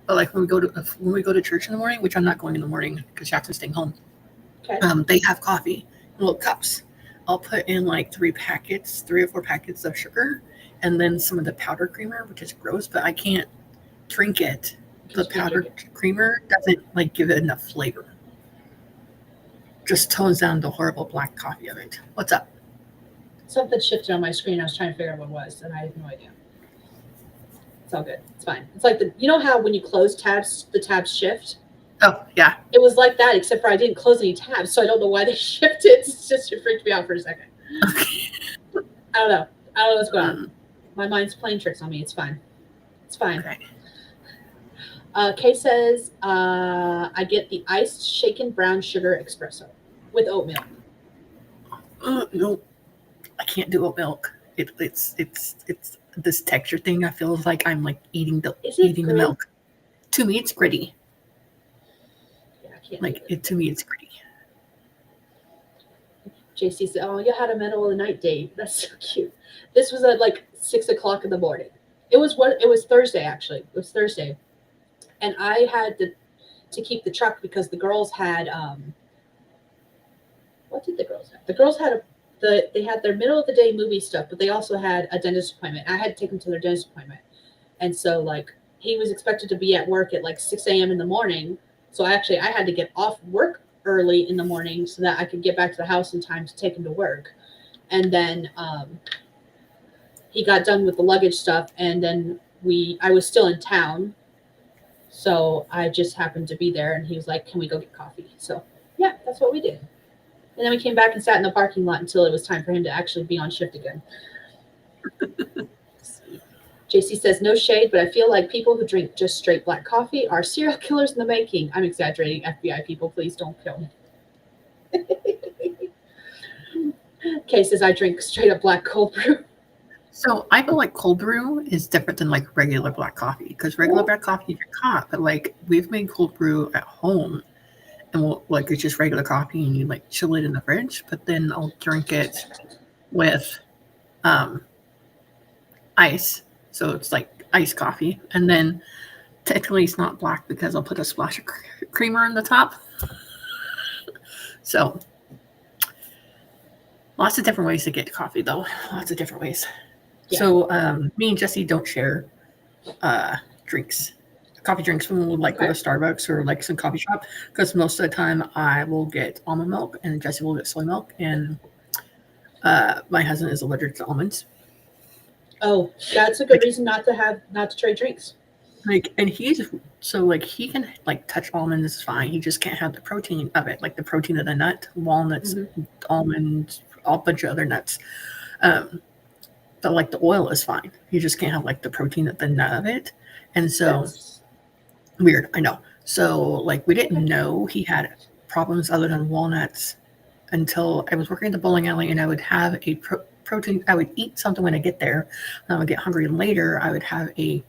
like when we go to church in the morning, which I'm not going in the morning because Jackson's staying home. Okay. They have coffee in little cups. I'll put in like 3 or 4 packets of sugar, and then some of the powdered creamer, which is gross, but I can't drink it. The powdered creamer doesn't like give it enough flavor. Just tones down the horrible black coffee of it. What's up? Something shifted on my screen. I was trying to figure out what it was, and I have no idea. It's all good. It's fine. It's like you know how when you close tabs, the tabs shift? Oh, yeah. It was like that, except for I didn't close any tabs, so I don't know why they shifted. It just freaked me out for a second. Okay. I don't know. I don't know what's going on. Um, My mind's playing tricks on me. It's fine. It's fine. okay. Kay says, I get the iced shaken brown sugar espresso with oat milk. No, I can't do oat milk. It's this texture thing. I feel like I'm like Is it eating the good? milk. To me, it's gritty. Yeah, I can't Like do it. to me, it's gritty. JC said, "Oh, you had a middle of the night date. That's so cute." This was at like 6 o'clock in the morning. It was what? It was Thursday actually. It was Thursday, and I had to keep the truck because the girls had what did the girls have? The girls had they had their middle of the day movie stuff, but they also had a dentist appointment. I had to take them to their dentist appointment, and so like he was expected to be at work at like 6 a.m. in the morning. So I had to get off work early in the morning so that I could get back to the house in time to take him to work. And then he got done with the luggage stuff, and then I was still in town, so I just happened to be there, and he was like, "Can we go get coffee?" So yeah, that's what we did. And then we came back and sat in the parking lot until it was time for him to actually be on shift again. JC says, no shade, but I feel like people who drink just straight black coffee are serial killers in the making. I'm exaggerating. FBI people, please don't kill me. Kay says, I drink straight up black cold brew. So I feel like cold brew is different than like regular black coffee because regular black coffee you drink hot, but like we've made cold brew at home and we'll like it's just regular coffee and you like chill it in the fridge, but then I'll drink it with ice. So it's like iced coffee. And then technically it's not black because I'll put a splash of creamer on the top. So lots of different ways to get coffee though. Lots of different ways. Yeah. So me and Jesse don't share drinks. Coffee drinks when we like go to Starbucks or like some coffee shop because most of the time I will get almond milk and Jesse will get soy milk and my husband is allergic to almonds. Oh, that's a good reason not to trade drinks. Like, and he's so like he can like touch almonds fine. He just can't have the protein of it, like the protein of the nut, walnuts, almonds, a bunch of other nuts. But like the oil is fine. You just can't have like the protein of the nut of it. And so that's weird, I know. So like we didn't know he had problems other than walnuts until I was working at the bowling alley and I would have a protein. I would eat something when I get there. And I would get hungry later. I would have a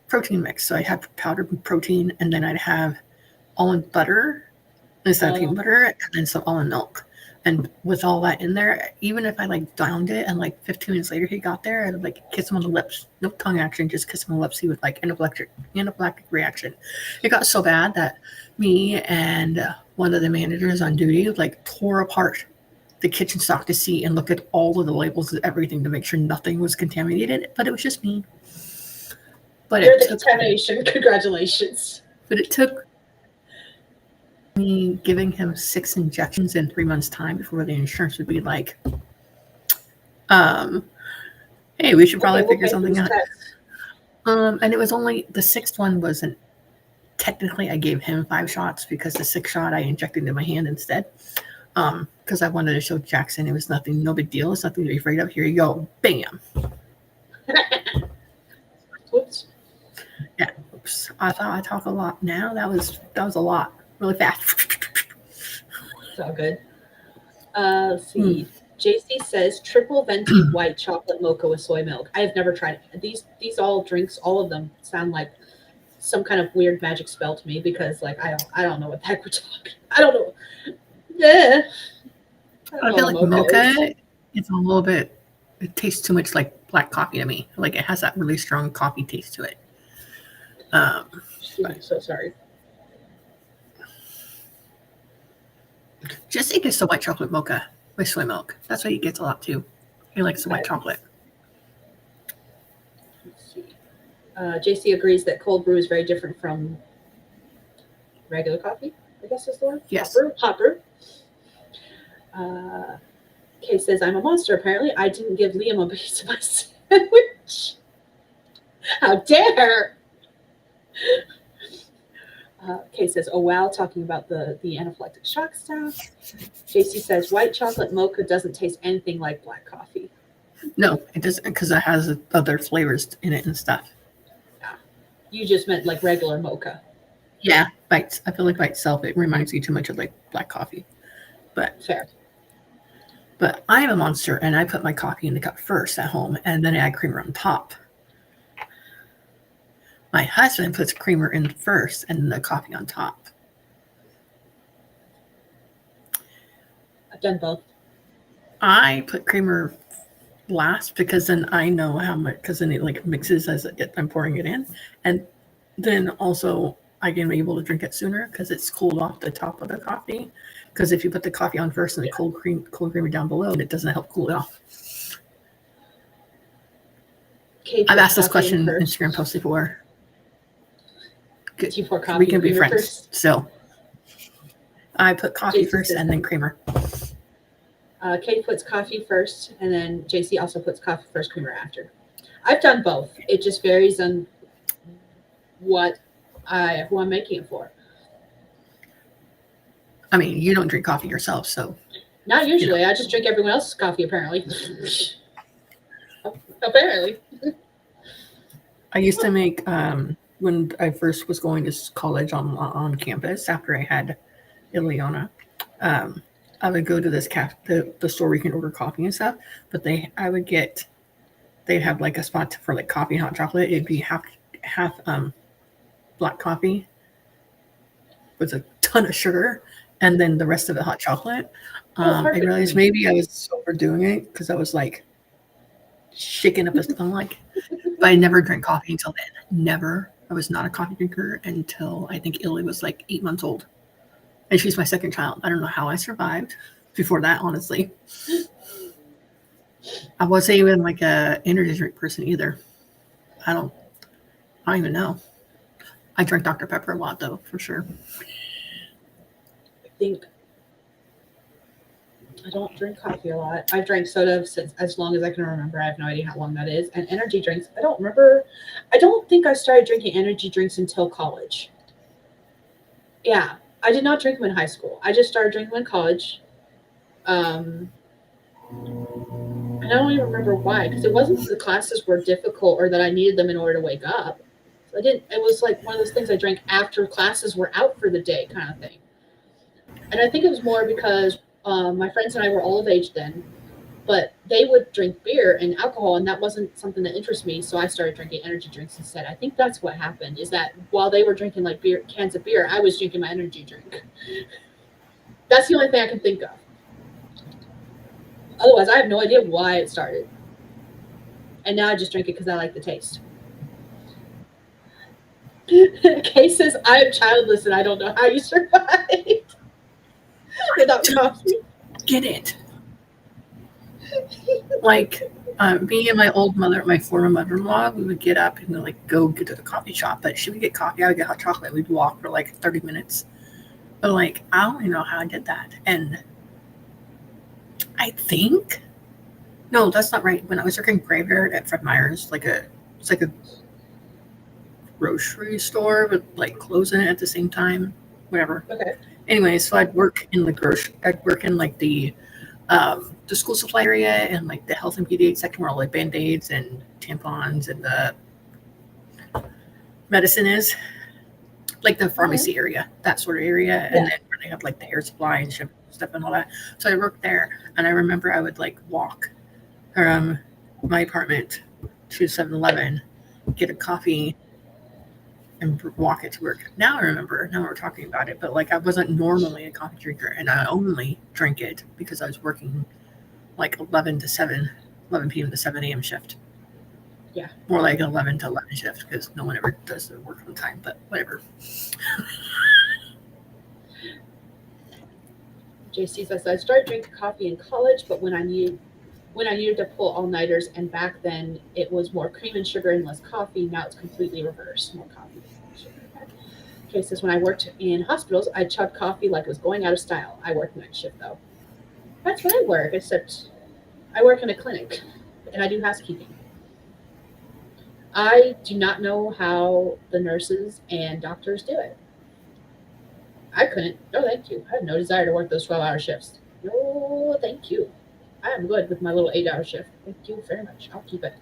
protein mix. So I'd have powdered protein and then I'd have almond butter instead of peanut butter and then some almond milk. And with all that in there, even if I like downed it and like 15 minutes later he got there, I'd like kiss him on the lips. No tongue action, just kiss him on the lips. He would like anaphylactic reaction. It got so bad that me and one of the managers on duty like tore apart the kitchen stock to see and look at all of the labels and everything to make sure nothing was contaminated. But it was just me. But You're the contamination. Congratulations. But it took me giving him 6 injections in 3 months' time before the insurance would be like, hey, we should probably figure something out. And it was only the 6th one wasn't technically I gave him 5 shots because the 6th shot I injected in my hand instead. Because I wanted to show Jackson it was nothing, no big deal. It's nothing to be afraid of. Here you go. Bam. Whoops. Yeah. Oops. I thought I talk a lot now. That was a lot. Really fast. It's all good. Let's see. JC says triple venti white chocolate mocha with soy milk. I have never tried it. These all drinks, all of them sound like some kind of weird magic spell to me because like I don't know what the heck we're talking. I don't know. Yeah. I feel like mocha is a little bit. It tastes too much like black coffee to me. Like it has that really strong coffee taste to it. I'm so sorry. Jesse gets the white chocolate mocha with soy milk. That's what he gets a lot too. He likes the white chocolate. Let's see. JC agrees that cold brew is very different from regular coffee. I guess is the word. Yes. Hot brew. Kay says, I'm a monster, apparently. I didn't give Liam a piece of my sandwich. How dare! Kay says, oh, wow, talking about the anaphylactic shock stuff. JC says, white chocolate mocha doesn't taste anything like black coffee. No, it doesn't because it has other flavors in it and stuff. Yeah. You just meant like regular mocha. Yeah, I feel like by itself it reminds you too much of like black coffee. But Fair. but I am a monster and I put my coffee in the cup first at home and then I add creamer on top. My husband puts creamer in first and then the coffee on top. I've done both. I put creamer last because then I know how much because then it like mixes as I'm pouring it in, and then also I can be able to drink it sooner because it's cooled off the top of the coffee. Because if you put the coffee on first and the cold creamer down below, it doesn't help cool it off. Kate I've puts asked this coffee in question in first. Instagram post before. Do you pour We coffee can and be creamer friends. first? So I put coffee JC first says and then creamer. Kate puts coffee first, and then JC also puts coffee first, creamer after. I've done both. It just varies on what who I'm making it for. I mean, you don't drink coffee yourself, so Not you know. usually. I just drink everyone else's coffee. Apparently. Apparently. I used to make when I first was going to college on campus after I had Ileana. Um, I would go to this the store where you can order coffee and stuff, but they'd have like a spot for like coffee and hot chocolate. It'd be half black coffee with a ton of sugar, and then the rest of it hot chocolate. Oh, I perfect for realized me. maybe I was overdoing it because I was like shaking up a stomach. But I never drank coffee until then. Never. I was not a coffee drinker until I think Illy was like 8 months old. And she's my second child. I don't know how I survived before that, honestly. I wasn't even like a energy drink person either. I don't I don't even know. I drank Dr. Pepper a lot though, for sure. I think I don't drink coffee a lot. I've drank soda since as long as I can remember. I have no idea how long that is. And energy drinks, I don't remember. I don't think I started drinking energy drinks until college. Yeah, I did not drink them in high school. I just started drinking them in college. Um, and I don't even remember why, because it wasn't that the classes were difficult or that I needed them in order to wake up. So I didn't. It was like one of those things I drank after classes were out for the day, kind of thing. And I think it was more because my friends and I were all of age then, but they would drink beer and alcohol, and that wasn't something that interested me. So I started drinking energy drinks instead. I think that's what happened. Is that while they were drinking like beer cans of beer, I was drinking my energy drink. That's the only thing I can think of. Otherwise, I have no idea why it started. And now I just drink it because I like the taste. Kay says, I am childless and I don't know how you survived without coffee. Get it. Like me and my old mother, my former mother-in-law, we would get up and like go get to the coffee shop. But she would get coffee, I would get hot chocolate. We'd walk for like 30 minutes. But like I don't even know how I did that. And I think no, that's not right. When I was working graveyard at Fred Meyer's, it's like a grocery store with like clothes in it at the same time, whatever. Okay. Anyway, so I'd work in like the school supply area and like the health and beauty aid section where all like band-aids and tampons and the medicine is. Like the pharmacy area, that sort of area, and then where they have like the hair supply and stuff and all that. So I worked there, and I remember I would like walk from my apartment to 7-Eleven, get a coffee, and walk it to work. Now I remember. Now we're talking about it, but like I wasn't normally a coffee drinker, and I only drank it because I was working like 11 p.m. to 7 a.m. shift. Yeah. More like 11 to 11 shift because no one ever does the work on time, but whatever. JC says, I started drinking coffee in college, but when I needed to pull all nighters, and back then it was more cream and sugar and less coffee. Now it's completely reversed, more coffee. Sugar. Okay, says when I worked in hospitals, I chugged coffee like it was going out of style. I worked night shift though. That's where I work, except I work in a clinic and I do housekeeping. I do not know how the nurses and doctors do it. I couldn't. No, thank you. I have no desire to work those 12-hour shifts. No, thank you. I am good with my little 8-hour shift. Thank you very much. I'll keep it.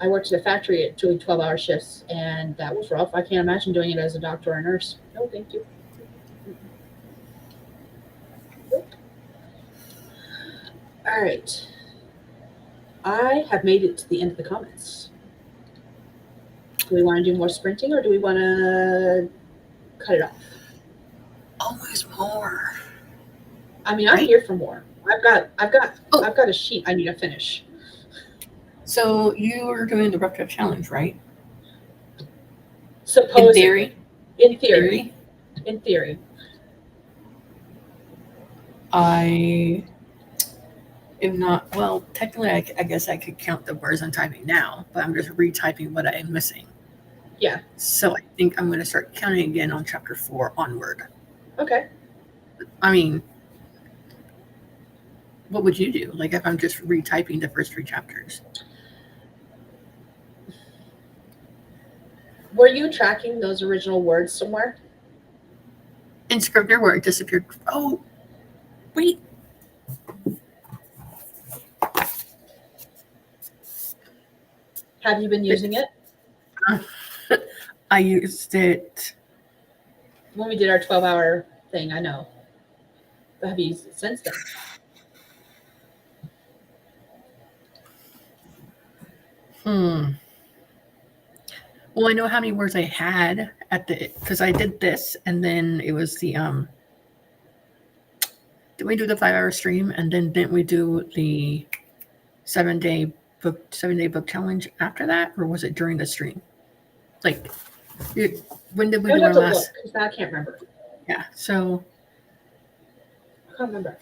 I worked at a factory doing 12-hour shifts, and that was rough. I can't imagine doing it as a doctor or a nurse. No, thank you. All right. I have made it to the end of the comments. Do we want to do more sprinting or do we want to cut it off? Always more. I mean, I'm Right? here for more. I've Oh. got a sheet I need to finish. So you were doing the rough draft challenge, right? Supposedly. In theory. In theory. In theory. I am not, well, technically, I guess I could count the words I'm typing now, but I'm just retyping what I am missing. Yeah. So I think I'm going to start counting again on chapter 4 onward. Okay. I mean, what would you do? Like if I'm just retyping the first 3 chapters? Were you tracking those original words somewhere? In Scrivener where it disappeared. Oh, wait. Have you been using it? I used it when we did our 12-hour thing, I know. But have you used it since then? Well, I know how many words I had at the, because I did this, and then it was the did we do the 5-hour stream, and then didn't we do the 7-day book challenge after that, or was it during the stream? Like, when did we do our last? Because I can't remember. Yeah, so I can't remember.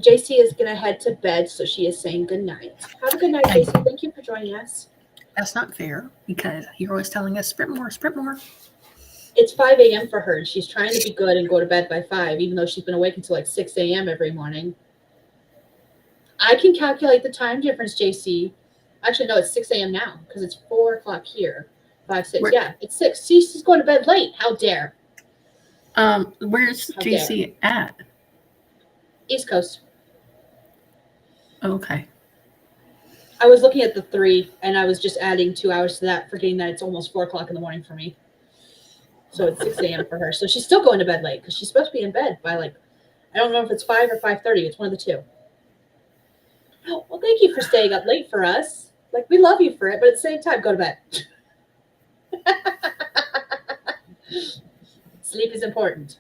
JC is gonna head to bed, so she is saying good night. Have a good night, JC. Thank you for joining us. That's not fair because you're always telling us sprint more, sprint more. It's 5 a.m. for her. She's trying to be good and go to bed by 5, even though she's been awake until like 6 a.m. every morning. I can calculate the time difference, JC. Actually, no, it's 6 a.m. now because it's 4 o'clock here. 5, 6. Yeah, it's 6. See, she's going to bed late. How dare? Where's JC at? East Coast. Okay. I was looking at the 3, and I was just adding 2 hours to that, forgetting that it's almost 4 o'clock in the morning for me. So it's 6 a.m. for her. So she's still going to bed late because she's supposed to be in bed by like, I don't know if it's 5 or 5:30. It's one of the 2. Oh, well, thank you for staying up late for us. Like, we love you for it, but at the same time, go to bed. Sleep is important.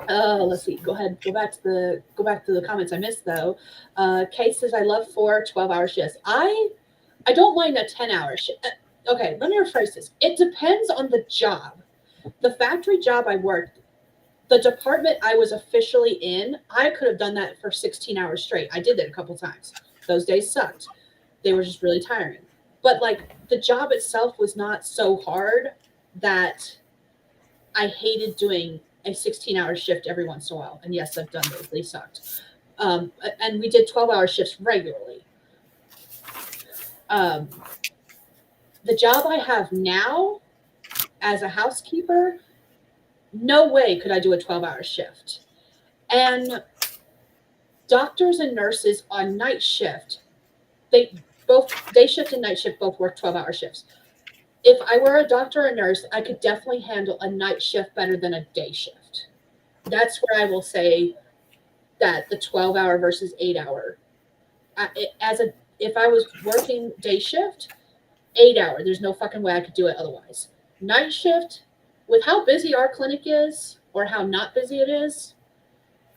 Let's see. Go ahead. Go back to the comments I missed though. Kate says I love 4 12-hour shifts. I don't mind a 10-hour shift. Okay, let me rephrase this. It depends on the job. The factory job I worked, the department I was officially in, I could have done that for 16 hours straight. I did that a couple times. Those days sucked. They were just really tiring. But like the job itself was not so hard that I hated doing a 16-hour shift every once in a while. And yes, I've done those. They sucked. And we did 12-hour shifts regularly. The job I have now as a housekeeper, no way could I do a 12-hour shift. And doctors and nurses on night shift, they both, day shift and night shift both work 12-hour shifts. If I were a doctor or nurse, I could definitely handle a night shift better than a day shift. That's where I will say that the 12-hour versus 8-hour. If I was working day shift, 8-hour, there's no fucking way I could do it otherwise. Night shift, with how busy our clinic is, or how not busy it is,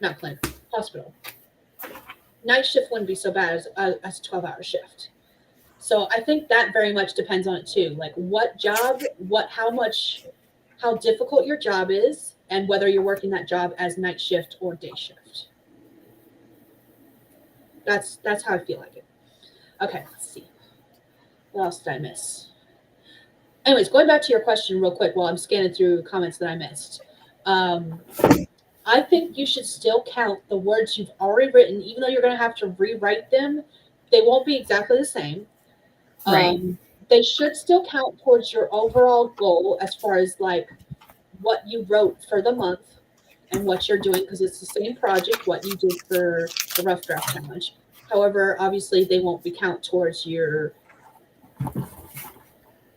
not clinic, hospital. Night shift wouldn't be so bad as a 12-hour shift. So I think that very much depends on it too. Like what job, how difficult your job is, and whether you're working that job as night shift or day shift. That's how I feel like it. Okay, let's see. What else did I miss? Anyways, going back to your question real quick while I'm scanning through comments that I missed. I think you should still count the words you've already written, even though you're going to have to rewrite them. They won't be exactly the same. Right. They should still count towards your overall goal as far as like what you wrote for the month and what you're doing, because it's the same project what you did for the rough draft challenge. However, obviously they won't be count towards your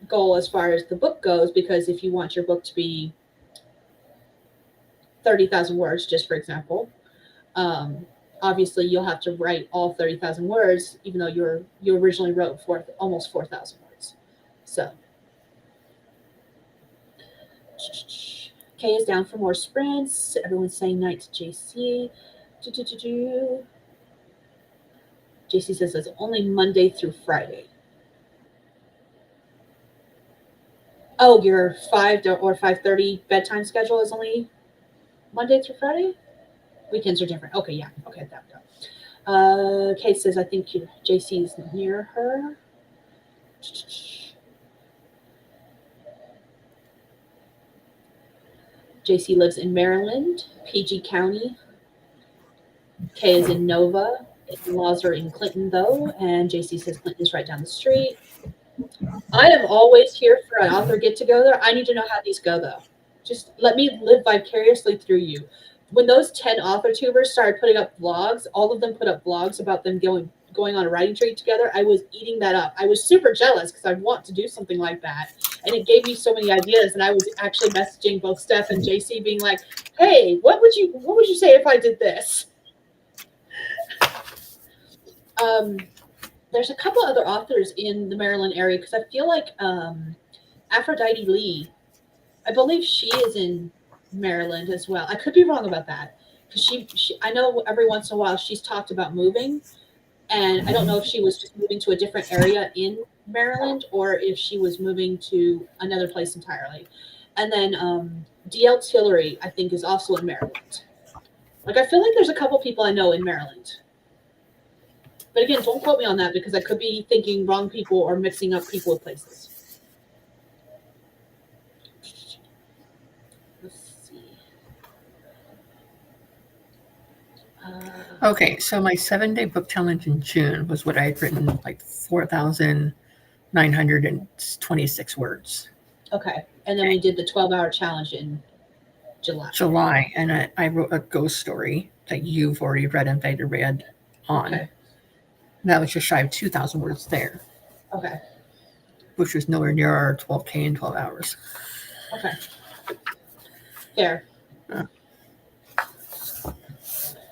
goal as far as the book goes, because if you want your book to be 30,000 words, just for example, um, obviously you'll have to write all 30,000 words, even though you originally wrote almost 4,000 words. So Kay is down for more sprints. Everyone's saying night to JC. JC says it's only Monday through Friday. Oh, your 5 bedtime schedule is only Monday through Friday? Weekends are different. Okay, yeah. Okay, that we go. Kate says, I think JC is near her. JC lives in Maryland, PG County. Kay is in Nova. In-laws are in Clinton, though, and JC says Clinton is right down the street. I am always here for an author get-together. I need to know how these go, though. Just let me live vicariously through you. When those 10 author tubers started putting up vlogs, all of them put up vlogs about them going on a writing trip together. I was eating that up. I was super jealous because I want to do something like that. And it gave me so many ideas. And I was actually messaging both Steph and JC being like, hey, what would you say if I did this? There's a couple other authors in the Maryland area, because I feel like Aphrodite Lee, I believe she is in Maryland as well. I could be wrong about that, because she I know every once in a while she's talked about moving, and I don't know if she was just moving to a different area in Maryland or if she was moving to another place entirely. And then DL Tillery, I think, is also in Maryland. Like, I feel like there's a couple people I know in Maryland. But again, don't quote me on that, because I could be thinking wrong people or mixing up people with places. Let's see. Okay, so my 7-day book challenge in June was what I had written, like 4,926 words. Okay, and then we did the 12-hour challenge in July, and I wrote a ghost story that you've already read and Vader read on. Okay. That was just shy of 2,000 words there. Okay. Which was nowhere near our 12K in 12 hours. Okay. Fair.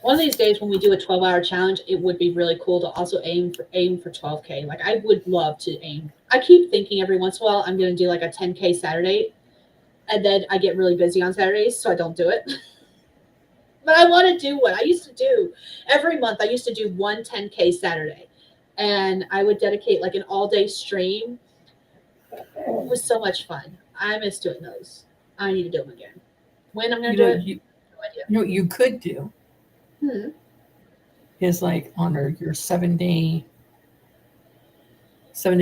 One of these days when we do a 12-hour challenge, it would be really cool to also aim for 12K. Like, I would love to aim. I keep thinking every once in a while I'm going to do like a 10K Saturday, and then I get really busy on Saturdays, so I don't do it. But I want to do what I used to do. Every month I used to do one 10K Saturday, and I would dedicate like an all-day stream. It was so much fun. I miss doing those. I need to do them again. When I'm going to do it? No idea. You know what you could do? Is like honor your 7-day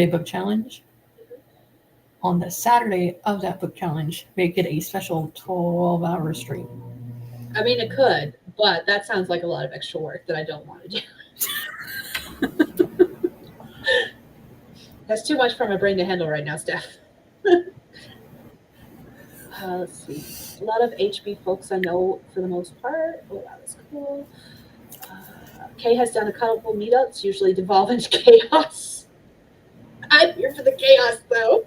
book challenge. On the Saturday of that book challenge, make it a special 12-hour stream. I mean, it could, but that sounds like a lot of extra work that I don't want to do. That's too much for my brain to handle right now, Steph. Let's see. A lot of HB folks I know for the most part. Oh, wow, that's cool. Kay has done a couple meetups, usually devolve into chaos. I'm here for the chaos, though.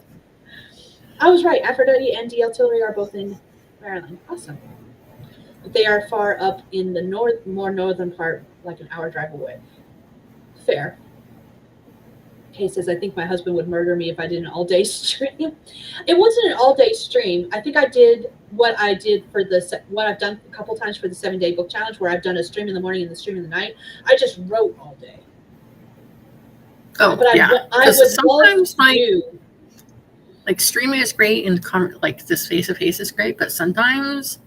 I was right. Aphrodite and DL Tillery are both in Maryland. Awesome. But they are far up in the more northern part, like an hour drive away. Fair. Kay says, I think my husband would murder me if I did an all-day stream. It wasn't an all-day stream. I think I did what I did for what I've done a couple times for the 7-day book challenge, where I've done a stream in the morning and the stream in the night. I just wrote all day. Oh, but yeah. I would sometimes like streaming is great and like this face-to-face is great, but sometimes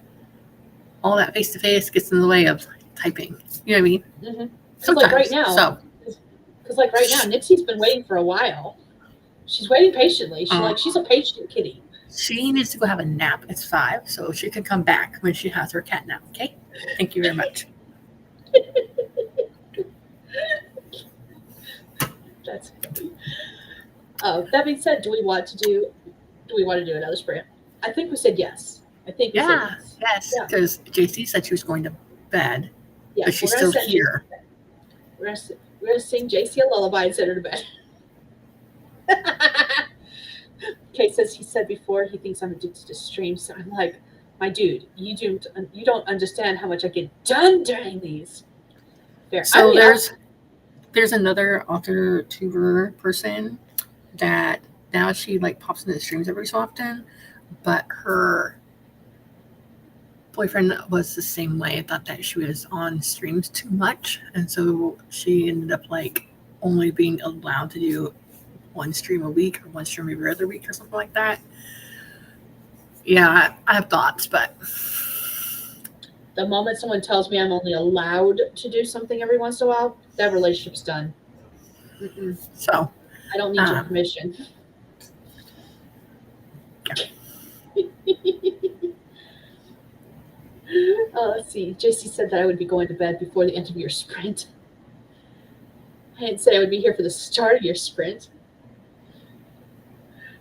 all that face-to-face gets in the way of typing. You know what I mean? Mm-hmm. Sometimes. Like right now. Because like right now, Nixie's been waiting for a while. She's waiting patiently. She's a patient kitty. She needs to go have a nap. It's 5, so she can come back when she has her cat nap. Okay? Thank you very much. That's funny. That being said, do we want to do another sprint? I think we said yes. I think we said Yeah, yes. yes. Yeah. Because JC said she was going to bed, Yeah. but she's still here. We're gonna sing JC a lullaby and send her to bed. Kate says he said before he thinks I'm addicted to streams. So I'm like, my dude, you don't understand how much I get done during these. Fair. I So mean, there's another author tuber person that now she like pops into the streams every so often, but her boyfriend was the same way. I thought that she was on streams too much, and so she ended up like only being allowed to do one stream a week or one stream every other week or something like that. Yeah, I have thoughts, but the moment someone tells me I'm only allowed to do something every once in a while, that relationship's done. Mm-mm. So I don't need your permission. Let's see. JC said that I would be going to bed before the end of your sprint. I didn't say I would be here for the start of your sprint.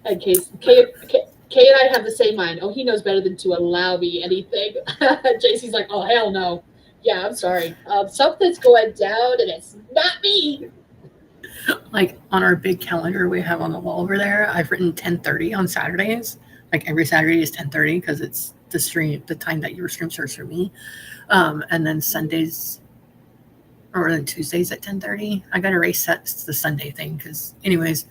And Kay and I have the same mind. Oh, he knows better than to allow me anything. JC's like, oh, hell no. Yeah, I'm sorry. Something's going down and it's not me. like on our big calendar we have on the wall over there, I've written 10:30 on Saturdays. Like every Saturday is 10:30 because it's the time that your stream starts for me. And then Sundays or then Tuesdays at 10:30. I got to reset the Sunday thing because, anyways,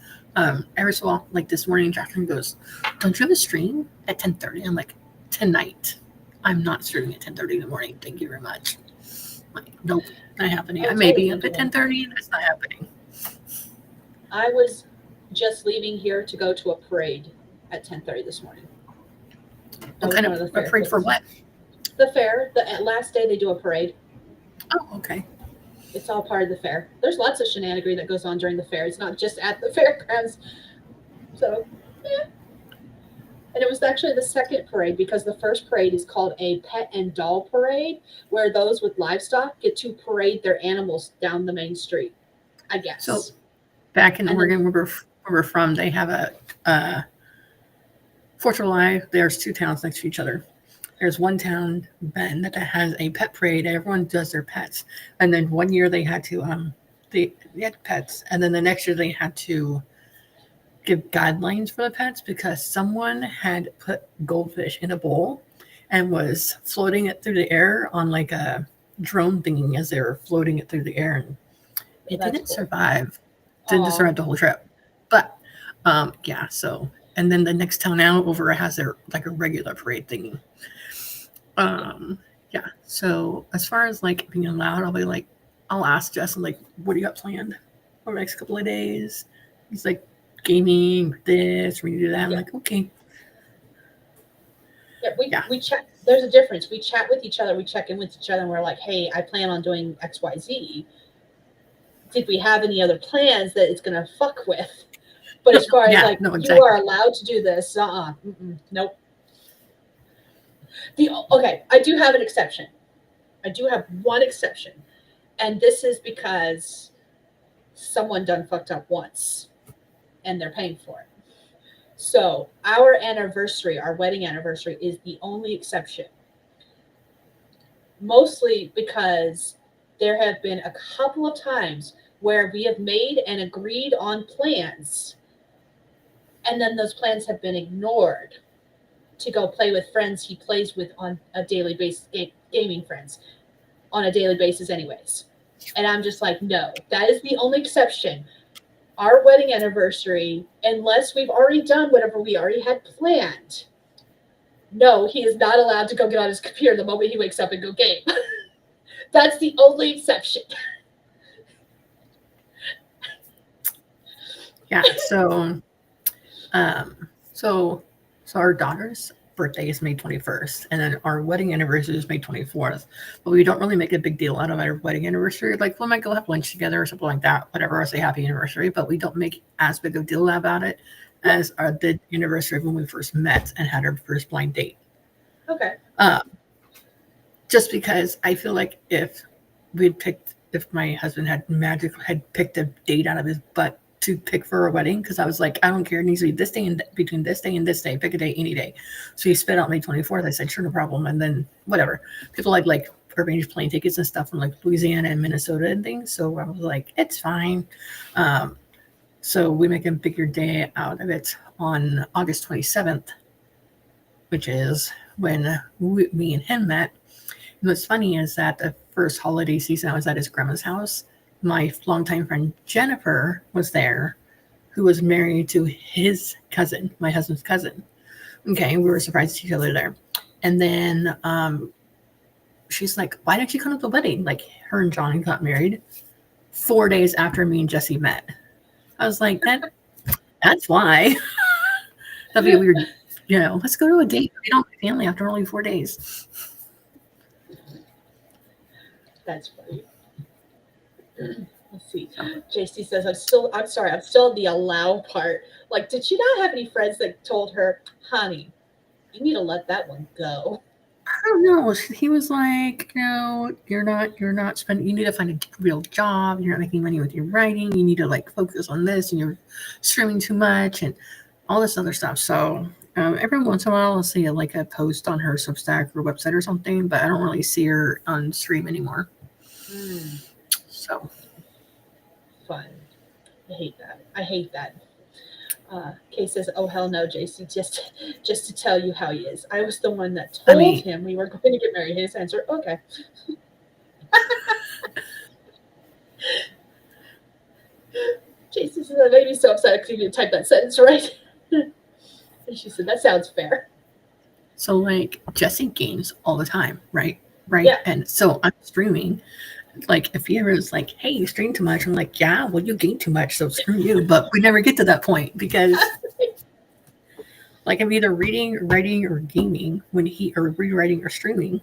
every so often, like this morning, Jacqueline goes, "Don't you have a stream at 10:30?" I'm like, "Tonight, I'm not streaming at 10:30 in the morning. Thank you very much." I'm like, nope, not happening. I may be up at 10:30. That's not happening. I was just leaving here to go to a parade at 10:30 this morning. What kind of a parade for what? The fair. The last day they do a parade. Oh, okay. It's all part of the fair. There's lots of shenanigery that goes on during the fair. It's not just at the fairgrounds. So, yeah. And it was actually the second parade because the first parade is called a pet and doll parade, where those with livestock get to parade their animals down the main street, I guess. So, back in Oregon, where we're from, they have a 4th of July. There's 2 towns next to each other. There's one town, Bend, that has a pet parade. Everyone does their pets. And then one year they had to, they had pets. And then the next year they had to give guidelines for the pets because someone had put goldfish in a bowl and was floating it through the air on like a drone thingy as they were floating it through the air. And it didn't survive. Didn't survive the whole trip. But, yeah, so. And then the next town out over has their like a regular parade thingy. Yeah. So as far as like being allowed, I'll be like, I'll ask Justin like, what do you got planned for the next couple of days? He's like, gaming, this, we do that. I'm like, okay. Yeah, we chat. There's a difference. We chat with each other. We check in with each other, and we're like, hey, I plan on doing X, Y, Z. Did we have any other plans that it's gonna fuck with? But as far as exactly. You are allowed to do this, nope. Okay, I do have an exception. I do have one exception, and this is because someone done fucked up once, and they're paying for it. So our anniversary, our wedding anniversary, is the only exception. Mostly because there have been a couple of times where we have made and agreed on plans, and then those plans have been ignored to go play with friends he plays with on a daily basis, gaming friends on a daily basis anyways. And I'm just like, no, that is the only exception. Our wedding anniversary, unless we've already done whatever we already had planned, no, he is not allowed to go get on his computer the moment he wakes up and go game. That's the only exception. Yeah, so our daughter's birthday is May 21st, and then our wedding anniversary is May 24th. But we don't really make a big deal out of our wedding anniversary. Like, we might go have lunch together or something like that, whatever, or say happy anniversary, but we don't make as big a deal about it as the anniversary of when we first met and had our first blind date. Okay. Just because I feel like if my husband had picked a date out of his butt to pick for a wedding because I was like, I don't care. It needs to be this day and between this day and this day. Pick a day, any day. So he spit out May 24th. I said, sure, no problem. And then whatever. People like arrange plane tickets and stuff from like Louisiana and Minnesota and things. So I was like, it's fine. So we make a bigger day out of it on August 27th, which is when me and him met. And what's funny is that the first holiday season I was at his grandma's house, my longtime friend Jennifer was there, who was married to his cousin, my husband's cousin. Okay, we were surprised to see each other there. And then she's like, why didn't you come to the wedding? Like, her and Johnny got married 4 days after me and Jesse met. I was like, that's why. That'd be weird. Let's go to a date. We don't have family after only 4 days. That's funny. Let's see. JC says, I'm still in the allow part. Like, did she not have any friends that told her, honey, you need to let that one go? I don't know. He was like, you're not spending, you need to find a real job. You're not making money with your writing. You need to like focus on this, and you're streaming too much and all this other stuff. So every once in a while I'll see a post on her Substack or website or something, but I don't really see her on stream anymore. So fun. I hate that. Kay says, oh hell no, JC, just to tell you how he is. I was the one that told him we were going to get married. His answer, okay. JC says, that made me so upset because you didn't type that sentence right. And she said, that sounds fair. So like Jesse games all the time, right? Yeah. And so I'm streaming. Like if he ever was like, hey, you stream too much, I'm like, yeah, well, you gain too much, so screw you. But we never get to that point because like I'm either reading, writing, or gaming or rewriting or streaming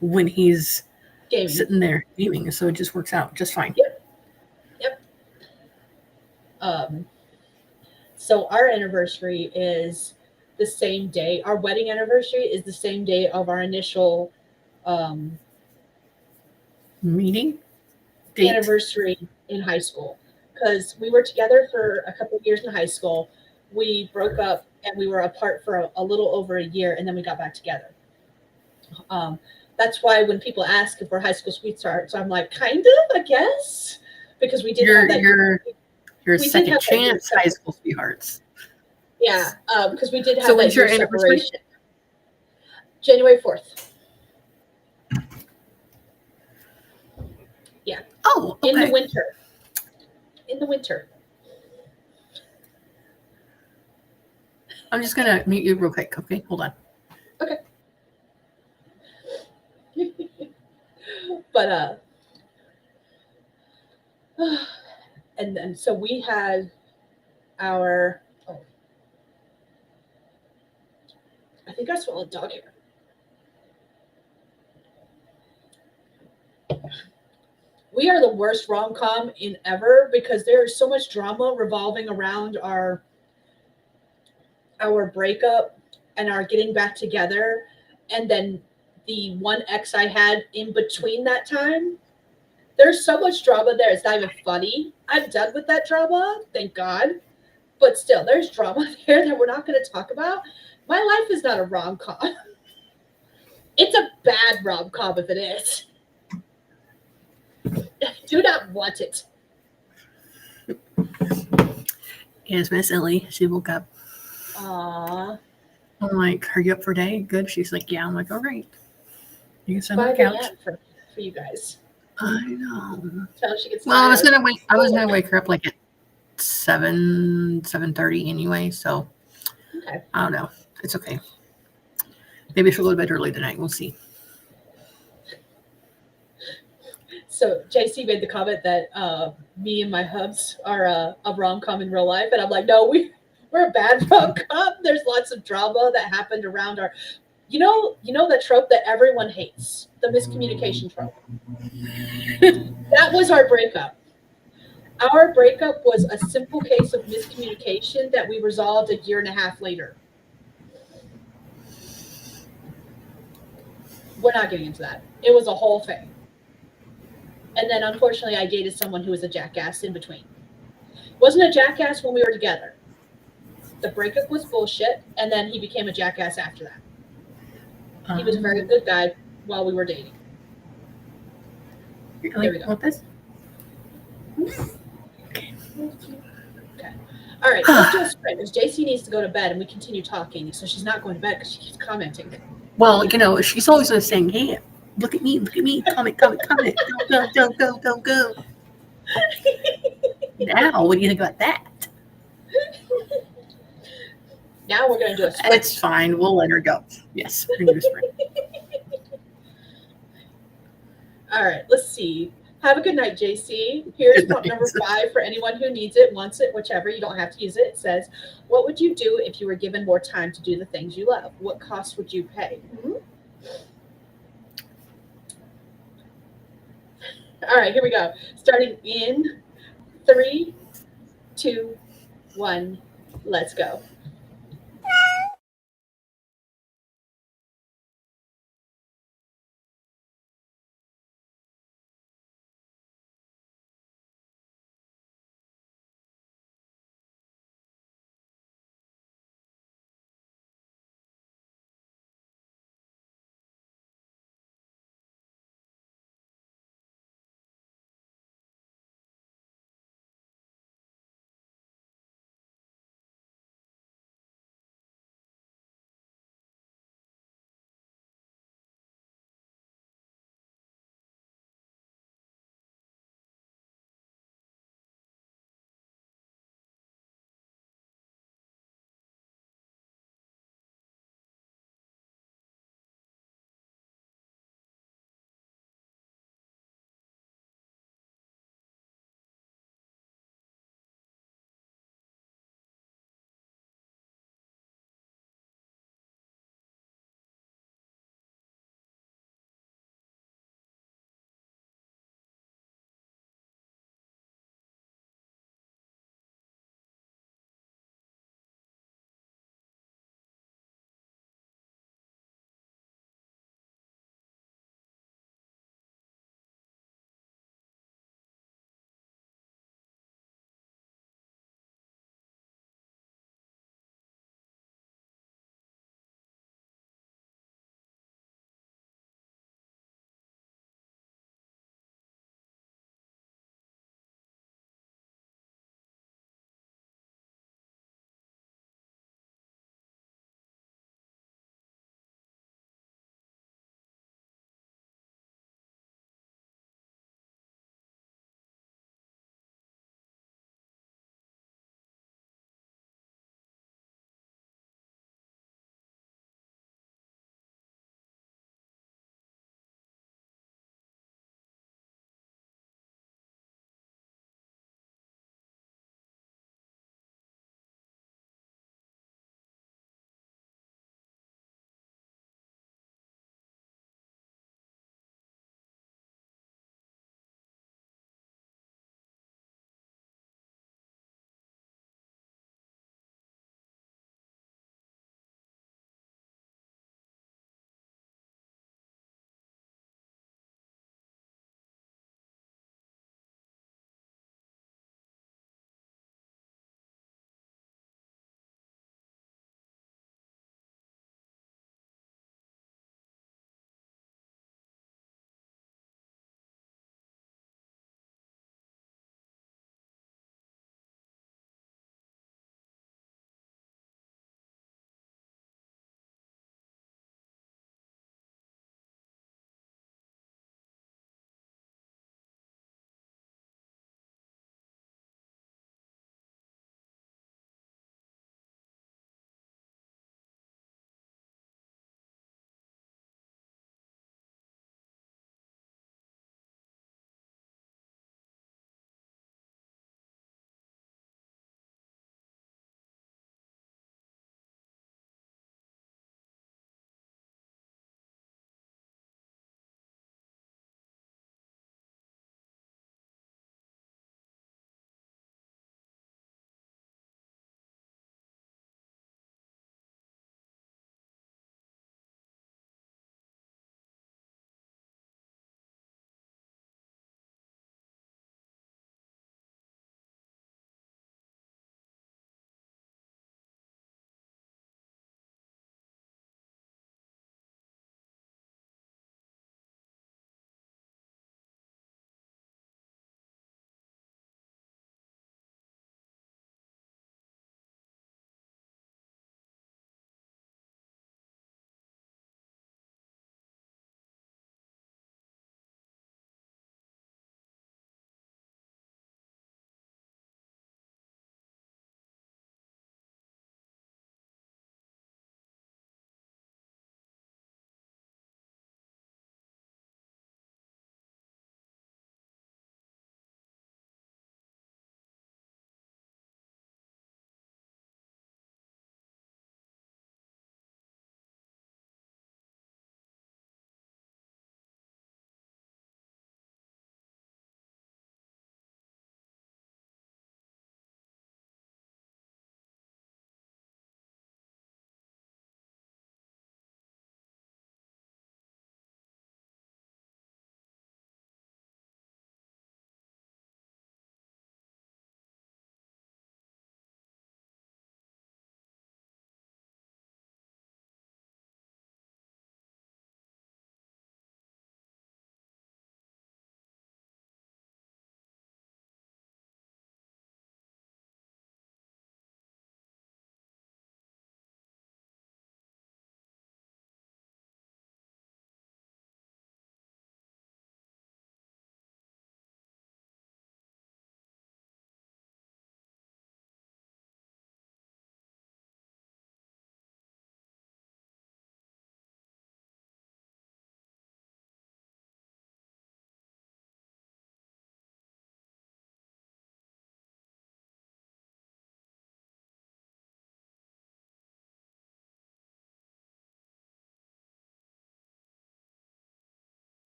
when he's sitting there gaming. So it just works out just fine. Yep. So our anniversary is the same day. Our wedding anniversary is the same day of our initial meeting date. Anniversary in high school, because we were together for a couple of years in high school. We broke up and we were apart for a little over a year, and then we got back together. That's why when people ask if we're high school sweethearts, I'm like, kind of, I guess, because we did have that. Your second chance high school sweethearts. Yeah, because we did have that when's your separation. January 4th. Yeah. Oh, okay. In the winter. I'm just gonna mute you real quick. Okay, hold on. Okay. But and then so we had our I think I swallowed dog hair. We are the worst rom-com in ever because there is so much drama revolving around our breakup and our getting back together, and then the one ex I had in between that time. There's so much drama there. It's not even funny. I'm done with that drama, thank God. But still, there's drama there that we're not going to talk about. My life is not a rom-com. It's a bad rom-com if it is. Do not want it. Yes, Miss Ellie. She woke up. Aww. I'm like, are you up for a day? Good. She's like, yeah. I'm like, all right. You can sit on the couch. For you guys. I know. So she gets I was gonna wake her up like at 7:30 anyway. So okay. I don't know. It's okay. Maybe she'll go to bed early tonight. We'll see. So JC made the comment that me and my hubs are a rom-com in real life, and I'm like, no, we're a bad rom-com. There's lots of drama that happened around our, you know the trope that everyone hates, the miscommunication trope. That was our breakup. Our breakup was a simple case of miscommunication that we resolved a year and a half later. We're not getting into that. It was a whole thing. And then, unfortunately, I dated someone who was a jackass in between. Wasn't a jackass when we were together. The breakup was bullshit, and then he became a jackass after that. He was a very good guy while we were dating. Really? There we go. Want this? Okay. All right, let's do a sprint because JC needs to go to bed and we continue talking. So she's not going to bed because she keeps commenting. Well, she's always saying, "Hey, look at me, comment, go, go." Now, what do you think about that? Now we're going to do a sprint. It's fine. We'll let her go. Yes, we're going to do a sprint. All right, let's see. Have a good night, JC. Here's prompt number 5 for anyone who needs it, wants it, whichever. You don't have to use it. It says, what would you do if you were given more time to do the things you love? What cost would you pay? All right, here we go. Starting in 3, 2, 1. Let's go.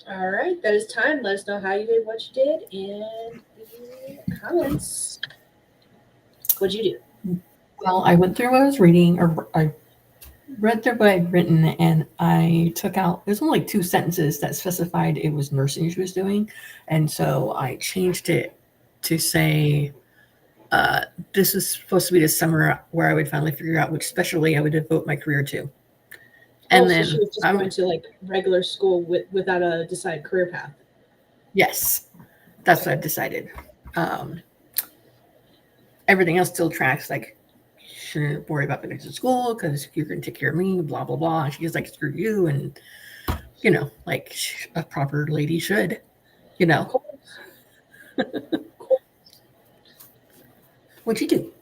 All right, that is time. Let us know how you did, what you did in the comments. What'd you do? Well, I went through what I was reading, or I read through what I'd written, and I took out, there's only 2 sentences that specified it was nursing she was doing. And so I changed it to say, this is supposed to be the summer where I would finally figure out which specialty I would devote my career to. Oh, And so she then was just going to like regular school without a decided career path. yes, that's what I've decided. Um, Everything else still tracks. Like, shouldn't worry about going to school because you're going to take care of me, blah, blah, blah. And she's like, screw you. And, like a proper lady should, Of course. What'd you do?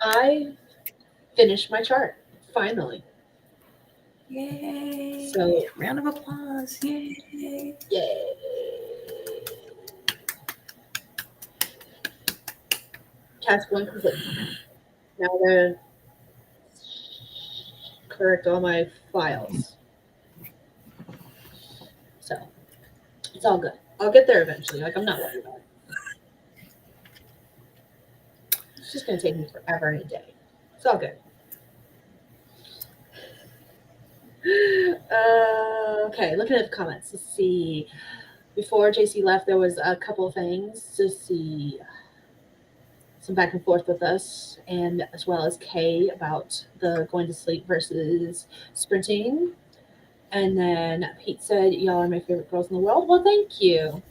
I finished my chart, finally. Yay. So, round of applause. Yay. yay. Task 1 complete. Now I'm going to correct all my files. So, it's all good. I'll get there eventually. Like, I'm not worried about it. It's just going to take me forever and a day. It's all good. Okay, looking at the comments. Let's see. Before JC left, there was a couple of things to see. Some back and forth with us, and as well as Kay about the going to sleep versus sprinting. And then Pete said, "Y'all are my favorite girls in the world." Well, thank you.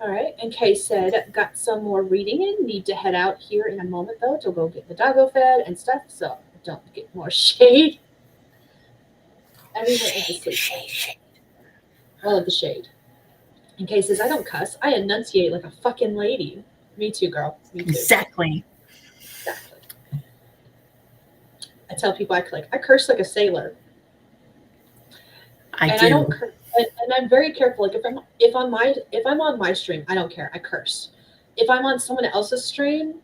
All right. And Kay said, "Got some more reading in. Need to head out here in a moment, though, to go get the doggo fed and stuff, so don't get more shade." Everyone is asleep. Shade. All of the shade. And Kay says, "I don't cuss. I enunciate like a fucking lady." Me too, girl. Me too. Exactly. I tell people I curse like a sailor. I don't curse, and I'm very careful. Like if I'm on my stream, I don't care. I curse. If I'm on someone else's stream,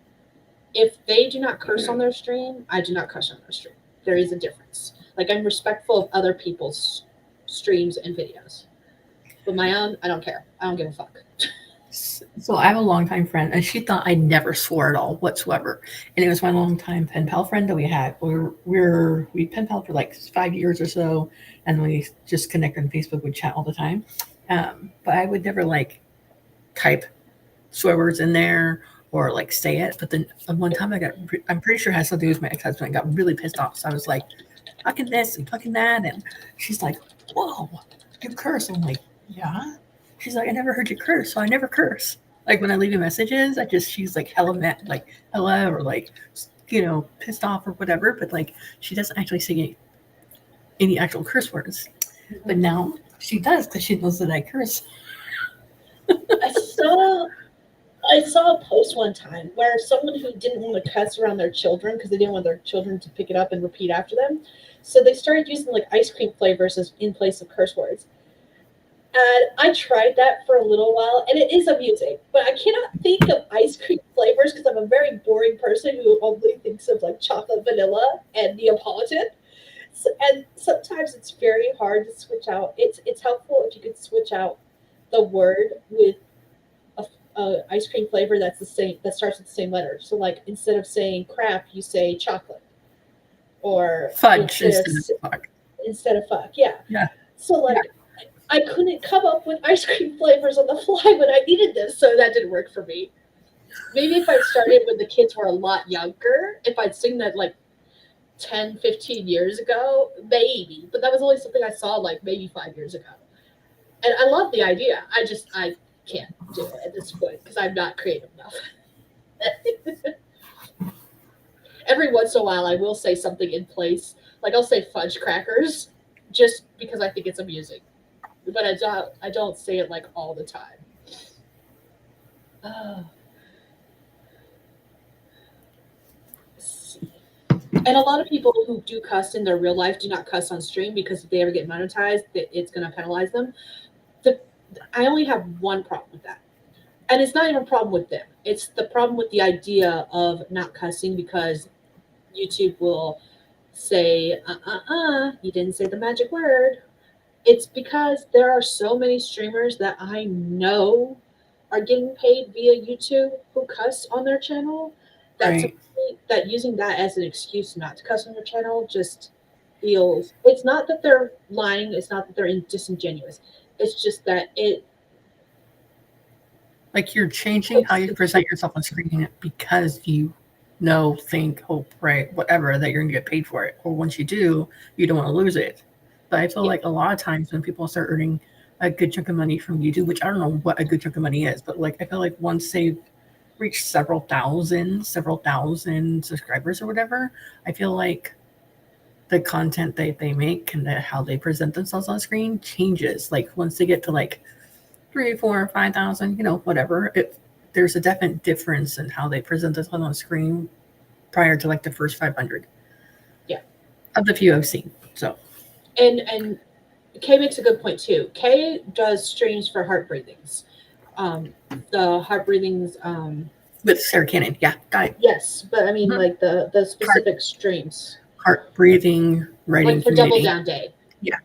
if they do not curse on their stream, I do not curse on their stream. There is a difference. Like I'm respectful of other people's streams and videos, but my own, I don't care. I don't give a fuck. So I have a longtime friend, and she thought I never swore at all whatsoever. And it was my longtime pen pal friend that we had. We pen pal for like 5 years or so, and we just connect on Facebook. We chat all the time. But I would never like type swear words in there or like say it. But then one time I'm pretty sure it has something to do with my ex-husband. I got really pissed off. So I was like, fucking this and fucking that. And she's like, whoa, you curse. I'm like, yeah. She's like, I never heard you curse, so I never curse. Like when I leave you messages, she's like hella mad, like hella or like, pissed off or whatever. But like she doesn't actually say any actual curse words. But now she does because she knows that I curse. I saw a post one time where someone who didn't want to cuss around their children because they didn't want their children to pick it up and repeat after them, so they started using like ice cream flavors in place of curse words. And I tried that for a little while, and it is amusing. But I cannot think of ice cream flavors because I'm a very boring person who only thinks of like chocolate, vanilla, and Neapolitan. So, and sometimes it's very hard to switch out. It's helpful if you could switch out the word with a ice cream flavor that's the same, that starts with the same letter. So like instead of saying crap, you say chocolate, or Fudge instead of fuck. Yeah. Yeah. So like. Yeah. I couldn't come up with ice cream flavors on the fly when I needed this, so that didn't work for me. Maybe if I started when the kids were a lot younger, if I'd sing that like 10, 15 years ago, maybe. But that was only something I saw like maybe 5 years ago. And I love the idea. I can't do it at this point because I'm not creative enough. Every once in a while, I will say something in place. Like I'll say fudge crackers just because I think it's amusing. But I don't say it like all the time. And a lot of people who do cuss in their real life do not cuss on stream because if they ever get monetized, it's going to penalize them. I only have one problem with that. And it's not even a problem with them. It's the problem with the idea of not cussing because YouTube will say, you didn't say the magic word. It's because there are so many streamers that I know are getting paid via YouTube who cuss on their channel. That to Right. me, that using that as an excuse not to cuss on their channel just feels. It's not that they're lying. It's not that they're disingenuous. It's just that it Like you're changing how puts you present yourself on screen because you know, think, hope, pray, whatever, that you're going to get paid for it. Or once you do, you don't want to lose it. But I feel yeah, like a lot of times when people start earning a good chunk of money from YouTube, which I don't know what a good chunk of money is, but like I feel like once they've reached several thousand subscribers or whatever, I feel like the content that they make and how they present themselves on screen changes. Like once they get to like 3, 4, 5,000, whatever. There's a definite difference in how they present themselves on screen prior to like the first 500 yeah. of the few I've seen. So And Kay makes a good point too. Kay does streams for heart breathings. The heart breathings. with Sarah Cannon, yeah, got it. Yes, but I mean Mhm. like the Heart, specific streams, heart breathing writing like for Double community. Down Day. Yeah.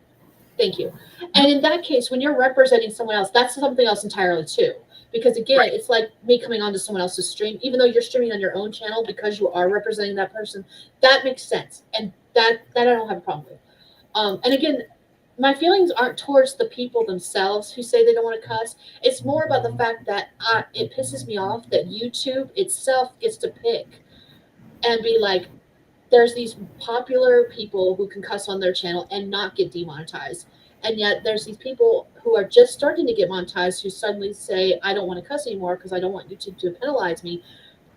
Thank you. Mhm. And in that case, when you're representing someone else, that's something else entirely too. Because again, Right. it's like me coming onto someone else's stream, even though you're streaming on your own channel because you are representing that person. That makes sense, and that I don't have a problem with. And again, my feelings aren't towards the people themselves who say they don't want to cuss. It's more about the fact that it pisses me off that YouTube itself gets to pick and be like, there's these popular people who can cuss on their channel and not get demonetized. And yet there's these people who are just starting to get monetized who suddenly say, I don't want to cuss anymore because I don't want YouTube to penalize me.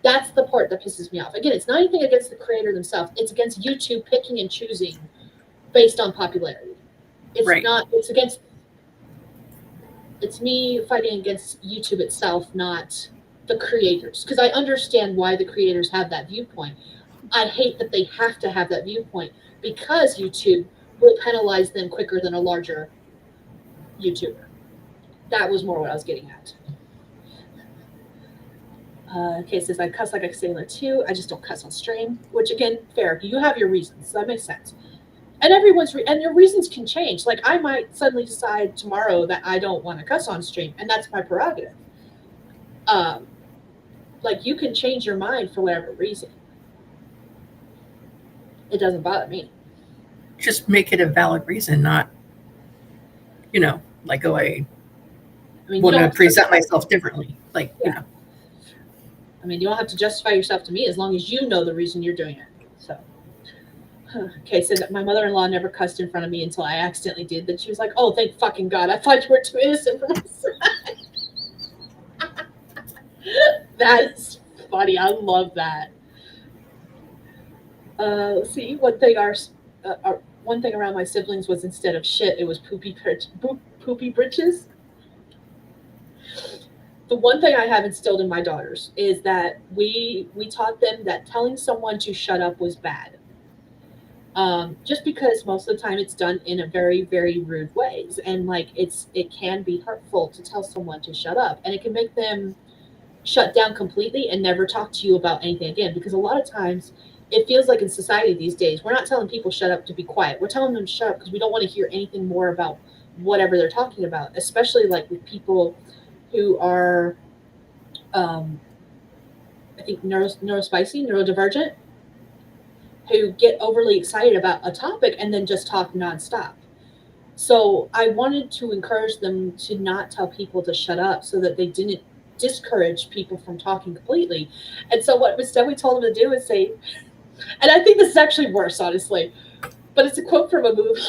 That's the part that pisses me off. Again, it's not anything against the creator themselves. It's against YouTube picking and choosing based on popularity. It's Right. not, it's me fighting against YouTube itself, not the creators. Because I understand why the creators have that viewpoint. I hate that they have to have that viewpoint because YouTube will penalize them quicker than a larger YouTuber. That was more what I was getting at. Okay, says I cuss like a sailor too. I just don't cuss on stream, which again, fair. You have your reasons. So that makes sense. And and your reasons can change. Like I might suddenly decide tomorrow that I don't want to cuss on stream, and that's my prerogative. Um, like you can change your mind for whatever reason. It doesn't bother me. Just make it a valid reason, not, like, oh, I I mean, you want don't to have to present justify. myself differently. Like, Yeah, I mean, you don't have to justify yourself to me as long as you know the reason you're doing it. So, okay, so that my mother-in-law never cussed in front of me until I accidentally did. That she was like, "Oh, thank fucking God! I thought you were too innocent for my son." That's funny. I love that. Let's see. One thing around my siblings was instead of shit, it was poopy britches. The one thing I have instilled in my daughters is that we taught them that telling someone to shut up was bad. Just because most of the time it's done in a very rude ways, and like it can be hurtful to tell someone to shut up, and it can make them shut down completely and never talk to you about anything again. Because a lot of times it feels like in society these days we're not telling people shut up to be quiet. We're telling them to shut up because we don't want to hear anything more about whatever they're talking about, especially like with people who are um, I think neurospicy, neurodivergent, who get overly excited about a topic and then just talk nonstop. So I wanted to encourage them to not tell people to shut up so that they didn't discourage people from talking completely. And so what instead we told them to do is say, and I think this is actually worse, honestly, but it's a quote from a movie.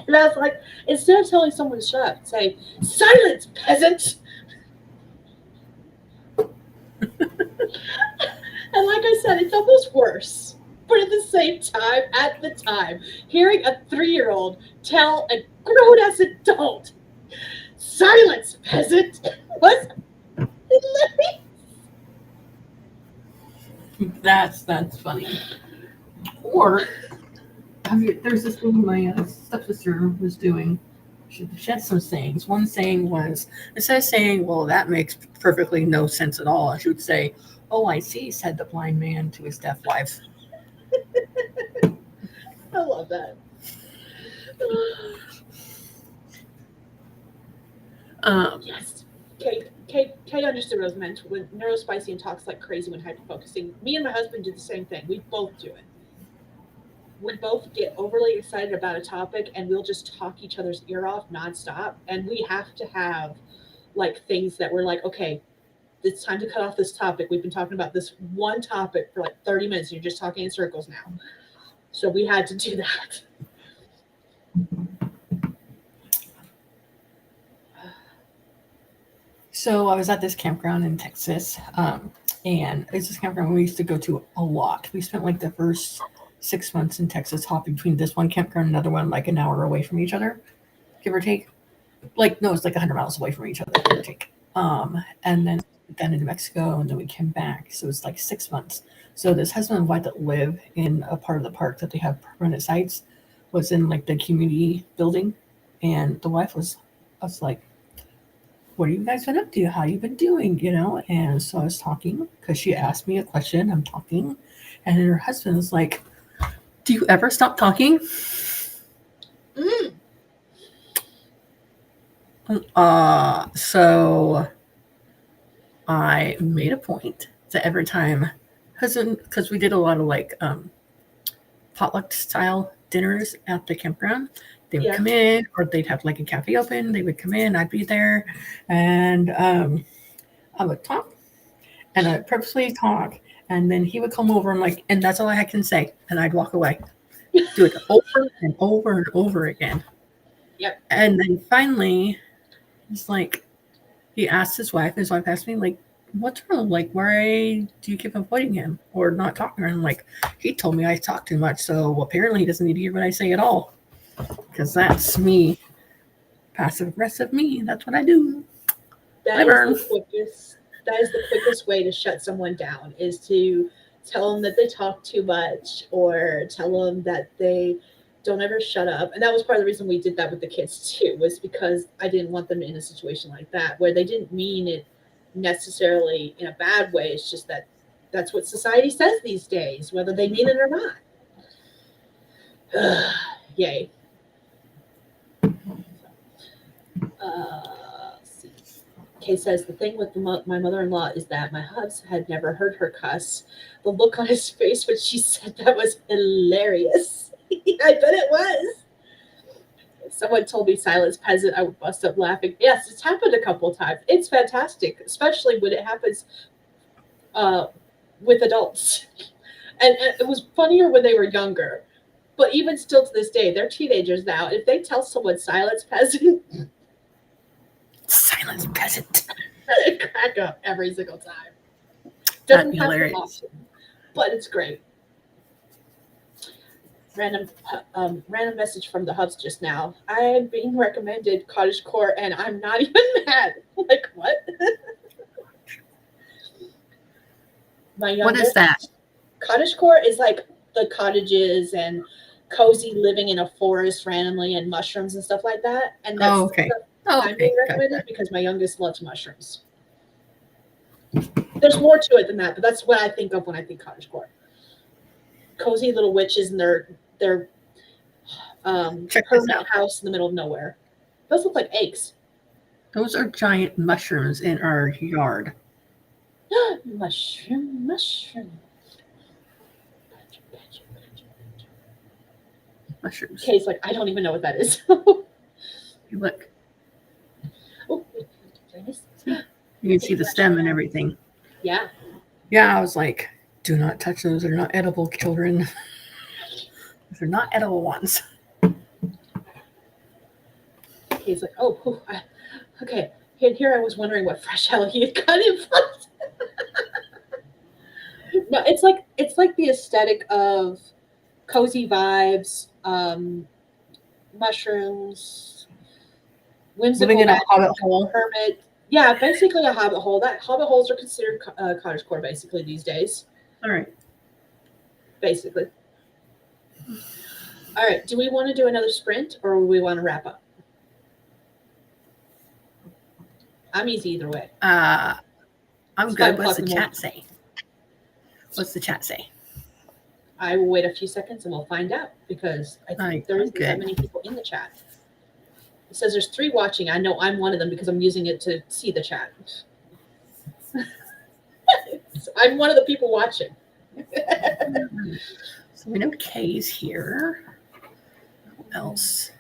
And I was like, instead of telling someone to shut up, say, silence, peasant. And like I said, it's almost worse. But at the same time, at the time, hearing a 3-year-old tell a grown ass adult, silence, peasant, was that's funny. Or there's this thing my stepsister was doing. She had some sayings. One saying was, instead of saying, well, that makes perfectly no sense at all, she would say, oh, I see, said the blind man to his deaf wife. I love that. Yes. Kate understood what I was meant when neurospicy and talks like crazy when hyperfocusing. Me and my husband do the same thing. We both do it. We both get overly excited about a topic and we'll just talk each other's ear off nonstop. And we have to have like things that we're like, okay, it's time to cut off this topic. We've been talking about this one topic for like 30 minutes. And you're just talking in circles now. So we had to do that. So I was at this campground in Texas, and it's this campground we used to go to a lot. We spent like the first 6 months in Texas hopping between this one campground and another one, like an hour away from each other, give or take. Like, no, it's like 100 miles away from each other, give or take. And then into Mexico, and then we came back. So it's like 6 months. So this husband and wife that live in a part of the park that they have permanent sites was in like the community building, and the wife was, I was like, what have you guys been up to? How you been doing? You know? And so I was talking because she asked me a question. I'm talking. And then her husband was like, do you ever stop talking? Mm. So I made a point that every time husband, because we did a lot of like potluck style dinners at the campground, they would come in, or they'd have like a cafe open. They would come in, I'd be there, and I would talk, and I'd purposely talk, and then he would come over and like, and that's all I can say, and I'd walk away. Do it over and over and over again. Yep. And then finally, he's like, he asked his wife, and his wife asked me, like, what's wrong? Like, why do you keep avoiding him or not talking? And I'm like, he told me I talk too much, so apparently he doesn't need to hear what I say at all. Because that's me. Passive aggressive me. That's what I do. That is the quickest way to shut someone down is to tell them that they talk too much or tell them that they don't ever shut up. And that was part of the reason we did that with the kids too, was because I didn't want them in a situation like that where they didn't mean it necessarily in a bad way. It's just that that's what society says these days, whether they mean it or not. Yay. Kay says the thing with my mother-in-law is that my hubs had never heard her cuss. The look on his face when she said that was hilarious. I bet it was. If someone told me silence peasant, I would bust up laughing. Yes, it's happened a couple of times. It's fantastic, especially when it happens with adults. And it was funnier when they were younger. But even still to this day, they're teenagers now. If they tell someone silence peasant, silence peasant, I crack up every single time. Doesn't happen often, but it's great. Random message from the hubs just now. I'm being recommended cottagecore, and I'm not even mad. Like what? What is that? Cottagecore is like the cottages and cozy living in a forest randomly and mushrooms and stuff like that. And that's okay. I'm being recommended because my youngest loves mushrooms. There's more to it than that, but that's what I think of when I think cottagecore. Cozy little witches in their permanent house in the middle of nowhere. Those look like eggs. Those are giant mushrooms in our yard. Mushroom. Mushrooms. Kay's like, I don't even know what that is. You look. Oh, you can see the stem and everything. Yeah. Yeah, I was like, do not touch those. They're not edible, children. They're not edible ones. He's like, oh, okay. And here I was wondering what fresh hell he had got in front. No, it's like the aesthetic of cozy vibes, mushrooms, whimsical. Living in a hobbit hole. Hermit. Yeah, basically a hobbit hole. That hobbit holes are considered cottagecore basically these days. All right. Basically. All right. Do we want to do another sprint or do we want to wrap up? I'm easy either way. I'm good. What's the chat say? What's the chat say? I will wait a few seconds and we'll find out because I think there isn't that many people in the chat. It says there's 3 watching. I know I'm one of them because I'm using it to see the chat. So I'm one of the people watching. So we know Kay's here. Who else?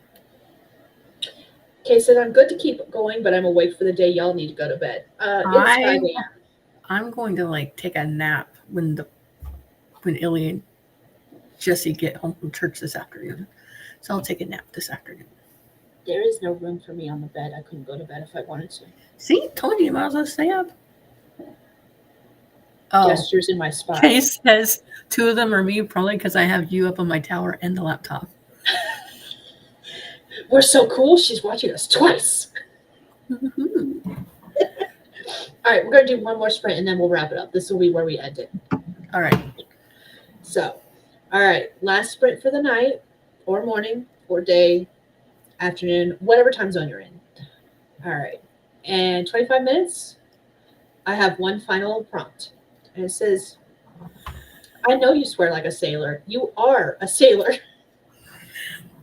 Kay said I'm good to keep going, but I'm awake for the day. Y'all need to go to bed. It's 5 a.m. I'm going to like take a nap when Illy and Jesse get home from church this afternoon. So I'll take a nap this afternoon. There is no room for me on the bed. I couldn't go to bed if I wanted to. See, told you might as well stay up. Oh, Gestures in my spine. Kay says 2 of them are me, probably because I have you up on my tower and the laptop. We're so cool. She's watching us twice. Woohoo. All right, we're going to do one more sprint and then we'll wrap it up. This will be where we end it. All right. So, all right, last sprint for the night or morning or day, afternoon, whatever time zone you're in. All right, and 25 minutes, I have one final prompt. And it says, I know you swear like a sailor. You are a sailor.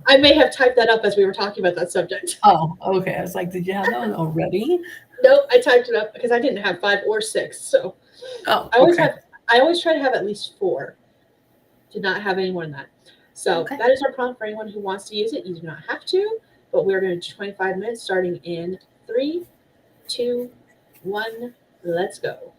I may have typed that up as we were talking about that subject. Oh, okay. I was like, did you have that one already? Nope, I typed it up because I didn't have 5 or 6. So Oh, I always try to have at least 4. Did not have any more than that. So that is our prompt for anyone who wants to use it. You do not have to, but we're going to do 25 minutes starting in 3, 2, 1. Let's go.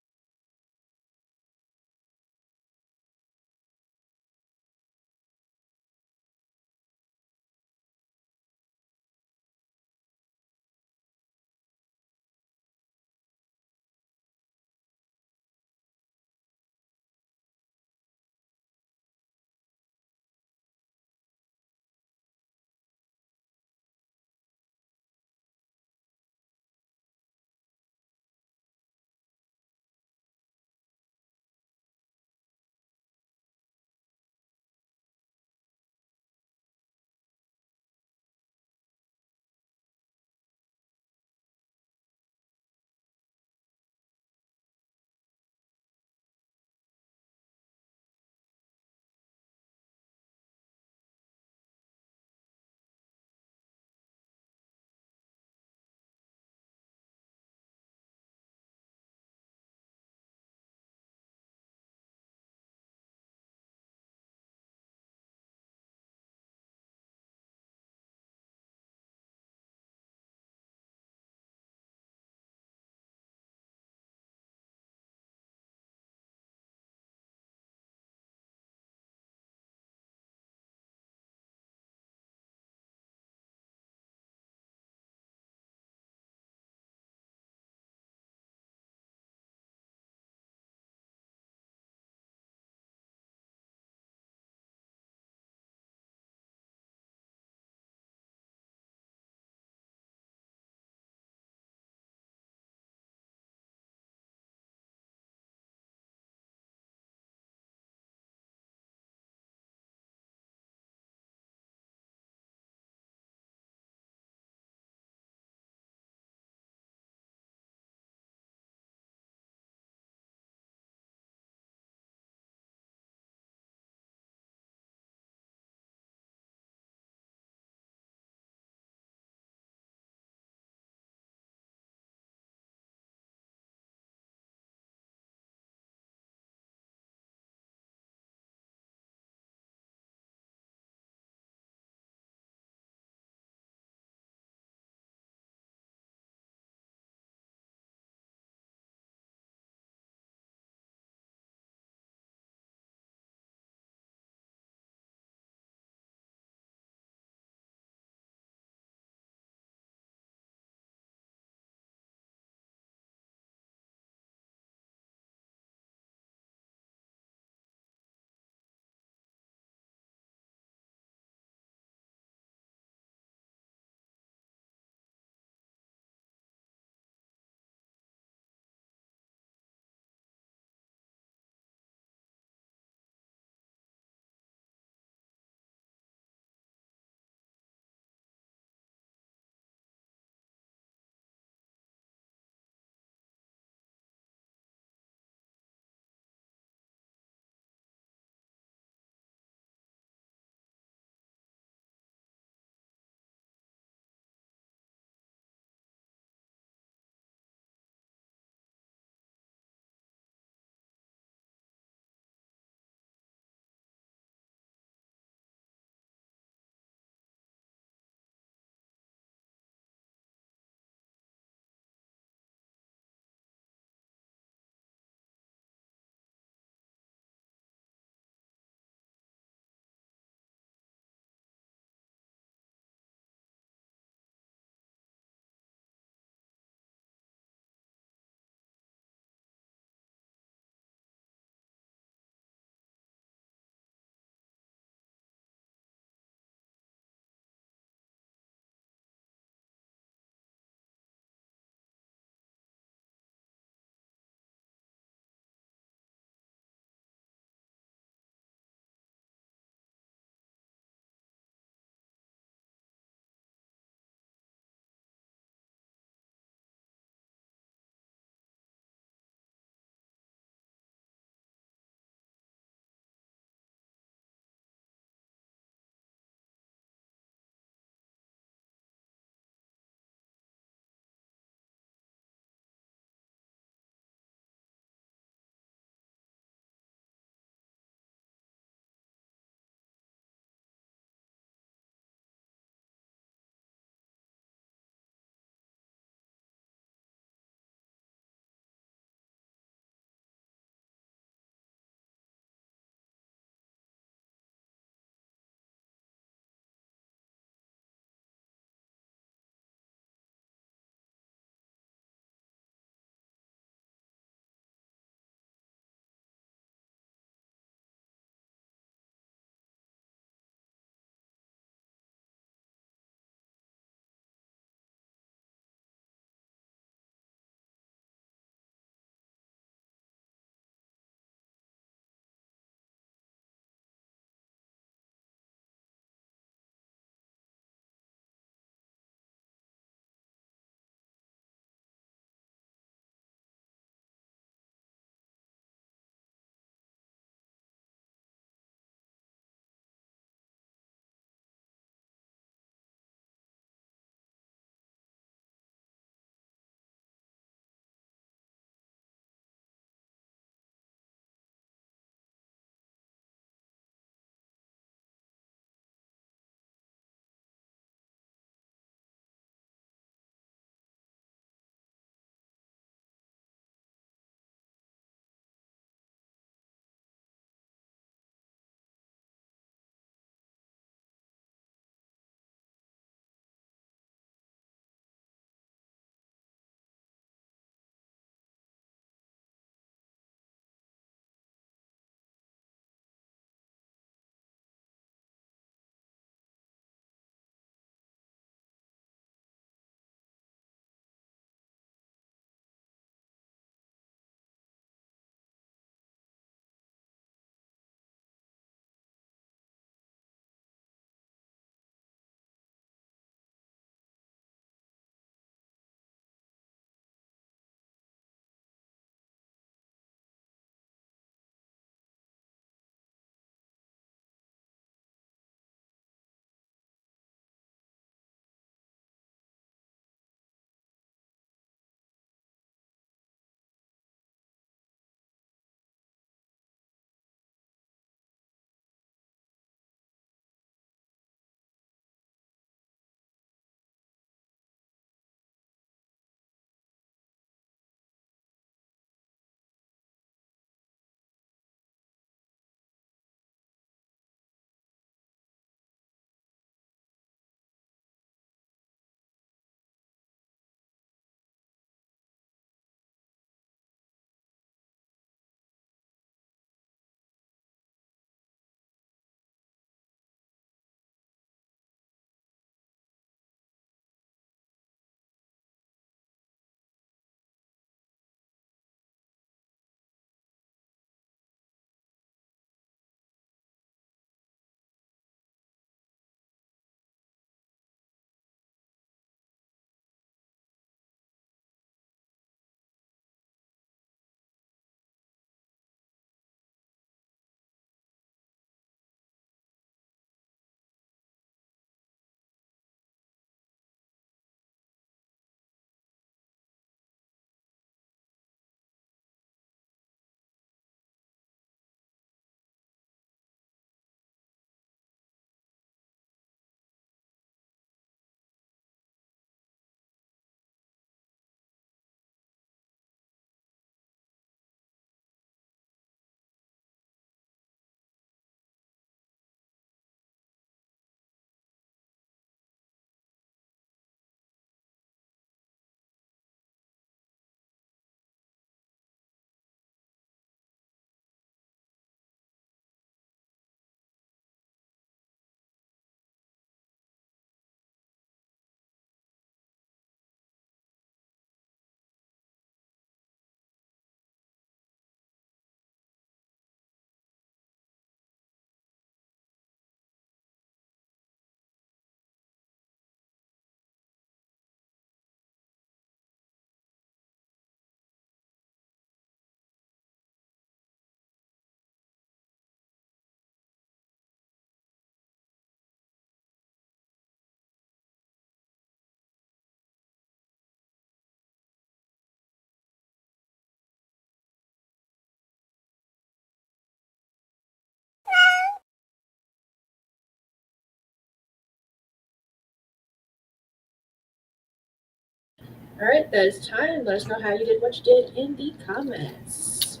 All right, that is time. Let us know how you did what you did in the comments.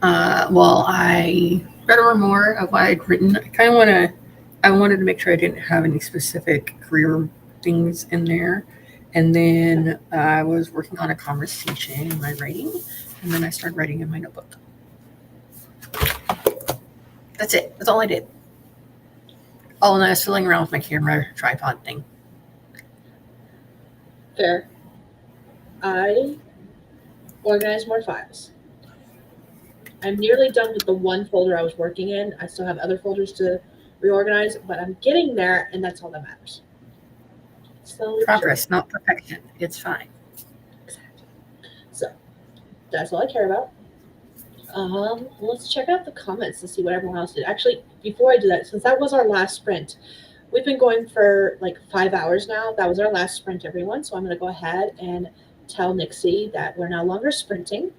Well, I read over more of what I'd written. I wanted to make sure I didn't have any specific career things in there. And then I was working on a conversation in my writing, and then I started writing in my notebook. That's it. That's all I did. Oh, and I was fiddling around with my camera tripod thing. Fair. I organized more files. I'm nearly done with the one folder I was working in. I still have other folders to reorganize, but I'm getting there, and that's all that matters. Slowly. Progress, not perfection. It's fine. Exactly. So that's all I care about. Let's check out the comments to see what everyone else did. Actually, before I do that, since that was our last sprint, we've been going for like 5 hours now. That was our last sprint, everyone. So I'm going to go ahead and tell Nixie that we're no longer sprinting.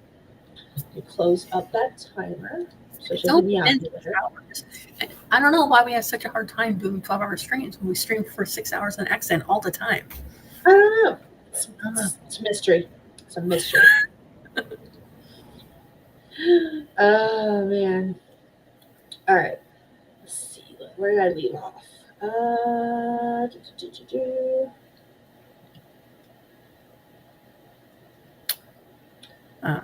We close up that timer. So she'll give me out later. I don't know why we have such a hard time doing 12-hour streams when we stream for 6 hours on accent all the time. I don't know. It's a mystery. It's a mystery. Oh, man. All right. Let's see. Where did I leave off?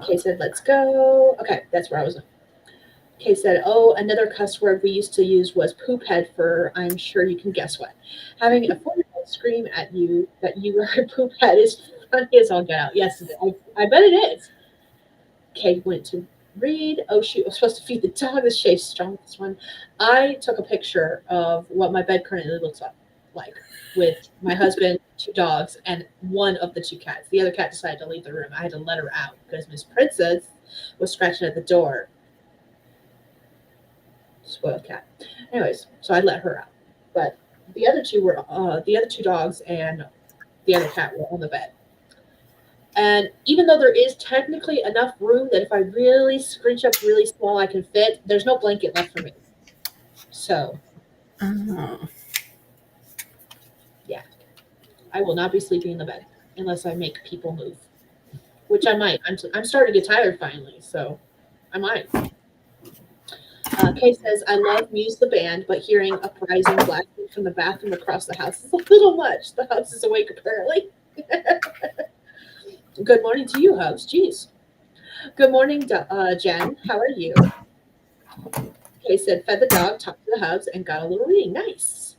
Kay said, let's go. Okay, that's where I was. Kay said, oh, another cuss word we used to use was poop head for I'm sure you can guess what. Having a 4-year-old scream at you that you are a poop head is funny as all get out. Yes, I bet it is. Kay went to read. Oh, shoot, I was supposed to feed the dog. This shape's strong, this one. I took a picture of what my bed currently looks like with my husband, 2 dogs, and one of the 2 cats. The other cat decided to leave the room. I had to let her out because Miss Princess was scratching at the door. Spoiled cat. Anyways, so I let her out. But the other 2 were the other 2 dogs and the other cat were on the bed. And even though there is technically enough room that if I really scrunch up really small, I can fit, there's no blanket left for me. So, yeah, I will not be sleeping in the bed unless I make people move, which I might. I'm starting to get tired finally, so I might. Kay says, I love Muse the band, but hearing uprising blasting from the bathroom across the house is a little much. The house is awake, apparently. Good morning to you, host. Jeez. Good morning, Jen. How are you? Kay said, fed the dog, talked to the hubs, and got a little reading. Nice.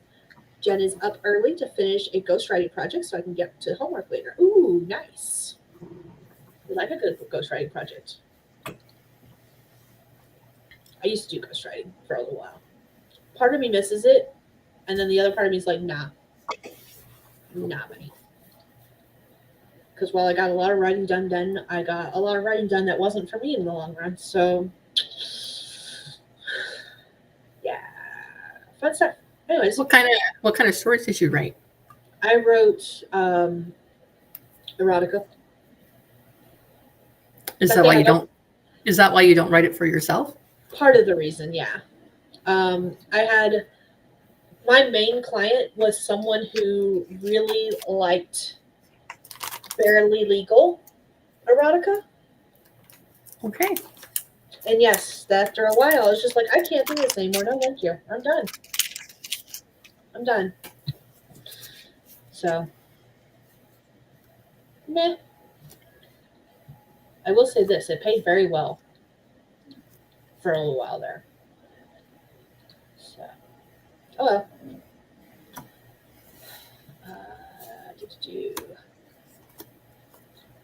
Jen is up early to finish a ghostwriting project so I can get to homework later. Ooh, nice. I like a good ghostwriting project. I used to do ghostwriting for a little while. Part of me misses it, and then the other part of me is like, nah, buddy. Because while I got a lot of writing done, I got a lot of writing done that wasn't for me in the long run. So, yeah, fun stuff. Anyways, what kind of stories did you write? I wrote erotica. Is that why you don't write it for yourself? Part of the reason, yeah. I had my main client was someone who really liked barely legal erotica. Okay. And yes, after a while, I was just like, I can't do this anymore. No, thank you. I'm done. So, meh. I will say this: it paid very well for a little while there. So, oh well.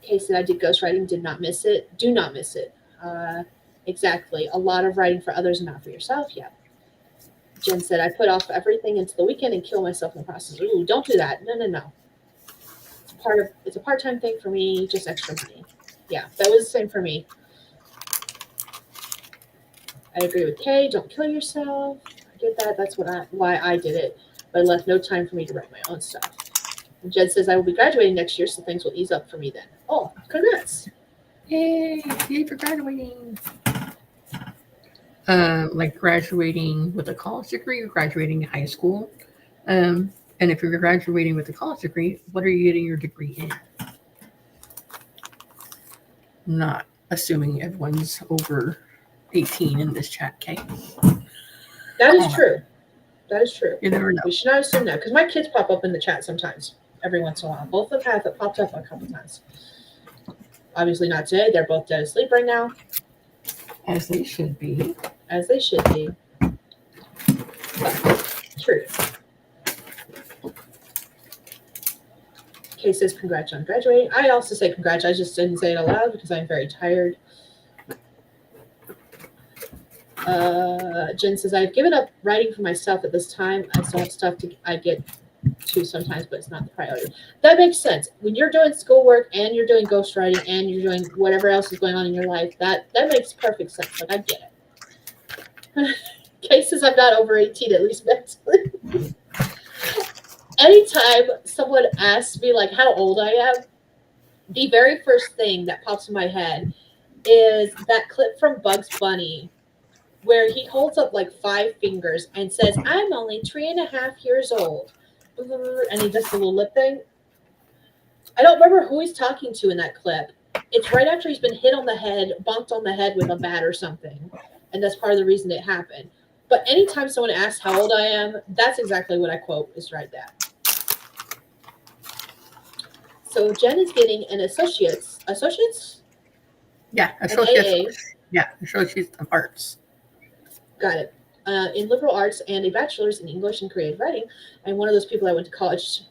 Kay said I did ghostwriting, did not miss it. Do not miss it. Exactly. A lot of writing for others and not for yourself. Yeah. Jen said I put off everything into the weekend and kill myself in the process. Ooh, don't do that. No. It's a part-time thing for me, just extra money. Yeah, that was the same for me. I agree with Kay. Don't kill yourself. I get that. That's why I did it. But it left no time for me to write my own stuff. And Jed says I will be graduating next year, so things will ease up for me then. Oh, congrats. Yay for graduating. Like graduating with a college degree or graduating high school. And if you're graduating with a college degree, what are you getting your degree in? not assuming everyone's over 18 in this chat, Kate. That is true. That is true. You never know. We should not assume that because my kids pop up in the chat sometimes, every once in a while. Both of them have it popped up a couple times. Obviously not today. They're both dead asleep right now. As they should be. As they should be. But, true. Kay says, congrats on graduating. I also say congrats. I just didn't say it aloud because I'm very tired. Jen says, I've given up writing for myself at this time. I still have stuff I get to sometimes, but it's not the priority. That makes sense. When you're doing schoolwork and you're doing ghostwriting and you're doing whatever else is going on in your life, that makes perfect sense. Like, I get it. Kay says, I'm not over 18, at least mentally. Anytime someone asks me, like, how old I am, the very first thing that pops in my head is that clip from Bugs Bunny where he holds up like 5 fingers and says, I'm only 3.5 years old. And he does the little lip thing. I don't remember who he's talking to in that clip. It's right after he's been hit on the head, bonked on the head with a bat or something. And that's part of the reason it happened. But anytime someone asks how old I am, that's exactly what I quote is right that. So Jen is getting an associates? Yeah, associates. Yeah, associates of arts. Got it. In liberal arts and a bachelor's in English and creative writing. I'm one of those people I went to college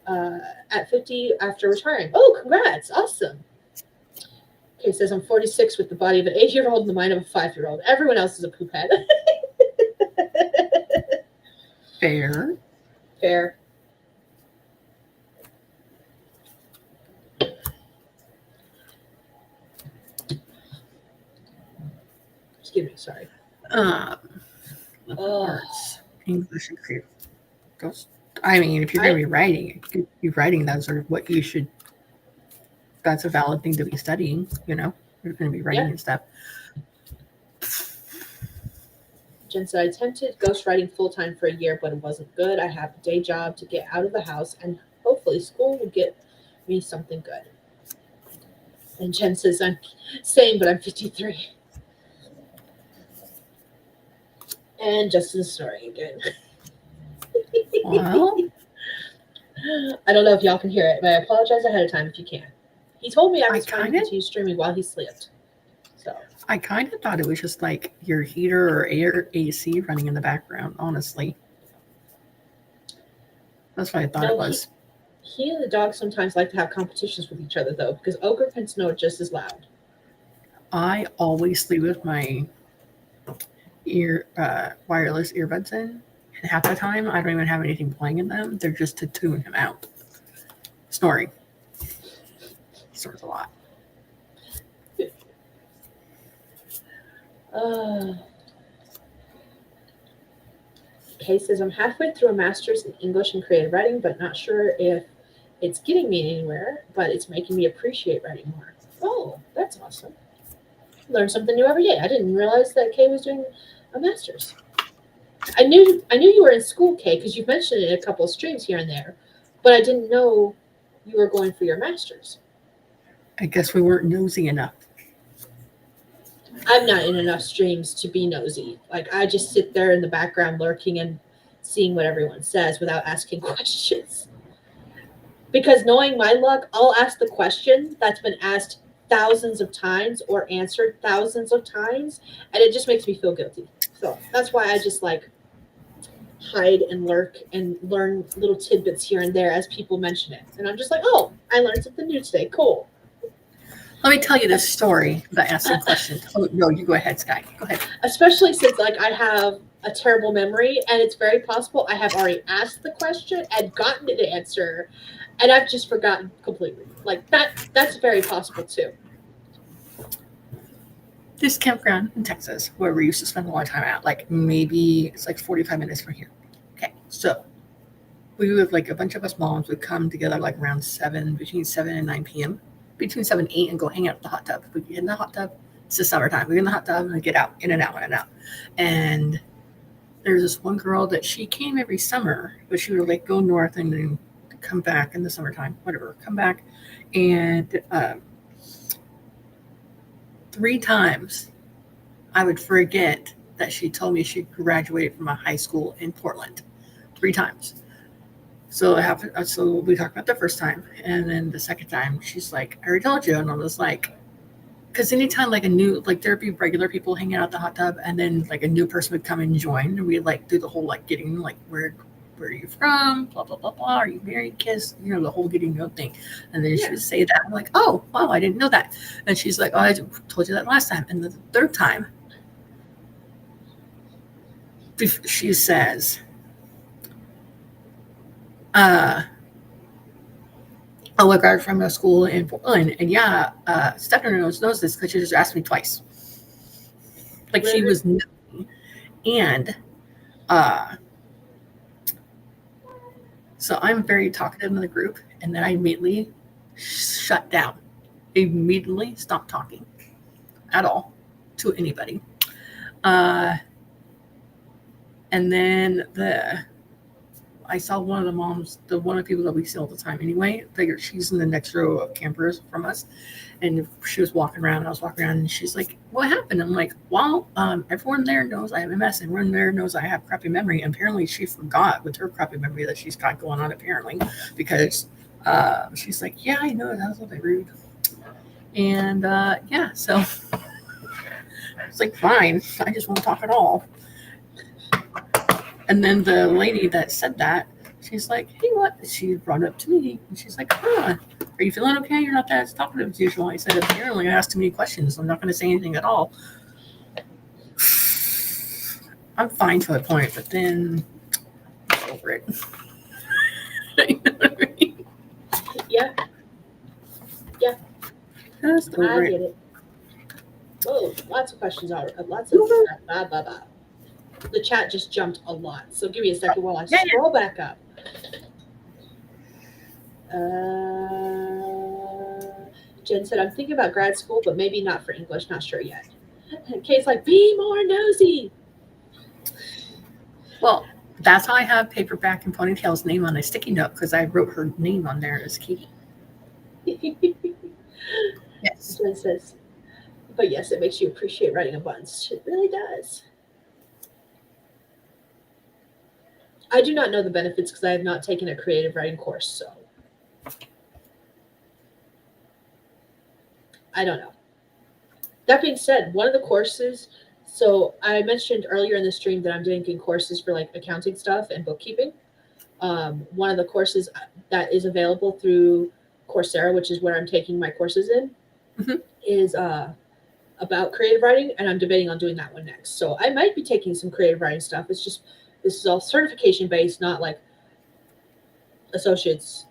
at 50 after retiring. Oh, congrats. Awesome. Okay, says I'm 46 with the body of an 8-year-old and the mind of a 5-year-old. Everyone else is a poop head. Fair. Excuse me, sorry. Arts, English and creative. I mean, if you're going to be writing, that's sort of what you should. That's a valid thing to be studying. You know, you're going to be writing and stuff. Jen said, I attempted ghostwriting full-time for a year, but it wasn't good. I have a day job to get out of the house, and hopefully school will get me something good. And Jen says, I'm same, but I'm 53. And Justin's snoring again. Well, I don't know if y'all can hear it, but I apologize ahead of time if you can. He told me I was trying to continue streaming while he slept. So I kind of thought it was just like your heater or air AC running in the background, honestly. That's what I thought it was. He and the dog sometimes like to have competitions with each other, though, because Ogre can snore just as loud. I always sleep with my wireless earbuds in, and half the time I don't even have anything playing in them. They're just to tune him out. Snoring. Snores a lot. Kay says, I'm halfway through a master's in English and creative writing, but not sure if it's getting me anywhere, but it's making me appreciate writing more. Oh, that's awesome. Learn something new every day. I didn't realize that Kay was doing a master's. I knew you were in school, Kay, because you've mentioned it in a couple of streams here and there, but I didn't know you were going for your master's. I guess we weren't nosy enough. I'm not in enough streams to be nosy. Like, I just sit there in the background lurking and seeing what everyone says without asking questions. Because knowing my luck, I'll ask the question that's been asked thousands of times or answered thousands of times, and it just makes me feel guilty. So that's why I just like hide and lurk and learn little tidbits here and there as people mention it. And I'm just like, oh, I learned something new today. Cool. Let me tell you this story that asked some questions. Oh, no, you go ahead, Skye. Go ahead. Especially since like I have a terrible memory, and it's very possible I have already asked the question and gotten an answer, and I've just forgotten completely. Like that's very possible too. This campground in Texas, where we used to spend a lot of time at, like maybe it's like 45 minutes from here. Okay, so we would like a bunch of us moms would come together like around between 7 and 9 p.m. Between 7 and 8 and go hang out in the hot tub. We get in the hot tub. It's the summertime. We get in the hot tub and we get out, in and out, in and out. And there's this one girl that she came every summer, but she would like go north and then come back in the summertime, whatever, come back. And 3 times I would forget that she told me she graduated from a high school in Portland. 3 times. So it happened. So we talked about the first time, and then the second time, she's like, "I already told you," and I was like, because anytime like a new like there'd be regular people hanging out at the hot tub, and then like a new person would come and join, and we'd like do the whole like getting like where are you from, blah blah blah blah, are you married, kiss, the whole getting to know thing, and then she would say that. I'm like, oh wow, I didn't know that, and she's like, oh, I told you that last time, and the third time, she says, oh, I graduated from a school in Portland, and yeah, Stephanie knows this because she just asked me twice. Like she was new. And so I'm very talkative in the group, and then I immediately shut down. Immediately stopped talking at all to anybody. And then I saw one of the moms, one of the people that we see all the time anyway. Figured she's in the next row of campers from us, and she was walking around. I was walking around, and she's like, "What happened?" I'm like, "Well, everyone there knows I have MS. Everyone there knows I have crappy memory. And apparently, she forgot with her crappy memory that she's got going on. Apparently, because she's like, yeah, I know that was a bit rude, and yeah, so it's like fine. I just won't talk at all." And then the lady that said that, she's like, "Hey, what?" She brought it up to me, and she's like, "Huh, are you feeling okay? You're not that as talkative as usual." I said, "Apparently, I asked too many questions. I'm not going to say anything at all." I'm fine to a point, but then I'm over it. You know what I mean? Yeah. Just over I get it. Whoa, lots of questions are lots of blah blah blah. The chat just jumped a lot, so give me a second while I scroll back up. Jen said, "I'm thinking about grad school, but maybe not for English. Not sure yet." Kate's like, "Be more nosy." Well, that's how I have Paperback and Ponytail's name on a sticky note, because I wrote her name on there as Katie. Yes. Jen says, "But yes, it makes you appreciate writing a bunch. It really does." I do not know the benefits because I have not taken a creative writing course, so I don't know. That being said, one of the courses, so I mentioned earlier in the stream that I'm doing courses for like accounting stuff and bookkeeping. One of the courses that is available through Coursera, which is where I'm taking my courses in, is about creative writing, and I'm debating on doing that one next. So I might be taking some creative writing stuff. It's just this is all certification based, not like associates,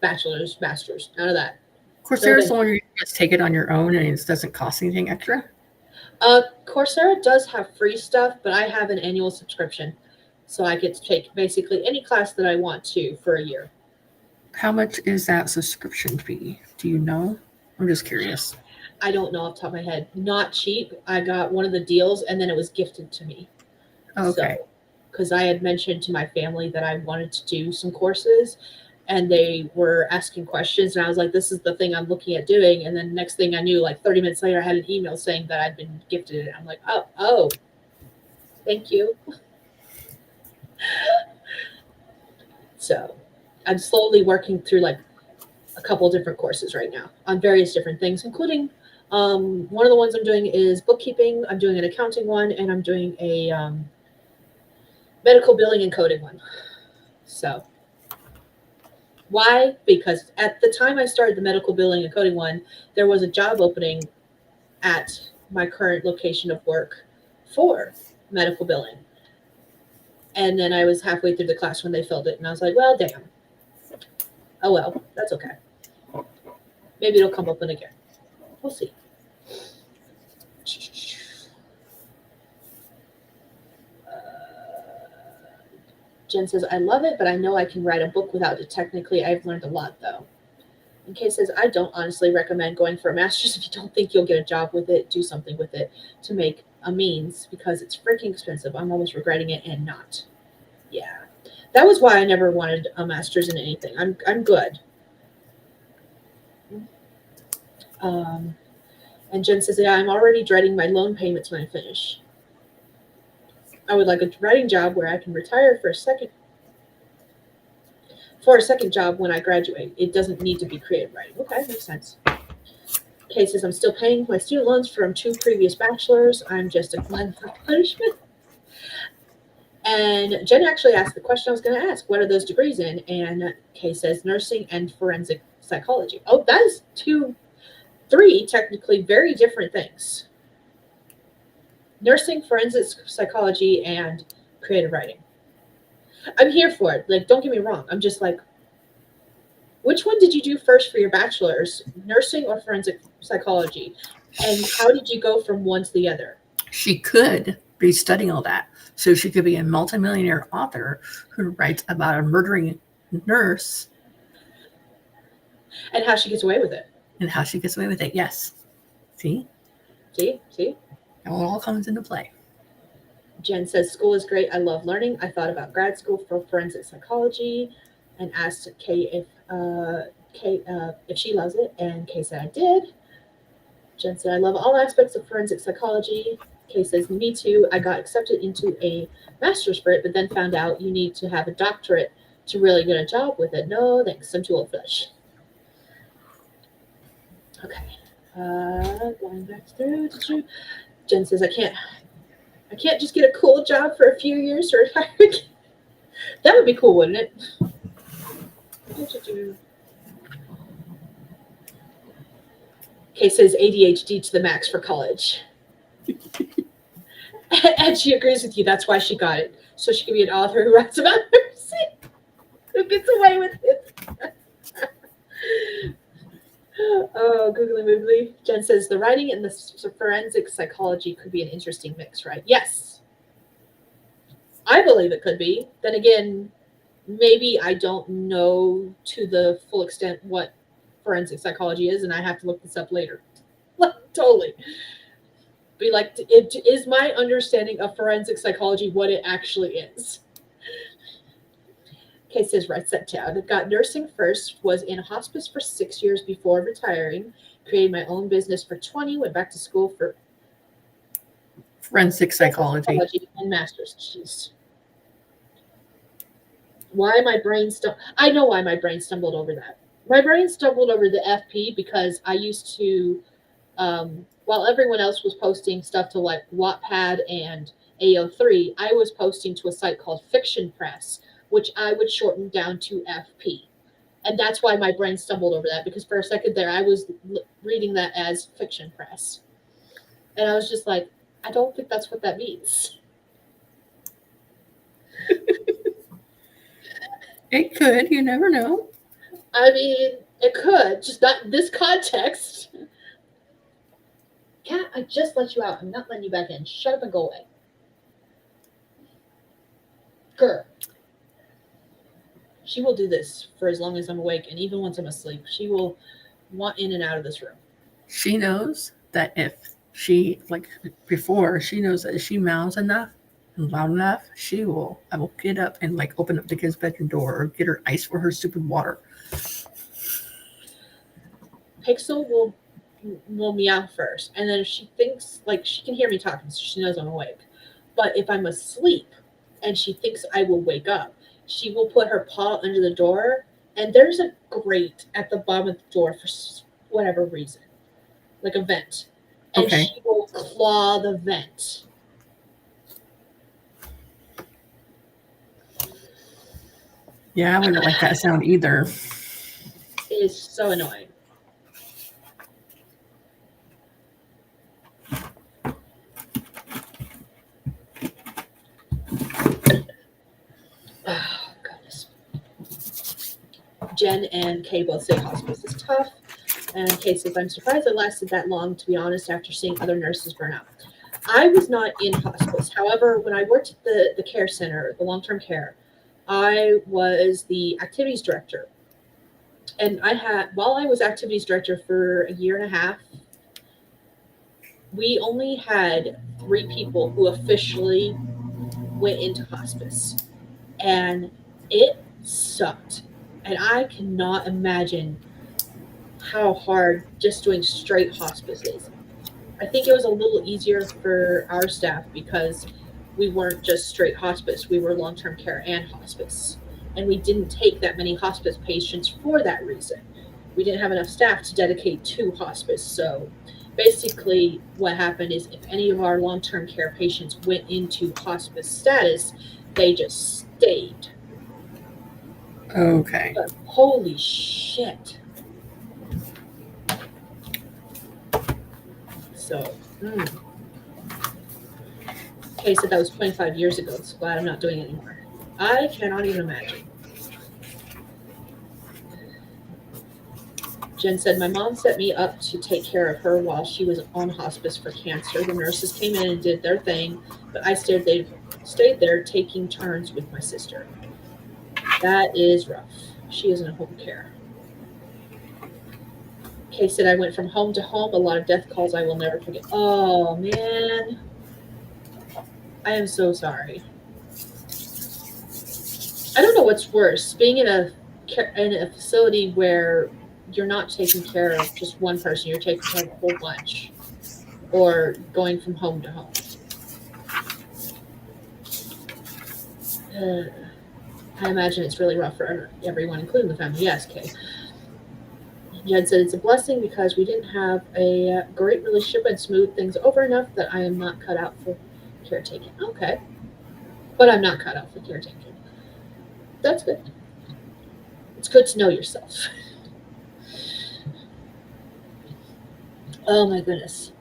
bachelor's, master's, none of that. Coursera is the one where you just take it on your own and it doesn't cost anything extra? Coursera does have free stuff, but I have an annual subscription. So I get to take basically any class that I want to for a year. How much is that subscription fee? Do you know? I'm just curious. I don't know off the top of my head. Not cheap. I got one of the deals, and then it was gifted to me. Okay. So, because I had mentioned to my family that I wanted to do some courses, and they were asking questions, and I was like, "This is the thing I'm looking at doing." And then next thing I knew, like 30 minutes later, I had an email saying that I'd been gifted it. I'm like, "Oh, thank you." So, I'm slowly working through like a couple different courses right now on various different things, including one of the ones I'm doing is bookkeeping. I'm doing an accounting one, and I'm doing a medical billing and coding one. So, why? Because at the time I started the medical billing and coding one, there was a job opening at my current location of work for medical billing. And then I was halfway through the class when they filled it, and I was like, well, damn. Oh, well, that's okay. Maybe it'll come open again. We'll see. Jen says, "I love it, but I know I can write a book without it. Technically, I've learned a lot, though." And Kay says, "I don't honestly recommend going for a master's if you don't think you'll get a job with it. Do something with it to make a means because it's freaking expensive. I'm almost regretting it and not." Yeah. That was why I never wanted a master's in anything. I'm good. And Jen says, yeah, I'm already dreading my loan payments when I finish. I would like a writing job where I can retire for a second job when I graduate. It doesn't need to be creative writing. Okay, makes sense. Kay says, I'm still paying my student loans from 2 previous bachelors. I'm just a glutton for punishment. And Jen actually asked the question I was going to ask. What are those degrees in? And Kay says nursing and forensic psychology. Oh, that is 3 technically very different things. Nursing, forensic psychology, and creative writing. I'm here for it. Like, don't get me wrong. I'm just like, which one did you do first for your bachelor's, nursing or forensic psychology? And how did you go from one to the other? She could be studying all that. So she could be a multimillionaire author who writes about a murdering nurse. And how she gets away with it. And how she gets away with it. Yes. See? See? It all comes into play. Jen says, school is great. I love learning. I thought about grad school for forensic psychology and asked Kay if she loves it. And Kay said, I did. Jen said, I love all aspects of forensic psychology. Kay says, me too. I got accepted into a master's for it, but then found out you need to have a doctorate to really get a job with it. No, thanks. I'm too old for that shit. Okay. Going back through. Jen says, I can't just get a cool job for a few years or that would be cool, wouldn't it? Kay says ADHD to the max for college. And she agrees with you. That's why she got it. So she can be an author who writes about nursing. Who gets away with it. Oh, googly moogly. Jen says the writing and the forensic psychology could be an interesting mix, right? Yes. I believe it could be. Then again, maybe I don't know to the full extent what forensic psychology is, and I have to look this up later. Totally. Be like, is my understanding of forensic psychology what it actually is? Kay says, writes that down. Got nursing first, was in hospice for 6 years before retiring, created my own business for 20, went back to school for forensic psychology and master's. Jeez. Why my brain I know why my brain stumbled over that. My brain stumbled over the FP because I used to, while everyone else was posting stuff to like Wattpad and AO3, I was posting to a site called Fiction Press, which I would shorten down to FP. And that's why my brain stumbled over that, because for a second there, I was reading that as Fiction Press. And I was just like, I don't think that's what that means. It could. You never know. I mean, it could. Just not in this context. Cat, I just let you out. I'm not letting you back in. Shut up and go away. Girl. She will do this for as long as I'm awake, and even once I'm asleep, she will want in and out of this room. She knows that if she, like before, she knows that if she mouths enough and loud enough, I will get up and like open up the kid's bedroom door or get her ice for her stupid water. Pixel will meow first, and then if she thinks, like, she can hear me talking, so she knows I'm awake. But if I'm asleep and she thinks I will wake up, she will put her paw under the door, and there's a grate at the bottom of the door for whatever reason, like a vent. And okay. She will claw the vent. Yeah, I wouldn't like that sound either. It is so annoying. Oh, goodness. Jen and Kay both say hospice is tough. And Kay says, I'm surprised it lasted that long, to be honest, after seeing other nurses burn out. I was not in hospice. However, when I worked at the care center, the long-term care, I was the activities director. And while I was activities director for a year and a half, we only had 3 people who officially went into hospice. And it sucked. And I cannot imagine how hard just doing straight hospice is. I think it was a little easier for our staff because we weren't just straight hospice, we were long term care and hospice. And we didn't take that many hospice patients for that reason. We didn't have enough staff to dedicate to hospice. So basically, what happened is if any of our long term care patients went into hospice status, they just stayed. Okay. But holy shit. So, okay, so that was 25 years ago. So glad I'm not doing it anymore. I cannot even imagine. Jen said, my mom set me up to take care of her while she was on hospice for cancer. The nurses came in and did their thing, but I stayed there taking turns with my sister. That is rough. She is in home care. Kay said, I went from home to home, a lot of death calls I will never forget. Oh, man. I am so sorry. I don't know what's worse, being in a facility where you're not taking care of just one person, you're taking care of a whole bunch, or going from home to home. I imagine it's really rough for everyone, including the family. Yes, Kay. Jed said it's a blessing because we didn't have a great relationship and smooth things over enough that I am not cut out for caretaking. Okay. But I'm not cut out for caretaking. That's good. It's good to know yourself. Oh my goodness.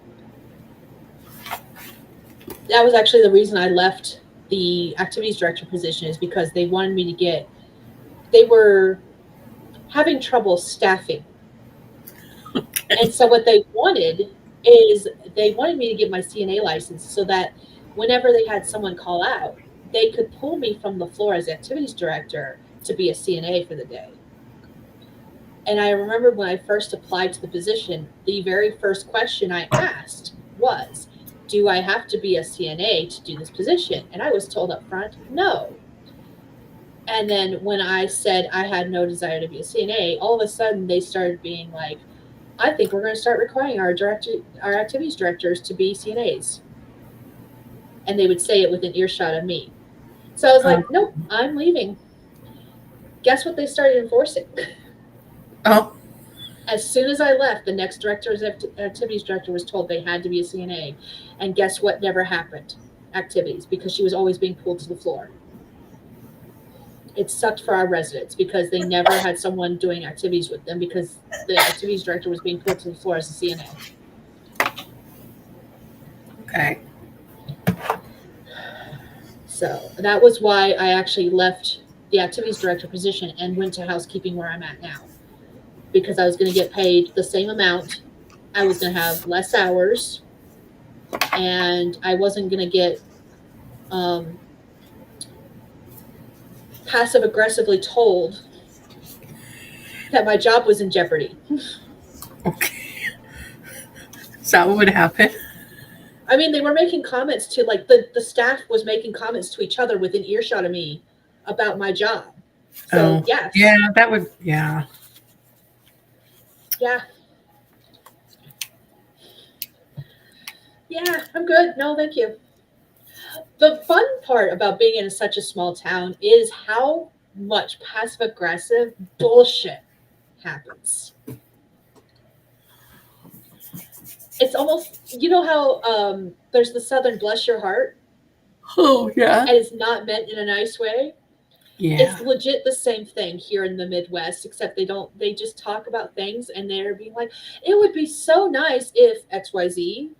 That was actually the reason I left the activities director position, is because they wanted me to they were having trouble staffing. Okay. And so what they wanted is they wanted me to get my CNA license so that whenever they had someone call out, they could pull me from the floor as activities director to be a CNA for the day. And I remember when I first applied to the position, the very first question I asked was, do I have to be a CNA to do this position? And I was told up front, no. And then when I said I had no desire to be a CNA, all of a sudden they started being like, I think we're going to start requiring our activities directors to be CNAs. And they would say it within earshot of me. So I was like, nope, I'm leaving. Guess what they started enforcing? Oh. As soon as I left, the next activities director was told they had to be a CNA. And guess what never happened? Activities, because she was always being pulled to the floor. It sucked for our residents because they never had someone doing activities with them because the activities director was being pulled to the floor as a CNA. Okay. So that was why I actually left the activities director position and went to housekeeping where I'm at now, because I was going to get paid the same amount. I was going to have less hours, and I wasn't going to get passive aggressively told that my job was in jeopardy. Okay. Is that what would happen? I mean, they were making comments to, like, the staff was making comments to each other within earshot of me about my job. So, yes. Yeah, that would, yeah. Yeah. Yeah, I'm good. No, thank you. The fun part about being in such a small town is how much passive aggressive bullshit happens. It's almost, you know how there's the Southern bless your heart? Oh, yeah. And it's not meant in a nice way. Yeah. It's legit the same thing here in the Midwest, except they just talk about things and they're being like, it would be so nice if XYZ,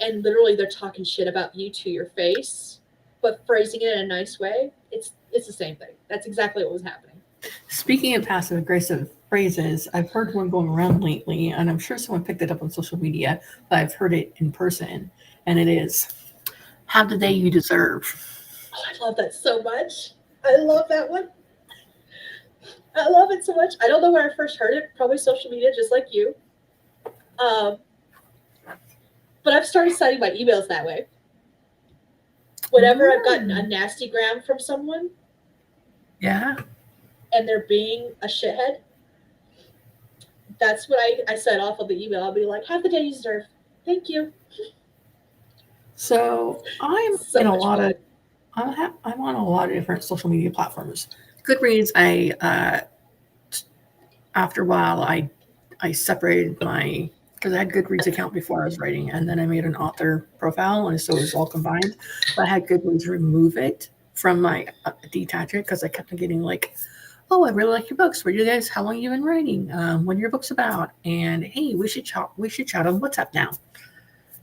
and literally they're talking shit about you to your face, but phrasing it in a nice way. It's the same thing. That's exactly what was happening. Speaking of passive aggressive phrases, I've heard one going around lately, and I'm sure someone picked it up on social media, but I've heard it in person, and it is, have the day you deserve. Oh, I love that so much. I love that one. I love it so much. I don't know where I first heard it, probably social media, just like you. But I've started citing my emails that way. Whenever I've gotten a nasty gram from someone, yeah, and they're being a shithead, that's what I set off of the email. I'll be like, have the day you deserve. Thank you. So I'm So in a much lot fun. of I'm on a lot of different social media platforms. Goodreads, after a while I separated my because I had Goodreads account before I was writing, and then I made an author profile, and so it was all combined. But I had Goodreads remove it from my detach it because I kept on getting like, oh, I really like your books. Where you guys? How long you been writing? What are your books about? And hey, we should chat. We should chat on WhatsApp now.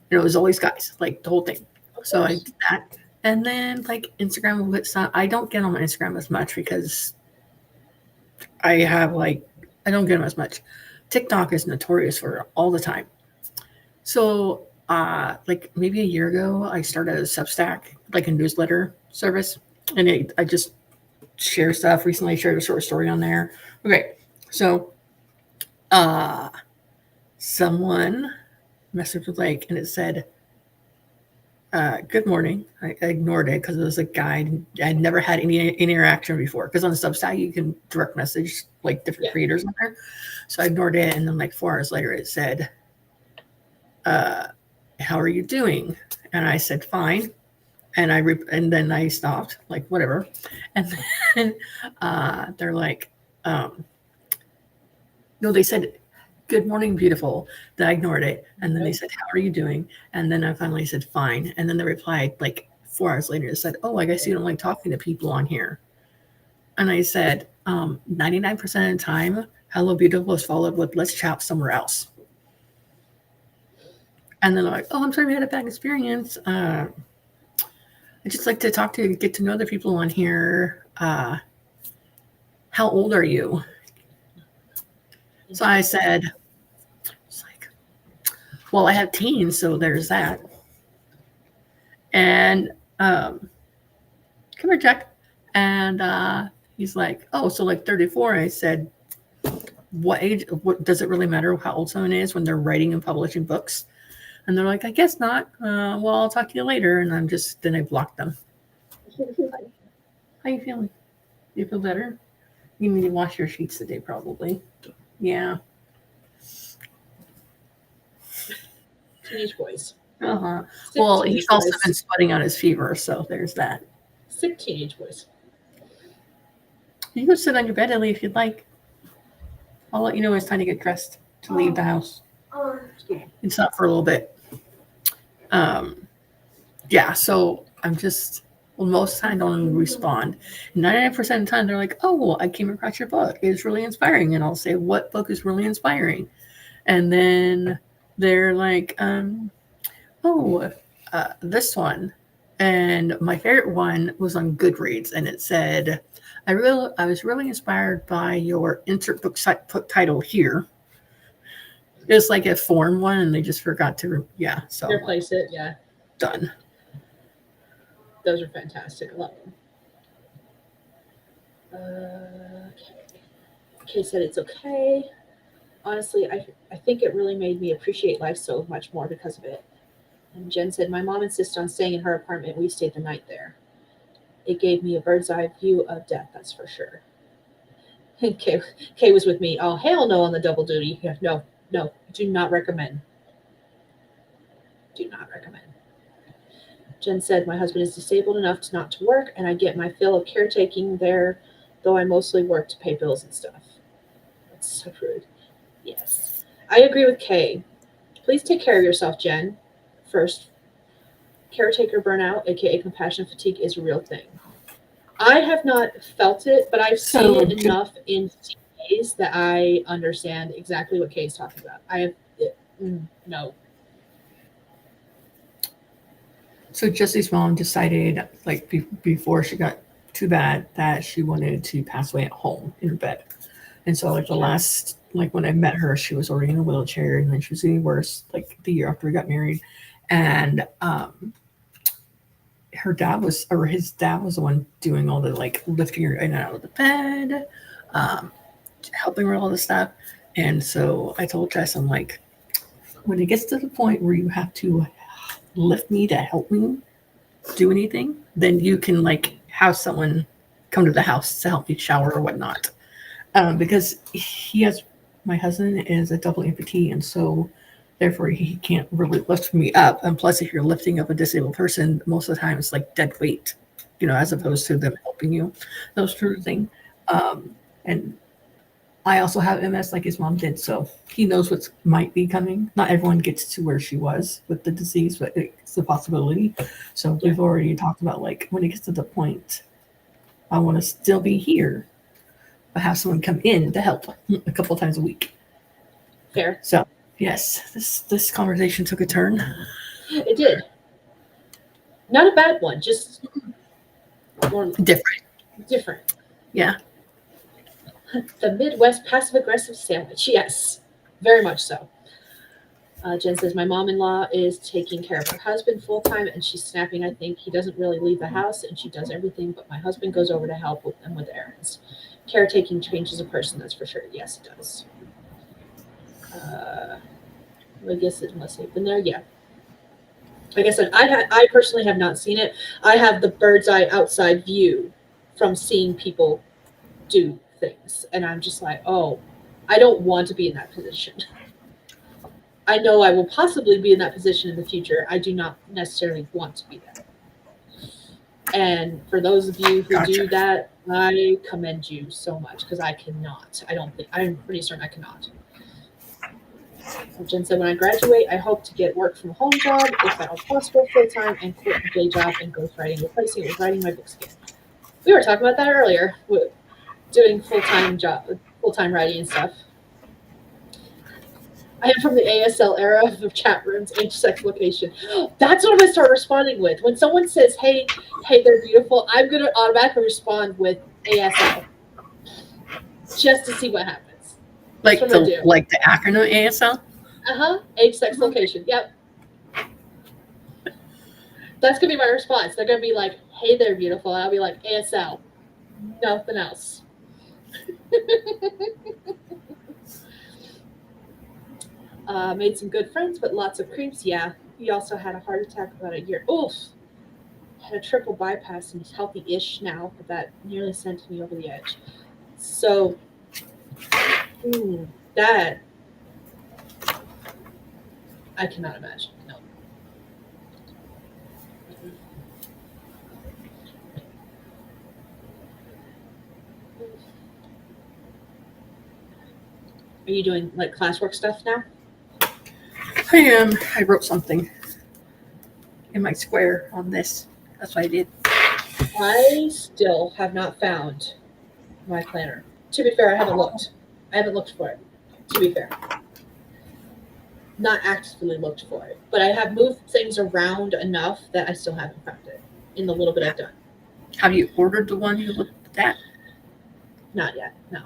It was always guys, like the whole thing. Of So I course. did that, and then like Instagram with some. I don't get on my Instagram as much because I have like I don't get them as much. TikTok is notorious for all the time. So like maybe a year ago, I started a Substack, like a newsletter service, and I just share stuff. Recently, I shared a short story on there. Okay, so uh, someone messaged with like, and it said, "Good morning." I ignored it because it was a guy. I'd never had any interaction before. Because on the Substack, you can direct message like different Yeah. creators on there. So I ignored it, and then like 4 hours later, it said, "How are you doing?" And I said, "Fine." And and then I stopped, like whatever. And then they're like, no, they said, "Good morning, beautiful." Then I ignored it, and then they No. said, "How are you doing?" And then I finally said, "Fine." And then they replied like 4 hours later. They said, "Oh, I guess you don't like talking to people on here." And I said, 99% of the time, "Hello, beautiful" is followed with "Let's chat somewhere else." And then they're like, "Oh, I'm sorry we had a bad experience. I just like to talk to get to know the people on here. How old are you?" So I said, it's like, "Well, I have teens, so there's that." And come here, Jack. And he's like, "Oh, so like 34." I said, "What age? What does it really matter how old someone is when they're writing and publishing books?" And they're like, "I guess not. Well, I'll talk to you later." And then I blocked them. How you feeling? You feel better? You need to wash your sheets today, probably. Yeah. Teenage boys. Uh-huh. Sick Well, he's teenage also boys. been sweating out his fever, so there's that. Sick teenage boys. You can sit on your bed, Ellie, if you'd like. I'll let you know when it's time to get dressed to leave the house. It's not for a little bit. Yeah, so I'm just, well, most of the time I don't respond. 99% of the time they're like, "Oh, well, I came across your book. It's really inspiring." And I'll say, "What book is really inspiring?" And then they're like, "Oh, this one." And my favorite one was on Goodreads, and it said, I was really inspired by your insert book title here." It's like a form one, and they just forgot to, yeah. So Replace it. Yeah. done. Those are fantastic. I love them. Okay. Kay said it's okay. Honestly, I think it really made me appreciate life so much more because of it. And Jen said, my mom insisted on staying in her apartment. We stayed the night there. It gave me a bird's eye view of death, that's for sure. And Kay was with me. Oh, hell no on the double duty. Yeah, no, no, do not recommend. Do not recommend. Jen said, my husband is disabled enough to not to work, and I get my fill of caretaking there, though I mostly work to pay bills and stuff. That's so rude. Yes. I agree with Kay. Please take care of yourself, Jen. First, caretaker burnout, aka compassion fatigue, is a real thing. I have not felt it, but I've seen So it enough in CAs that I understand exactly what Kay is talking about. I have no. So Jesse's mom decided, like before she got too bad, that she wanted to pass away at home in her bed. And so, like the Sure. last, like when I met her, she was already in a wheelchair, and then she was getting worse. Like the year after we got married, and her dad was, or his dad was the one doing all the like lifting her in and out of the bed, um, helping her with all this stuff. And so I told Jess, I'm like, when it gets to the point where you have to lift me to help me do anything, then you can like have someone come to the house to help me shower or whatnot. Because he has, my husband is a double amputee, and so Therefore, he can't really lift me up. And plus, if you're lifting up a disabled person, most of the time it's like dead weight, as opposed to them helping you, those sort of thing. And I also have MS like his mom did, so he knows what might be coming. Not everyone gets to where she was with the disease, but it's a possibility. So we've already talked about like when it gets to the point, I want to still be here, but have someone come in to help a couple times a week. Fair. So yes, this conversation took a turn. It did. Not a bad one, just more Different. Yeah. The Midwest passive-aggressive sandwich. Yes, very much so. Jen says, my mom-in-law is taking care of her husband full-time, and she's snapping. I think he doesn't really leave the house, and she does everything, but my husband goes over to help with them with errands. Caretaking changes a person, that's for sure. Yes, it does. I guess it must have been there. Yeah. Like I said, I personally have not seen it. I have the bird's eye outside view from seeing people do things, and I'm just like, oh, I don't want to be in that position. I know I will possibly be in that position in the future. I do not necessarily want to be there. And for those of you who do that, I commend you so much because I cannot. I'm pretty certain I cannot. So Jen said, when I graduate, I hope to get work from home job, if at all possible, full time, and quit the day job and ghostwriting, replacing it with writing my books again. We were talking about that earlier, with doing full time writing and stuff. I am from the ASL era of chat rooms, age, sex, location. That's what I'm gonna start responding with. When someone says, "Hey, they're beautiful," I'm gonna automatically respond with ASL, just to see what happens. Like the acronym ASL. Age, sex, location. Yep. That's gonna be my response. They're gonna be like, "Hey, they're beautiful." I'll be like, ASL. Nothing else. Made some good friends, but lots of creeps. Yeah. He also had a heart attack about a year. Oof. Had a triple bypass and he's healthy-ish now, but that nearly sent me over the edge. So, that I cannot imagine. No. Are you doing like classwork stuff now? I am. I wrote something in my square on this. That's what I did. I still have not found my planner. To be fair, I haven't looked. I haven't looked for it. To be fair. Not actively looked for it. But I have moved things around enough that I still haven't found it in the little bit I've done. Have you ordered the one you looked at? Not yet, no.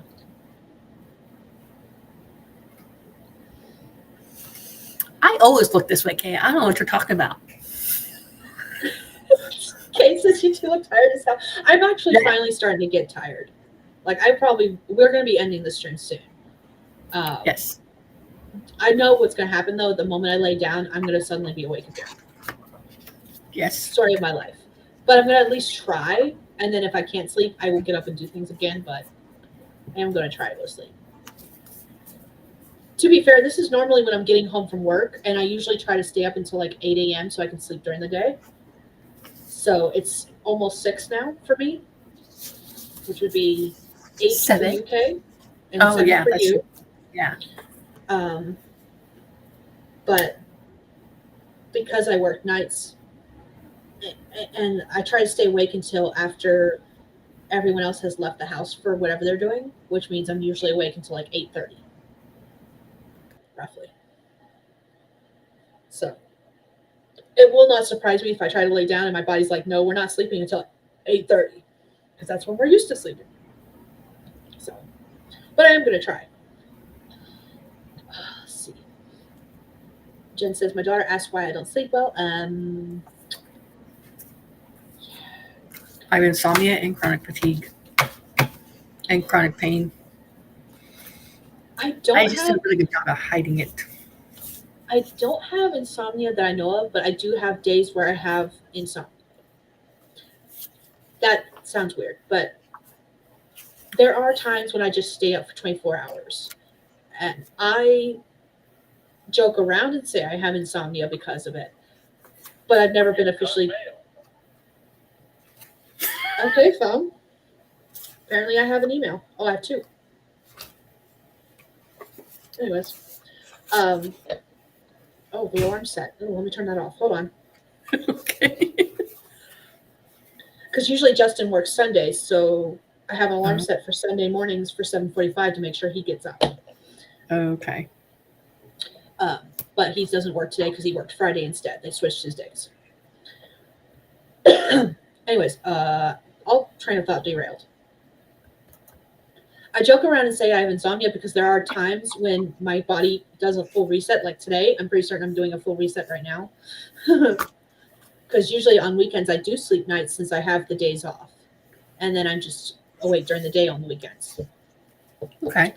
I always look this way, Kay. I don't know what you're talking about. Kay says you two look tired as hell. I'm actually finally starting to get tired. Like we're going to be ending the stream soon. Yes. I know what's going to happen though. The moment I lay down, I'm going to suddenly be awake again. Yes. Story of my life. But I'm going to at least try. And then if I can't sleep, I will get up and do things again. But I am going to try to go to sleep. To be fair, this is normally when I'm getting home from work. And I usually try to stay up until like 8 a.m. so I can sleep during the day. So it's almost 6 now for me. Which would be 8 7. for the UK. And 7 for you. Yeah. But because I work nights and I try to stay awake until after everyone else has left the house for whatever they're doing, which means I'm usually awake until like 8:30, roughly. So it will not surprise me if I try to lay down and my body's like, no, we're not sleeping until 8:30 because that's when we're used to sleeping. So, but I am going to try. Let's see. Jen says, my daughter asked why I don't sleep well. I have insomnia and chronic fatigue and chronic pain. I just do a really good job of hiding it. I don't have insomnia that I know of, but I do have days where I have insomnia. That sounds weird, but there are times when I just stay up for 24 hours. And joke around and say I have insomnia because of it, but I've never been officially. Okay, phone. Apparently, I have an email. Oh, I have two. Anyways, um, oh, the alarm set. Oh, let me turn that off. Hold on, Okay. because usually Justin works Sundays, so I have an alarm Oh, set for Sunday mornings for 7:45 to make sure he gets up. okay. Um, but he doesn't work today because he worked Friday instead. They switched his days. Anyways, all train of thought derailed. I joke around and say I have insomnia because there are times when my body does a full reset, like today. I'm pretty certain I'm doing a full reset right now. Because usually on weekends I do sleep nights since I have the days off. And then I'm just awake during the day on the weekends. Okay.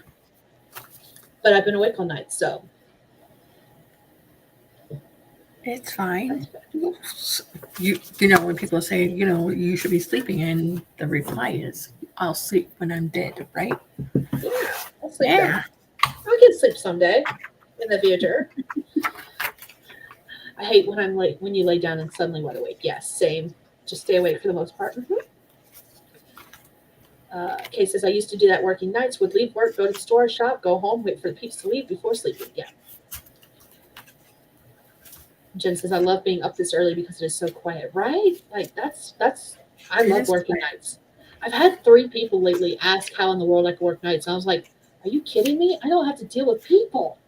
But I've been awake all night, so It's fine. You know, when people say, you know, you should be sleeping, and the reply is, I'll sleep when I'm dead, right? yeah, I'll sleep Yeah. then. I can sleep someday in the future. I hate when I'm late when you lay down and suddenly wide awake. Yes, same. Just stay awake for the most part. Kay says I used to do that working nights. Would leave work, go to the store, shop, go home, wait for the peeps to leave before sleeping. Yeah. Jen says I love being up this early because it is so quiet. Right? Like that's. I It love is working quiet. nights. I've had 3 people lately ask how in the world I can work nights. And I was like, are you kidding me? I don't have to deal with people.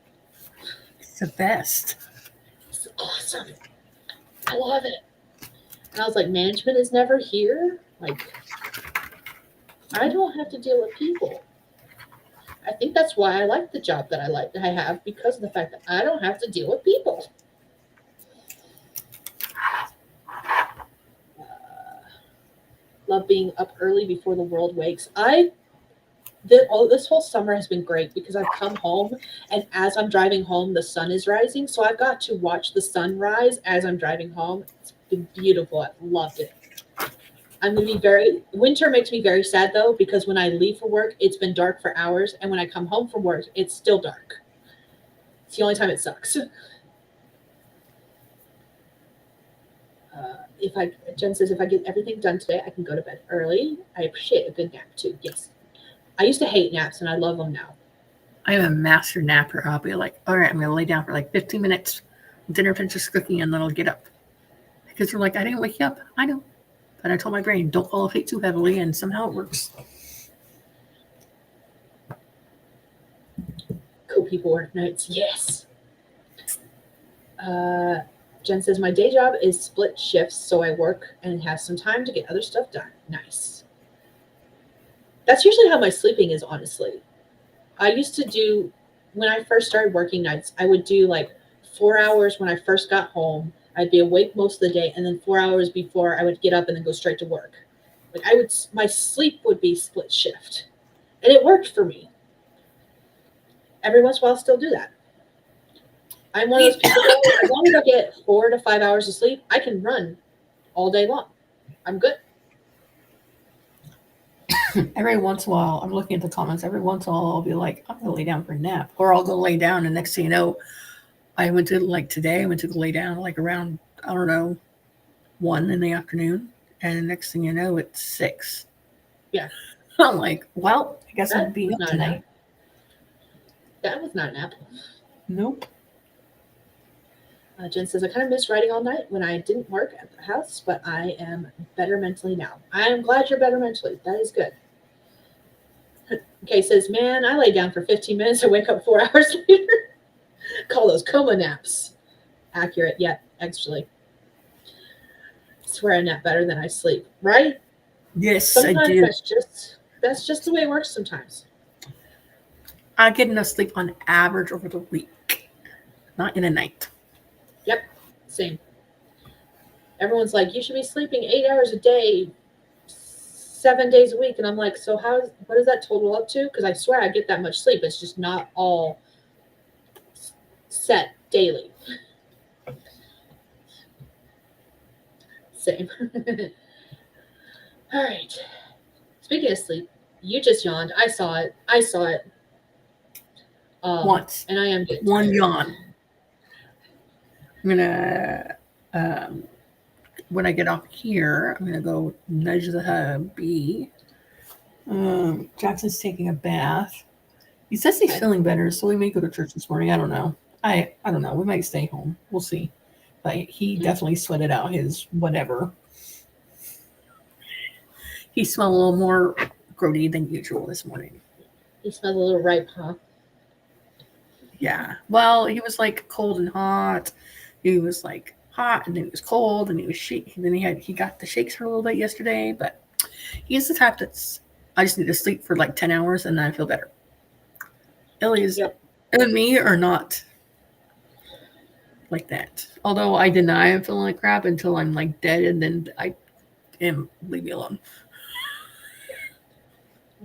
It's the best. It's awesome. I love it. And I was like, management is never here. Like, I don't have to deal with people. I think that's why I like the job that I have because of the fact that I don't have to deal with people. Uh, love being up early before the world wakes. This whole summer has been great because I've come home and as I'm driving home, the sun is rising. So I've got to watch the sun rise as I'm driving home. It's been beautiful. I've loved it. I'm gonna be very winter makes me very sad though because when I leave for work, it's been dark for hours, and when I come home from work, it's still dark. It's the only time it sucks. If I Jen says if I get everything done today, I can go to bed early. I appreciate a good nap too. Yes, I used to hate naps, and I love them now. I'm a master napper. I'll be like, all right, I'm going to lay down for like 15 minutes. Dinner finishes cooking, and then I'll get up. Because you're like, I didn't wake you up. I know. But I told my brain, don't follow fate too heavily, and somehow it works. Cool people work nights. Yes. Uh, Jen says my day job is split shifts, so I work and have some time to get other stuff done. Nice. That's usually how my sleeping is, honestly. I used to do when I first started working nights, I would do like 4 hours when I first got home. I'd be awake most of the day, and then 4 hours before I would get up and then go straight to work. Like my sleep would be split shift, and it worked for me. Every once in a while, I'll still do that. I'm one of those people though. As long as I get 4 to 5 hours of sleep, I can run all day long. I'm good. Every once in a while, I'm looking at the comments. Every once in a while, I'll be like, I'm going to lay down for a nap. Or I'll go lay down, and next thing you know, I went to, like today, I went to go lay down like around, I don't know, 1 in the afternoon. And the next thing you know, it's 6. Yeah, I'm like, well, I guess I'm that being was up not a nap. tonight. That was not a nap. Nope. Jen says, I kind of miss writing all night when I didn't work at the house, but I am better mentally now. I am glad you're better mentally. That is good. Kay says, man, I lay down for 15 minutes and wake up 4 hours later. Call those coma naps. Accurate, yet actually. I swear I nap better than I sleep, right? Yes, I Sometimes do. that's just the way it works sometimes. I get enough sleep on average over the week, not in a night. Yep, same. Everyone's like, you should be sleeping 8 hours a day, 7 days a week. And I'm like, so what does that total up to? Because I swear I get that much sleep. It's just not all set daily. Same. All right. Speaking of sleep, you just yawned. I saw it. Once. And I am getting One tired. yawn. gonna when I get off here, I'm gonna go nudge the hubby. Jackson's taking a bath. He says he's feeling better, so we may go to church this morning. I don't know. I don't know. We might stay home. We'll see. But he definitely sweated out his whatever. He smelled a little more grody than usual this morning. He smells a little ripe, huh? Yeah. Well, he was like cold and hot. He was like hot, and then he was cold, and he was shaking. Then he got the shakes for a little bit yesterday. But he's the type that's I just need to sleep for like 10 hours, and then I feel better. Ellie's and me are not like that. Although I deny I'm feeling like crap until I'm like dead, and then I am leave me alone.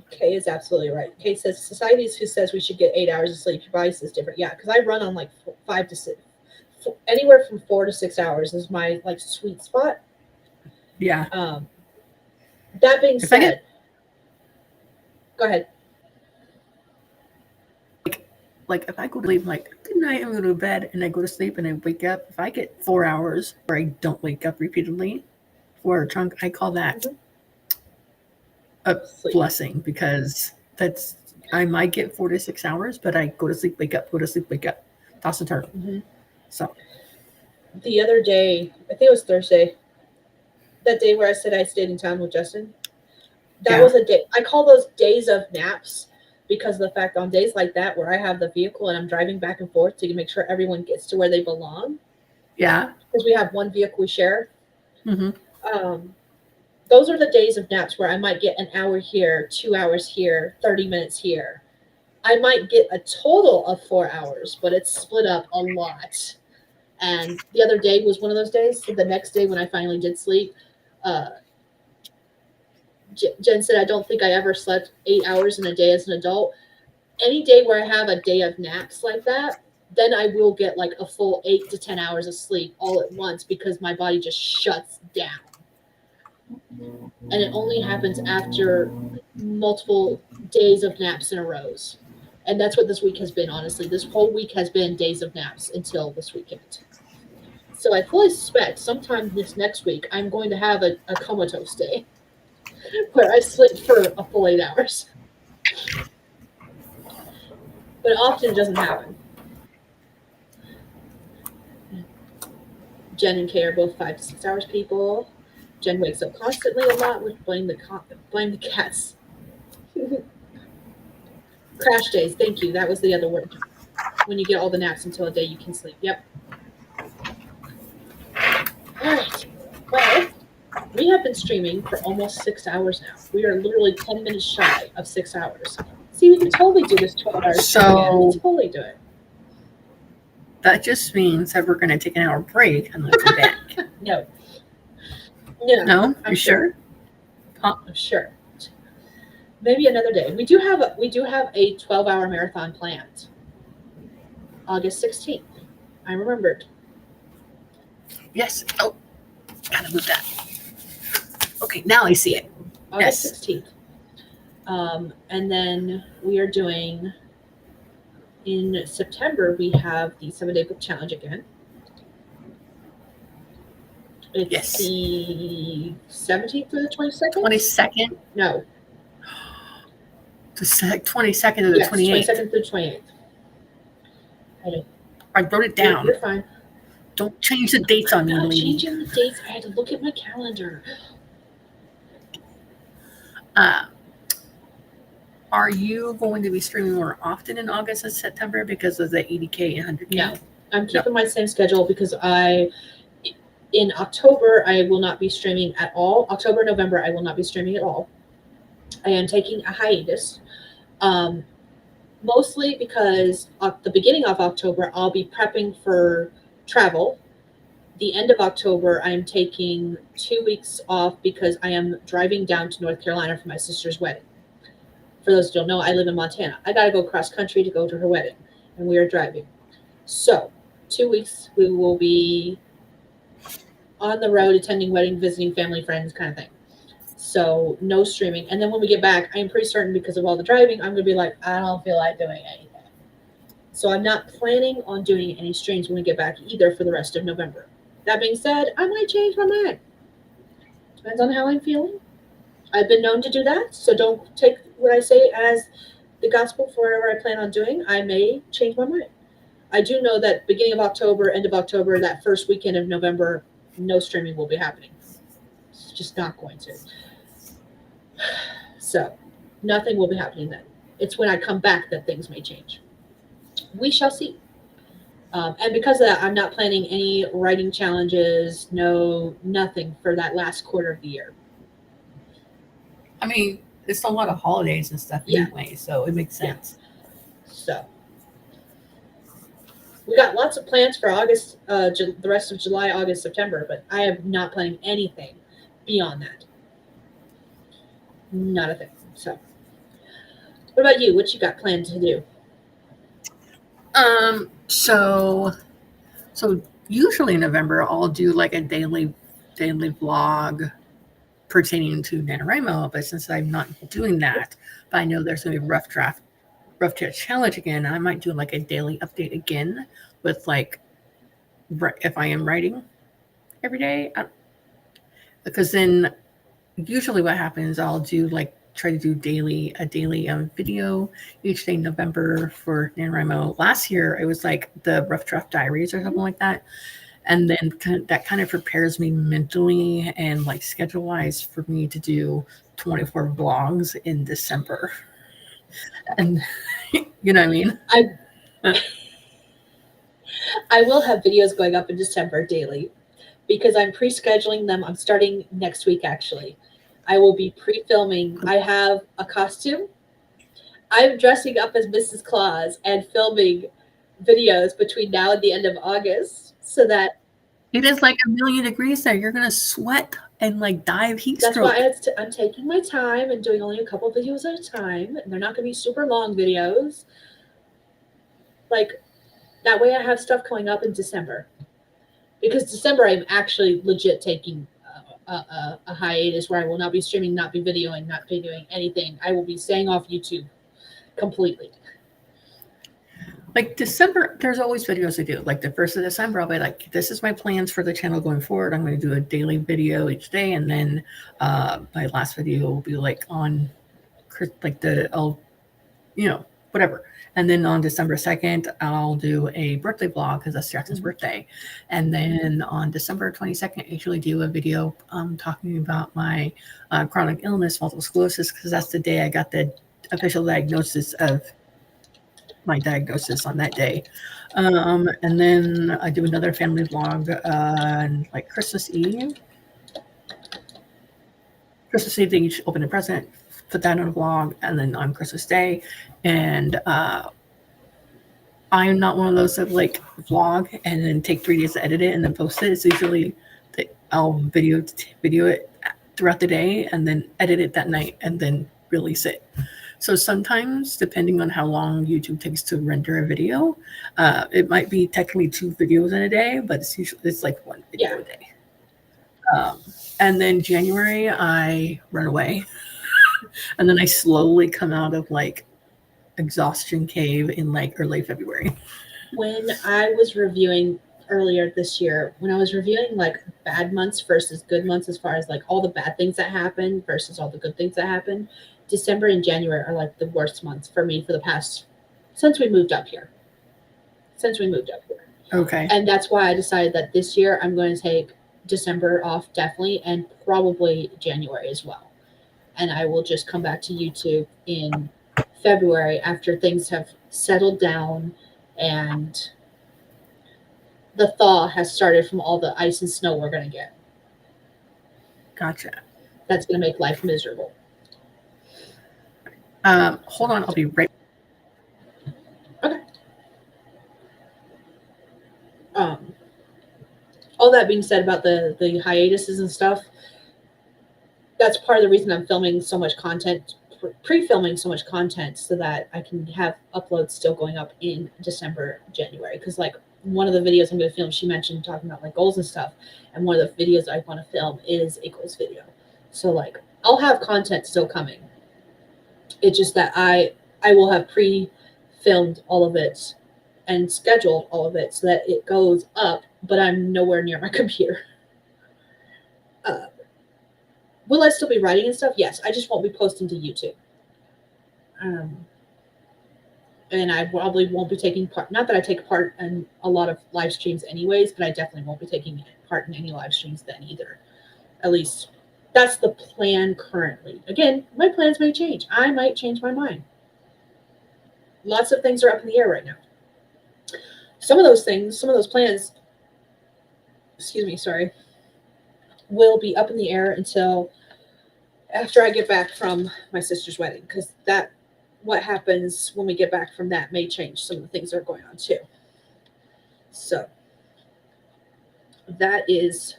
Kay is absolutely right. Kay says societies who says we should get 8 hours of sleep. Your body says different. Yeah, because I run on like 5 to 6, anywhere from 4 to 6 hours is my like sweet spot. Yeah. That being said, go ahead. Like if I go to sleep, like good night, I'm going to go to bed, and I go to sleep and I wake up. If I get 4 hours where I don't wake up repeatedly for a chunk, I call that a blessing, because that's I might get 4 to 6 hours, but I go to sleep, wake up, go to sleep, wake up, toss and turn. So the other day, I think it was Thursday, that day where I said I stayed in town with Justin. That was a day. I call those days of naps, because of the fact on days like that where I have the vehicle and I'm driving back and forth to make sure everyone gets to where they belong. Yeah. Because we have one vehicle we share. Mm-hmm. Those are the days of naps where I might get an hour here, 2 hours here, 30 minutes here. I might get a total of 4 hours, but it's split up a lot. And the other day was one of those days. So the next day when I finally did sleep, Jen said, I don't think I ever slept 8 hours in a day as an adult. Any day where I have a day of naps like that, then I will get like a full 8 to 10 hours of sleep all at once, because my body just shuts down. And it only happens after multiple days of naps in a row. And that's what this week has been, honestly. This whole week has been days of naps until this weekend. So I fully suspect sometime this next week, I'm going to have a comatose day where I sleep for a full 8 hours. But often it doesn't happen. Jen and Kay are both 5 to 6 hours people. Jen wakes up constantly a lot, which blame the cats. Crash days, thank you. That was the other word. When you get all the naps until a day you can sleep. Yep. All right. Well, we have been streaming for almost 6 hours now. We are literally 10 minutes shy of 6 hours. See, we can totally do this 12 hours. So we can totally do it. That just means that we're going to take an hour break and then come back. No. No? You sure? I'm sure. Maybe another day. We do have a 12-hour marathon planned. August 16th. I remembered. Yes. Oh, gotta move that. Okay, now I see it. August 16th. And then we are doing, in September, we have the 7-day book challenge again. It's the 17th through the 22nd? 22nd? No. The 22nd to the 28th. 22nd through 28th. I wrote it down. You're fine. Don't change the dates on me, I'm not lady. changing the dates. I had to look at my calendar. Are you going to be streaming more often in August and September because of the 80K and 100K? No. I'm keeping my same schedule because in October, I will not be streaming at all. October, November, I will not be streaming at all. I am taking a hiatus. Mostly because at the beginning of October, I'll be prepping for travel. The end of October, I'm taking 2 weeks off because I am driving down to North Carolina for my sister's wedding. For those who don't know, I live in Montana. I got to go cross country to go to her wedding, and we are driving. So 2 weeks, we will be on the road, attending wedding, visiting family, friends, kind of thing. So no streaming. And then when we get back, I'm pretty certain because of all the driving, I'm going to be like, I don't feel like doing anything. So I'm not planning on doing any streams when we get back either for the rest of November. That being said, I might change my mind. Depends on how I'm feeling. I've been known to do that, so don't take what I say as the gospel for whatever I plan on doing. I may change my mind. I do know that beginning of October, end of October, that first weekend of November, no streaming will be happening. It's just not going to. So nothing will be happening then. It's when I come back that things may change. We shall see. And because of that, I'm not planning any writing challenges, nothing for that last quarter of the year. I mean, it's a lot of holidays and stuff anyway, so it makes sense. So we got lots of plans for August, the rest of July, August, September, but I am not planning anything beyond that. Not a thing. So what about you? What you got planned to do? So usually in November I'll do like a daily vlog pertaining to NaNoWriMo, but since I'm not doing that, but I know there's gonna be rough draft challenge again, I might do like a daily update again with like if I am writing every day, because then usually what happens, I'll do like try to do a daily video each day in November for NaNoWriMo. Last year it was like the rough draft diaries or something like that, and then that kind of prepares me mentally and like schedule wise for me to do 24 vlogs in December. And you know what I mean? I will have videos going up in December daily because I'm pre-scheduling them. I'm starting next week actually. I will be pre-filming. I have a costume. I'm dressing up as Mrs. Claus and filming videos between now and the end of August so that it is like 1,000,000 degrees there. You're gonna sweat and like die of heat that's stroke. why I'm taking my time and doing only a couple videos at a time. And they're not going to be super long videos. Like that way I have stuff coming up in December. Because December I'm actually legit taking a hiatus where I will not be streaming, not be videoing, not be doing anything. I will be staying off YouTube completely. Like December, there's always videos I do. Like the 1st of December, I'll be like, this is my plans for the channel going forward. I'm going to do a daily video each day. And then my last video will be like on like whatever. And then on December 2nd, I'll do a birthday vlog because that's Jackson's birthday. And then on December 22nd, I usually do a video talking about my chronic illness, multiple sclerosis, because that's the day I got the official diagnosis of my diagnosis on that day. And then I do another family vlog on like Christmas Eve. Christmas Eve, they each open a present, put that on a vlog, and then on Christmas Day. And I'm not one of those that like vlog and then take 3 days to edit it and then post it. It's usually I'll video it throughout the day and then edit it that night and then release it. So sometimes, depending on how long YouTube takes to render a video, it might be technically 2 videos in a day, but it's like 1 video a day. And then January, I run away. And then I slowly come out of like exhaustion cave in like early February. When I was reviewing earlier this year, when I was reviewing like bad months versus good months, as far as like all the bad things that happen versus all the good things that happen, December and January are like the worst months for me for the past since we moved up here. Okay. And that's why I decided that this year I'm going to take December off definitely and probably January as well. And I will just come back to YouTube in February after things have settled down and the thaw has started from all the ice and snow we're going to get. Gotcha. That's going to make life miserable. Hold on, I'll be right. Okay. All that being said about the hiatuses and stuff, that's part of the reason I'm filming so much content, pre-filming so much content, so that I can have uploads still going up in December, January. Because like one of the videos I'm going to film, she mentioned talking about like goals and stuff, and one of the videos I want to film is a goals video. So like I'll have content still coming. It's just that I will have pre-filmed all of it and scheduled all of it so that it goes up, but I'm nowhere near my computer. Uh, will I still be writing and stuff? Yes. I just won't be posting to YouTube. Um, and I probably won't be taking part. Not that I take part in a lot of live streams, anyways, but I definitely won't be taking part in any live streams then either. At least that's the plan currently. Again, my plans may change. I might change my mind. Lots of things are up in the air right now. Some of those things, some of those plans, excuse me, sorry, will be up in the air until after I get back from my sister's wedding, because that what happens when we get back from that may change some of the things that are going on too. So that is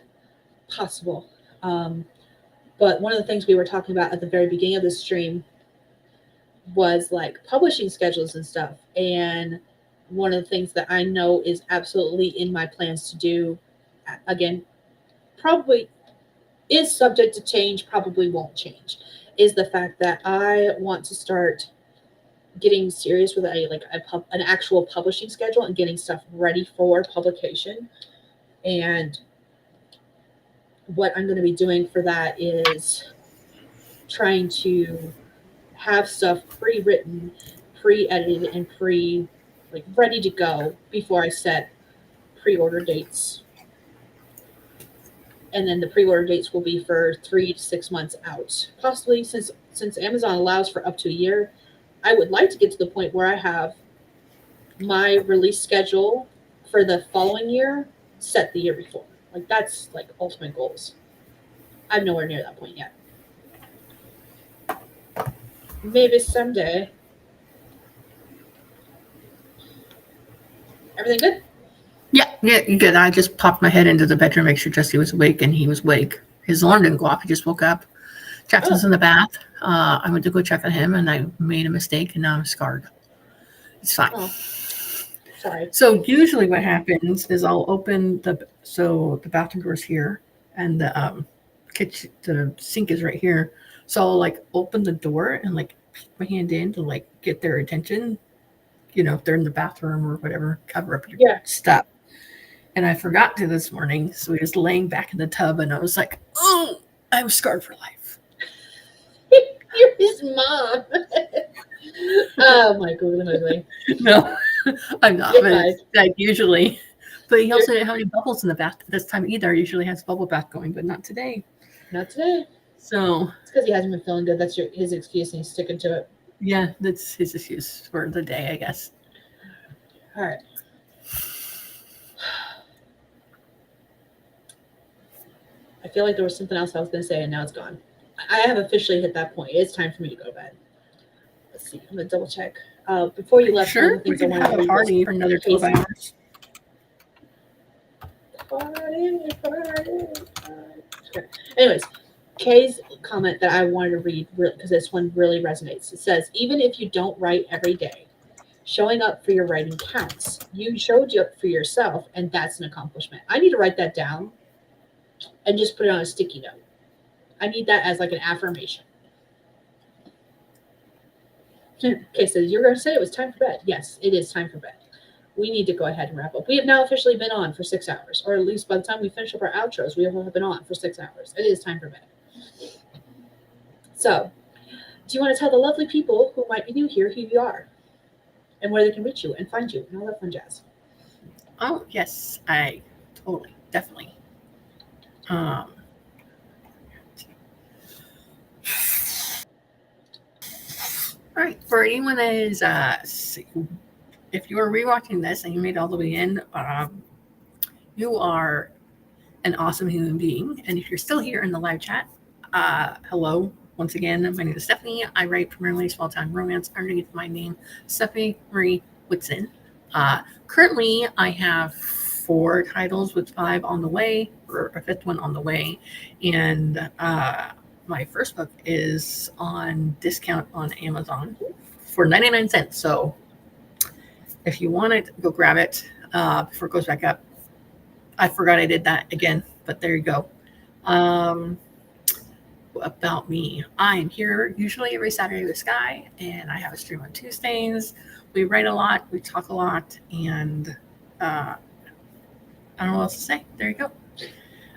possible. But one of the things we were talking about at the very beginning of the stream was like publishing schedules and stuff. And one of the things that I know is absolutely in my plans to do, again, probably is subject to change, probably won't change, is the fact that I want to start getting serious with an actual publishing schedule and getting stuff ready for publication. And what I'm going to be doing for that is trying to have stuff pre-written, pre-edited, and ready to go before I set pre-order dates. And then the pre-order dates will be for 3 to 6 months out. Possibly, since Amazon allows for up to a year, I would like to get to the point where I have my release schedule for the following year set the year before. Like that's like ultimate goals. I'm nowhere near that point yet. Maybe someday. Everything good? Yeah, you good. I just popped my head into the bedroom, make sure Jesse was awake, and he was awake. His alarm didn't go off. He just woke up. Jackson's in the bath. I went to go check on him, and I made a mistake, and now I'm scarred. It's fine. Oh, sorry. So usually what happens is I'll open the bathroom door's here, and the kitchen, the sink is right here. So I'll like open the door and like peek my hand in to like get their attention. If they're in the bathroom or whatever, cover up your stuff. And I forgot to this morning, so he was laying back in the tub, and I was like, "Oh, I'm scarred for life." You're his mom. Oh my goodness. No, I'm not. But it's like usually, but he also didn't have any bubbles in the bath this time either. He usually has bubble bath going, but not today. Not today. So it's because he hasn't been feeling good. That's his excuse, and he's sticking to it. Yeah, that's his excuse for the day, I guess. All right. I feel like there was something else I was going to say, and now it's gone. I have officially hit that point. It's time for me to go to bed. Let's see. I'm going to double check. Before you left, sure, we can have a party for another 12 hours. Party. Okay. Anyways, Kay's comment that I wanted to read, because this one really resonates. It says, even if you don't write every day, showing up for your writing counts. You showed up for yourself, and that's an accomplishment. I need to write that down and just put it on a sticky note. I need that as like an affirmation. Okay, so you're going to say it was time for bed. Yes, it is time for bed. We need to go ahead and wrap up. We have now officially been on for 6 hours, or at least by the time we finish up our outros, we have been on for 6 hours. It is time for bed. So, do you want to tell the lovely people who might be new here who you are and where they can reach you and find you and all that fun jazz? Oh, yes, I totally, definitely. All right, for anyone that is, if you are rewatching this and you made it all the way in, you are an awesome human being. And if you're still here in the live chat, hello. Once again, my name is Stephanie. I write primarily small-time romance underneath my name, Stephanie Marie Whitson. Currently, I have 4 titles with 5 on the way, or a 5th one on the way. And my first book is on discount on Amazon for 99 cents. So if you want it, go grab it before it goes back up. I forgot I did that again, but there you go. about me. I'm here usually every Saturday with Skye, and I have a stream on Tuesdays. We write a lot, we talk a lot, and I don't know what else to say. There you go.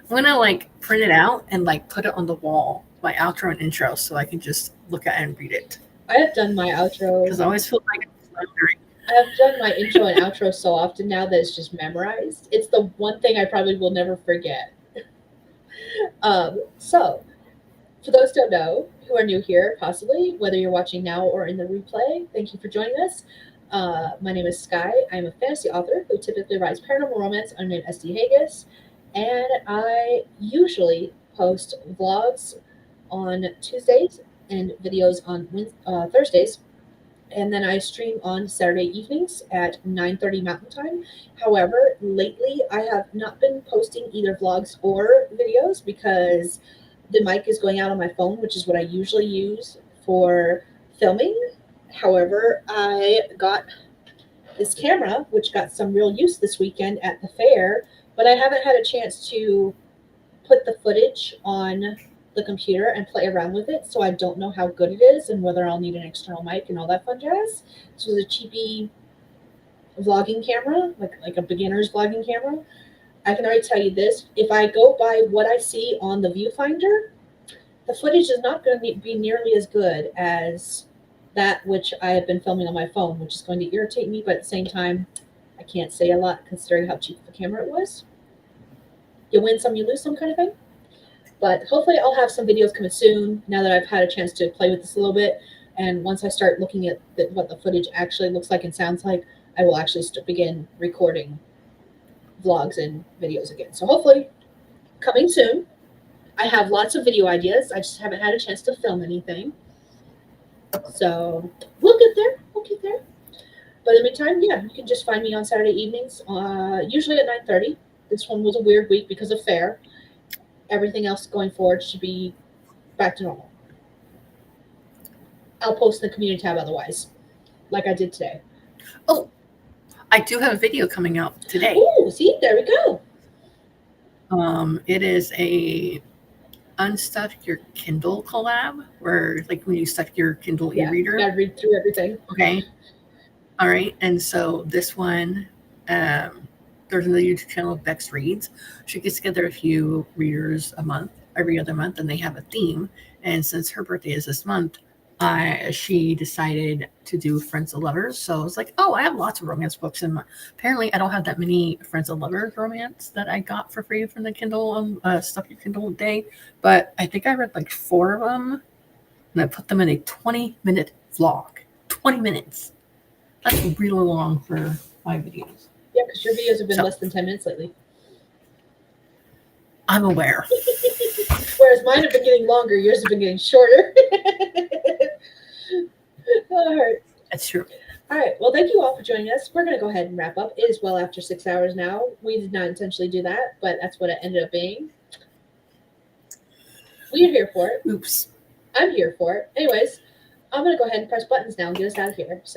I'm gonna like print it out and like put it on the wall, my outro and intro, so I can just look at it and read it. I have done my outro. Because I always feel like it's floundering. I have done my intro and outro so often now that it's just memorized. It's the one thing I probably will never forget. So, for those who don't know, who are new here, possibly, whether you're watching now or in the replay, thank you for joining us. My name is Skye. I'm a fantasy author who typically writes paranormal romance under the name SD Hegyes, and I usually post vlogs on Tuesdays and videos on Thursdays, and then I stream on Saturday evenings at 9:30 Mountain Time. However, lately I have not been posting either vlogs or videos because the mic is going out on my phone, which is what I usually use for filming. However, I got this camera, which got some real use this weekend at the fair, but I haven't had a chance to put the footage on the computer and play around with it, so I don't know how good it is and whether I'll need an external mic and all that fun jazz. So it's a cheapy vlogging camera, like a beginner's vlogging camera. I can already tell you this: if I go by what I see on the viewfinder, the footage is not going to be nearly as good as that which I have been filming on my phone, which is going to irritate me, but at the same time, I can't say a lot considering how cheap the camera it was. You win some, you lose some kind of thing. But hopefully I'll have some videos coming soon now that I've had a chance to play with this a little bit. And once I start looking at what the footage actually looks like and sounds like, I will actually begin recording vlogs and videos again. So hopefully coming soon. I have lots of video ideas. I just haven't had a chance to film anything. So we'll get there. We'll get there. But in the meantime, yeah, you can just find me on Saturday evenings, usually at 9:30. This one was a weird week because of fair. Everything else going forward should be back to normal. I'll post in the community tab otherwise, like I did today. Oh, I do have a video coming out today. Oh, see, there we go. It is a unstuck your Kindle collab, where like when you stuck your Kindle e-reader. You gotta read through everything. Okay. All right. And so this one, there's another YouTube channel, Bex Reads. She gets together a few readers a month, every other month, and they have a theme. And since her birthday is this month, she decided to do Friends of Lovers. So I was like, oh, I have lots of romance books, and apparently I don't have that many Friends of Lovers romance that I got for free from the Kindle Stuff Your Kindle Day. But I think I read like 4 of them, and I put them in a 20-minute vlog. 20 minutes. That's really long for my videos. Yeah, because your videos have been less than 10 minutes lately. I'm aware. Whereas mine have been getting longer, yours have been getting shorter. That hurts. That's true. All right. Well, thank you all for joining us. We're going to go ahead and wrap up. It is well after 6 hours now. We did not intentionally do that, but that's what it ended up being. We're here for it. Oops. I'm here for it. Anyways, I'm going to go ahead and press buttons now and get us out of here. So